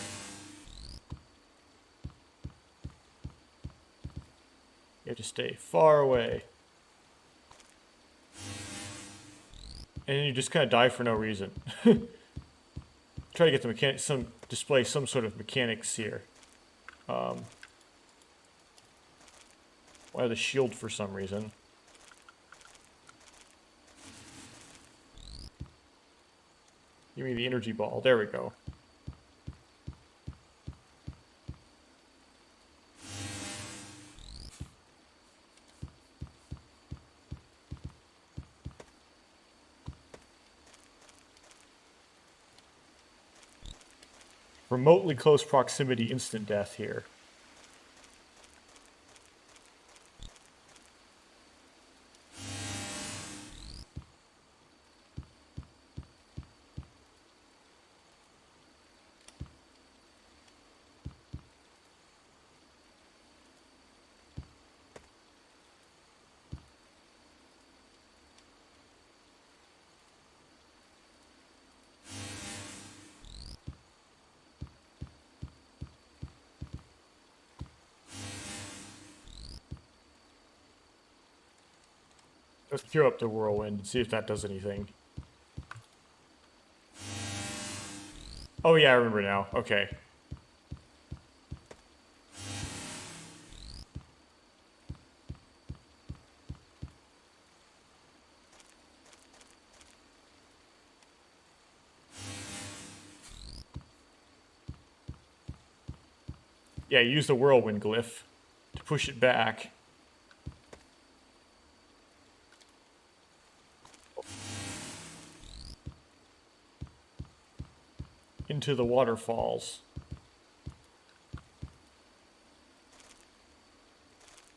You have to stay far away. And then you just kind of die for no reason. Try to get the mechanics, display some sort of mechanics here. Why the shield for some reason? Give me the energy ball. There we go. remotely close proximity instant death here. Let's cure up the whirlwind and see if that does anything. Oh yeah, I remember now. Okay. Yeah, use the whirlwind glyph to push it back. Into the waterfalls.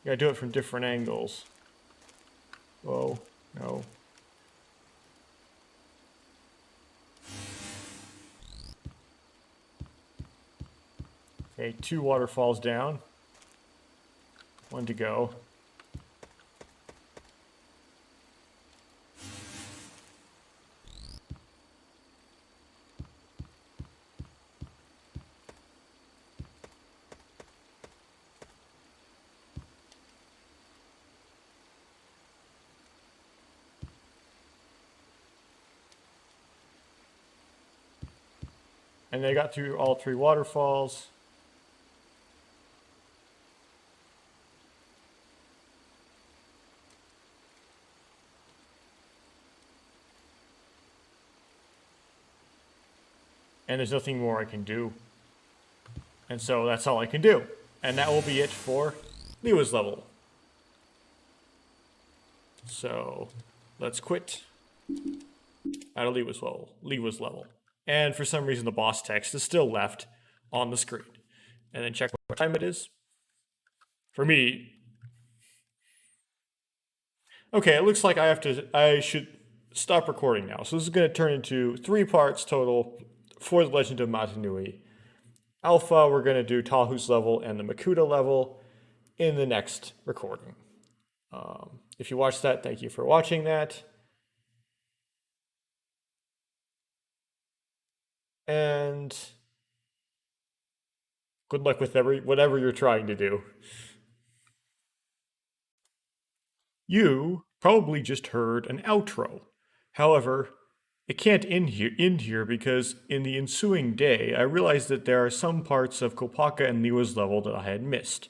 You gotta do it from different angles. Whoa, no. Okay, 2 waterfalls down. 1 to go. And they got through all 3 waterfalls. And there's nothing more I can do. And so that's all I can do. And that will be it for Lewa's level. So let's quit out of Lewa's level. And for some reason the boss text is still left on the screen. And then check what time it is. For me. Okay, it looks like I should stop recording now. So this is going to turn into 3 parts total for the Legend of Matanui. Alpha, we're going to do Tahu's level and the Makuta level in the next recording. If you watched that, thank you for watching that. And good luck with whatever you're trying to do. You probably just heard an outro. However, it can't end here because in the ensuing day, I realized that there are some parts of Kopaka and Lewa's level that I had missed.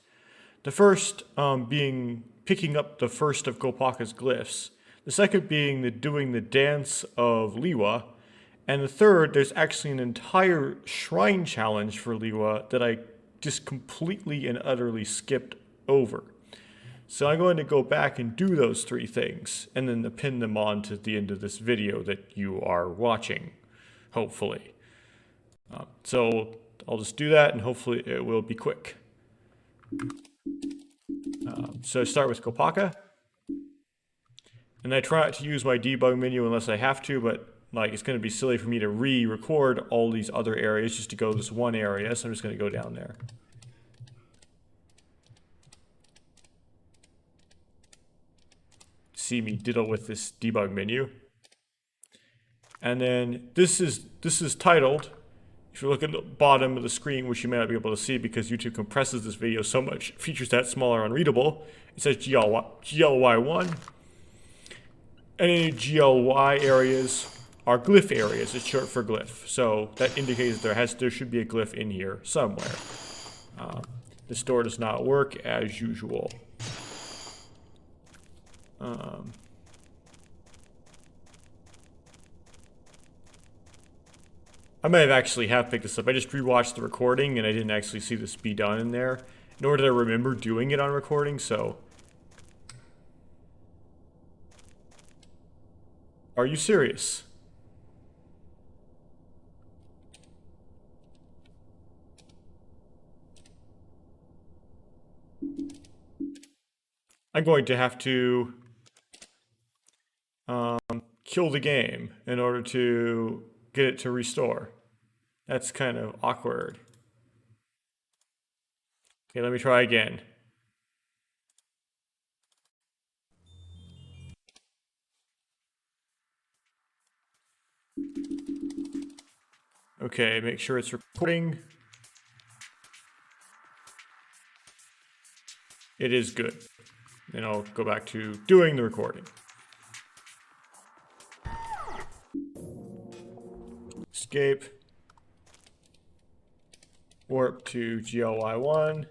The first being picking up the first of Kopaka's glyphs. The second being doing the dance of Lewa. And the third, there's actually an entire shrine challenge for Lewa that I just completely and utterly skipped over. So I'm going to go back and do those 3 things, and then pin them on to the end of this video that you are watching, hopefully. So I'll just do that, and hopefully it will be quick. So start with Kopaka. And I try not to use my debug menu unless I have to, but it's going to be silly for me to re-record all these other areas just to go to this one area, so I'm just going to go down there. See me diddle with this debug menu. And then this is titled, if you look at the bottom of the screen, which you may not be able to see because YouTube compresses this video so much, features that small or unreadable, it says GLY1. And any GLY areas are glyph areas. It's short for glyph. So that indicates that there should be a glyph in here somewhere. The store does not work as usual. I might have actually picked this up. I just rewatched the recording and I didn't actually see this be done in there. Nor did I remember doing it on recording, so. Are you serious? I'm going to have to kill the game in order to get it to restore. That's kind of awkward. Okay, let me try again. Okay, make sure it's recording. It is good. Then I'll go back to doing the recording. Escape. Warp to GLY1.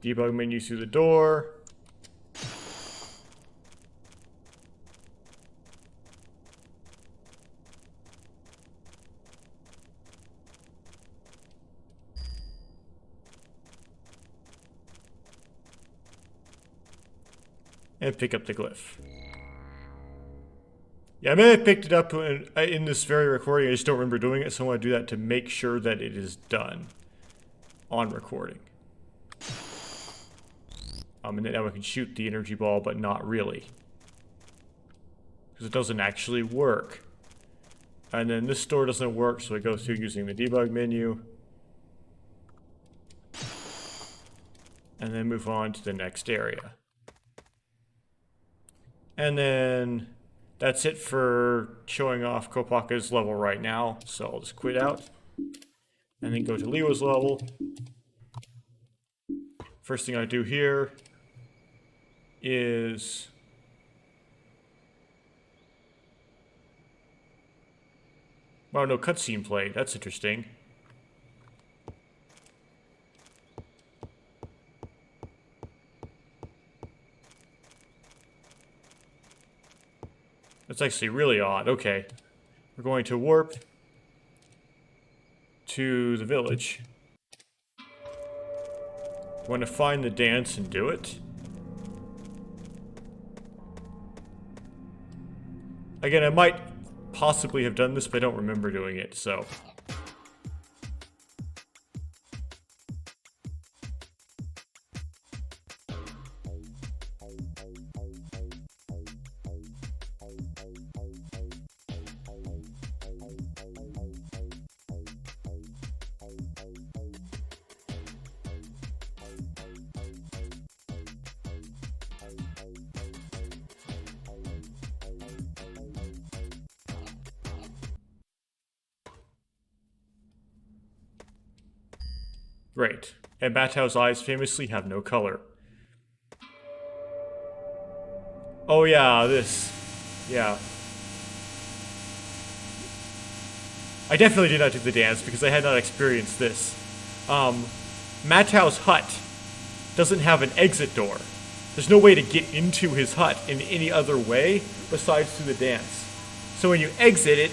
Debug menu through the door. And pick up the glyph. Yeah, I may have picked it up in this very recording. I just don't remember doing it, so I want to do that to make sure that it is done on recording. And then now we can shoot the energy ball, but not really. Because it doesn't actually work. And then this door doesn't work, so I go through using the debug menu. And then move on to the next area. And then that's it for showing off Kopaka's level right now. So I'll just quit out. And then go to Lewa's level. First thing I do here is oh no, cutscene played. That's interesting. That's actually really odd. Okay. We're going to warp to the village. I want to find the dance and do it. Again, I might possibly have done this, but I don't remember doing it, so. Great. And Matau's eyes famously have no color. Oh yeah, this. Yeah. I definitely did not do the dance because I had not experienced this. Matau's hut doesn't have an exit door. There's no way to get into his hut in any other way besides through the dance. So when you exit it,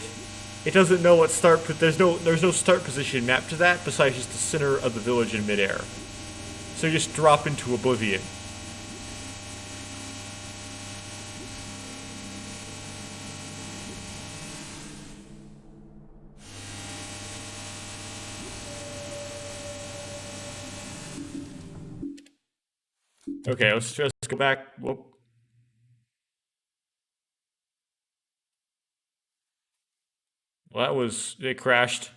it doesn't know what start, there's no start position mapped to that besides just the center of the village in midair. So you just drop into oblivion. Okay, let's just go back. Whoop. Well, it crashed.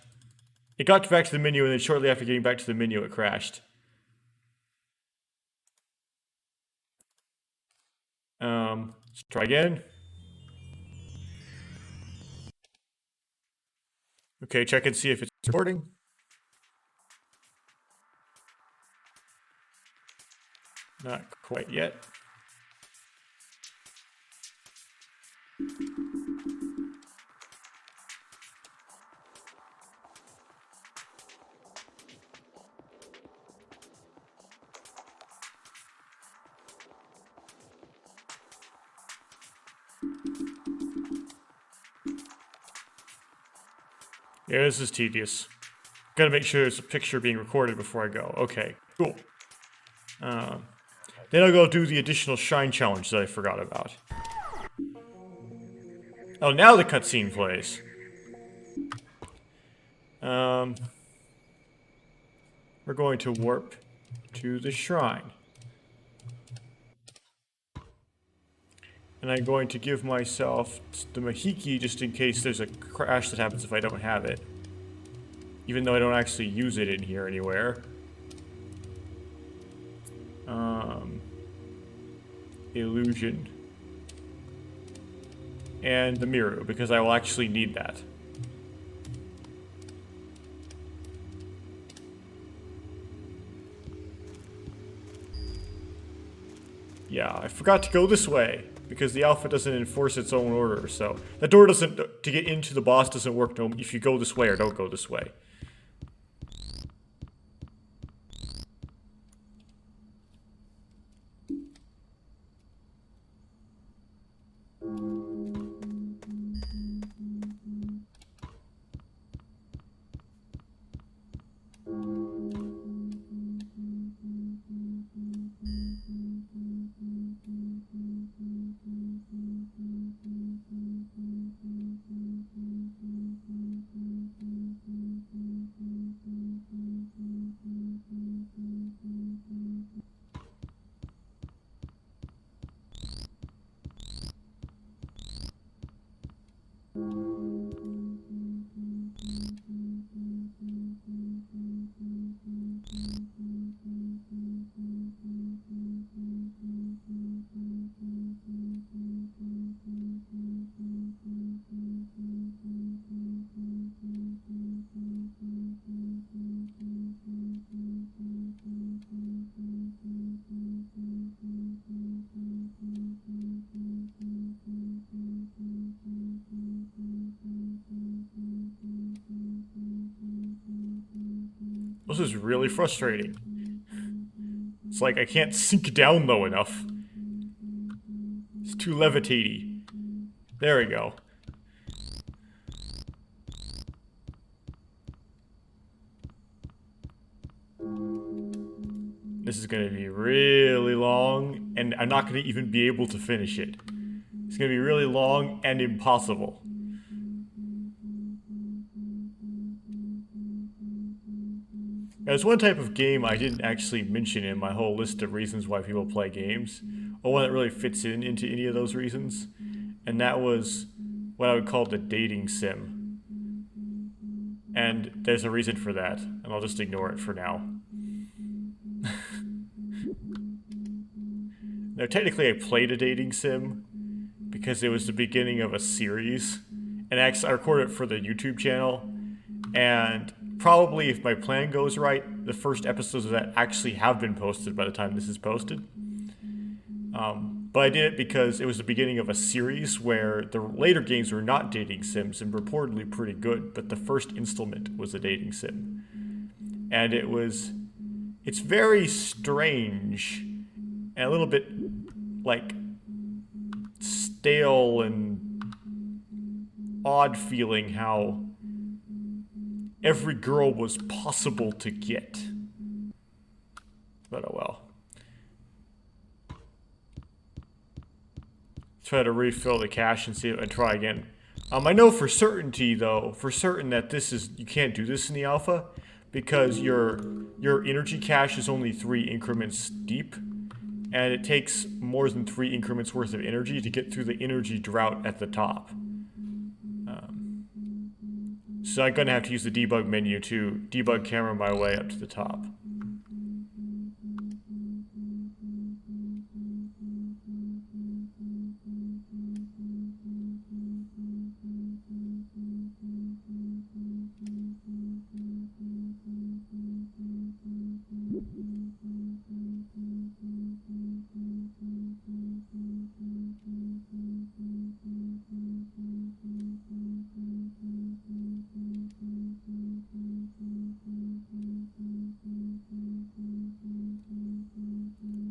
It got back to the menu, and then shortly after getting back to the menu, it crashed. Let's try again. Okay, check and see if it's recording. Not quite yet. Yeah, this is tedious. Gotta make sure there's a picture being recorded before I go. Okay, cool. Then I'll go do the additional shrine challenge that I forgot about. Oh, now the cutscene plays. We're going to warp to the shrine. And I'm going to give myself the Mahiki just in case there's a crash that happens if I don't have it. Even though I don't actually use it in here anywhere. Illusion. And the Miru, because I will actually need that. Yeah, I forgot to go this way, because the alpha doesn't enforce its own order, so... That door doesn't... To get into the boss doesn't work if you go this way or don't go this way. This is really frustrating. It's like I can't sink down low enough. It's too levitaty. There we go. This is gonna be really long, and I'm not gonna even be able to finish it. It's gonna be really long and impossible. There's one type of game I didn't actually mention in my whole list of reasons why people play games, or one that really fits into any of those reasons, and that was what I would call the dating sim. And there's a reason for that, and I'll just ignore it for now. Now, technically I played a dating sim, because it was the beginning of a series, and actually I recorded it for the YouTube channel, and probably, if my plan goes right, the first episodes of that actually have been posted by the time this is posted. But I did it because it was the beginning of a series where the later games were not dating sims and reportedly pretty good, but the first installment was a dating sim. And it's very strange and a little bit, like, stale and odd feeling how every girl was possible to get. But oh well. Try to refill the cache and see if I try again. I know for certainty though, that you can't do this in the alpha because your energy cache is only 3 increments deep, and it takes more than 3 increments worth of energy to get through the energy drought at the top. So I'm gonna have to use the debug menu to debug camera my way up to the top.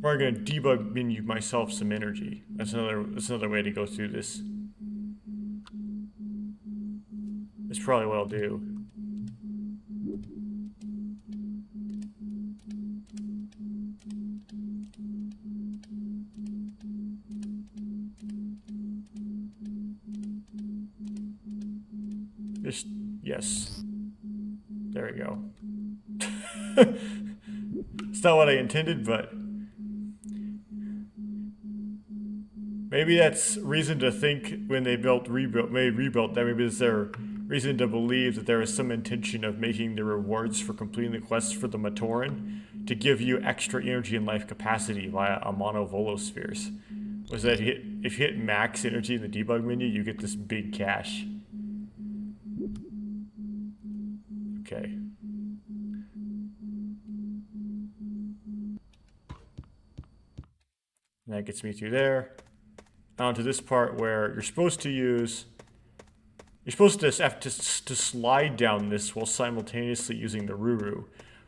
Or I'm gonna debug menu myself some energy. That's another way to go through this. That's probably what I'll do. Yes. There we go. It's not what I intended, but maybe that's reason to think when they made Rebuilt, that maybe it's their reason to believe that there is some intention of making the rewards for completing the quests for the Matoran to give you extra energy and life capacity via a mono Volospheres. Was that if you hit max energy in the debug menu, you get this big cache. Okay. And that gets me through there. On to this part where you're supposed to have to slide down this while simultaneously using the Ruru.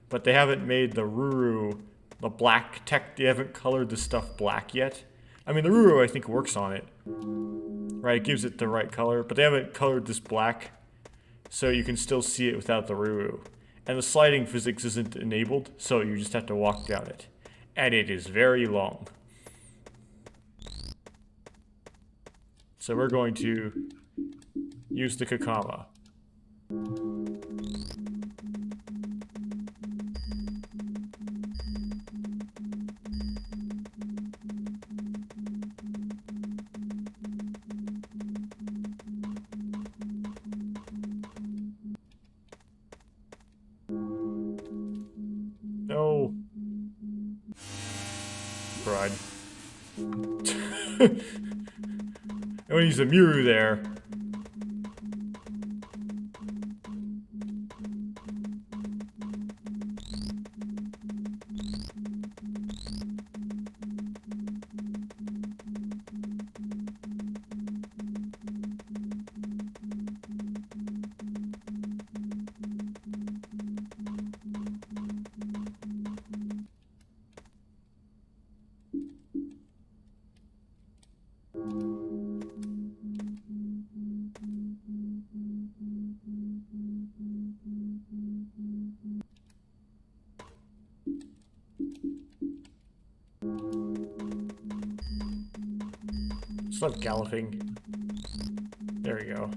But they haven't made the Ruru, the black tech, they haven't colored the stuff black yet. I mean, the Ruru, I think, works on it. Right, it gives it the right color, but they haven't colored this black, so you can still see it without the Ruru. And the sliding physics isn't enabled, so you just have to walk down it. And it is very long. So we're going to use the Kakama. No. Crud. I'm gonna use a Miru there. Stop galloping. There we go.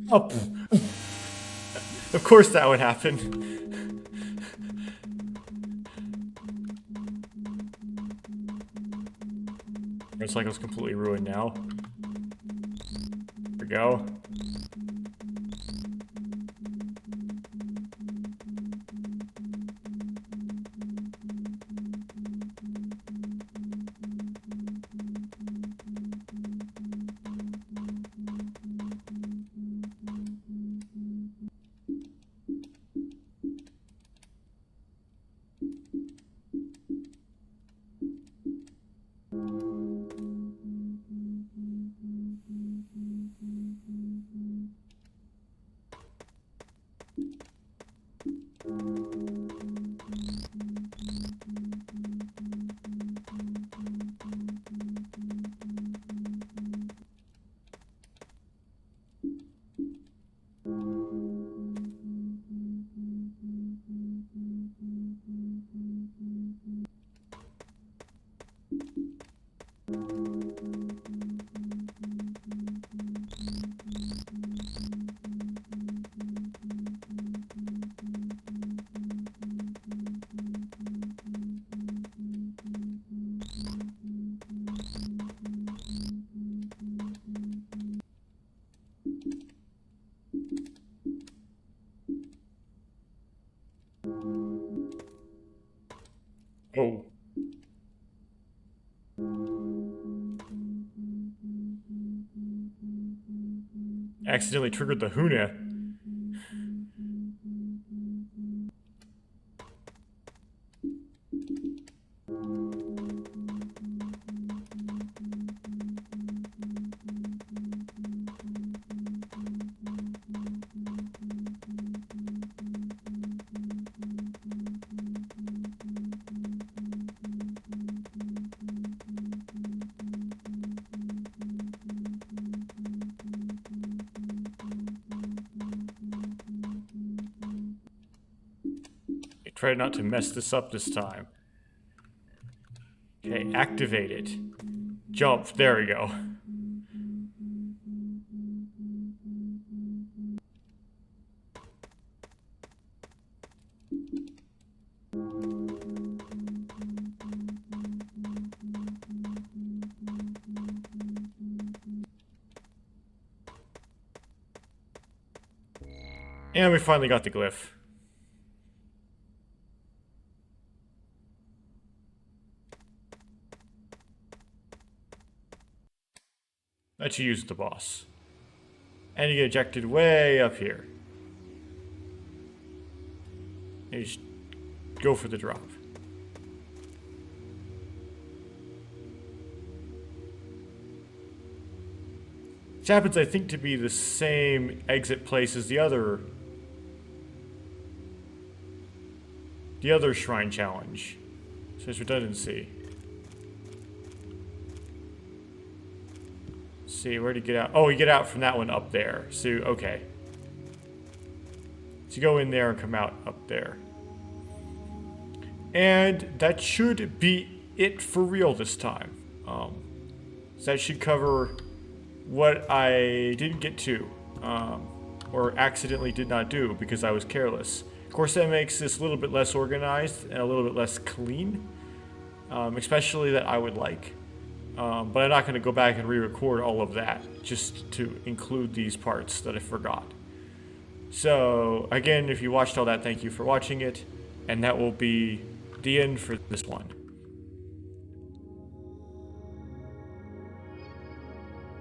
Up. Of course that would happen. It's like it's completely ruined now. There we go. Oh. Accidentally triggered the Huna. Try not to mess this up this time. Okay, activate it. Jump, there we go. And we finally got the glyph. That you use the boss. And you get ejected way up here. And you just go for the drop. This happens, I think, to be the same exit place as the other shrine challenge. So there's redundancy. See, where to get out? Oh, you get out from that one up there. So, okay. So you go in there and come out up there. And that should be it for real this time. So that should cover what I didn't get to, or accidentally did not do because I was careless. Of course, that makes this a little bit less organized and a little bit less clean, especially that I would like. But I'm not going to go back and re-record all of that just to include these parts that I forgot. So, again, if you watched all that, thank you for watching it, and that will be the end for this one.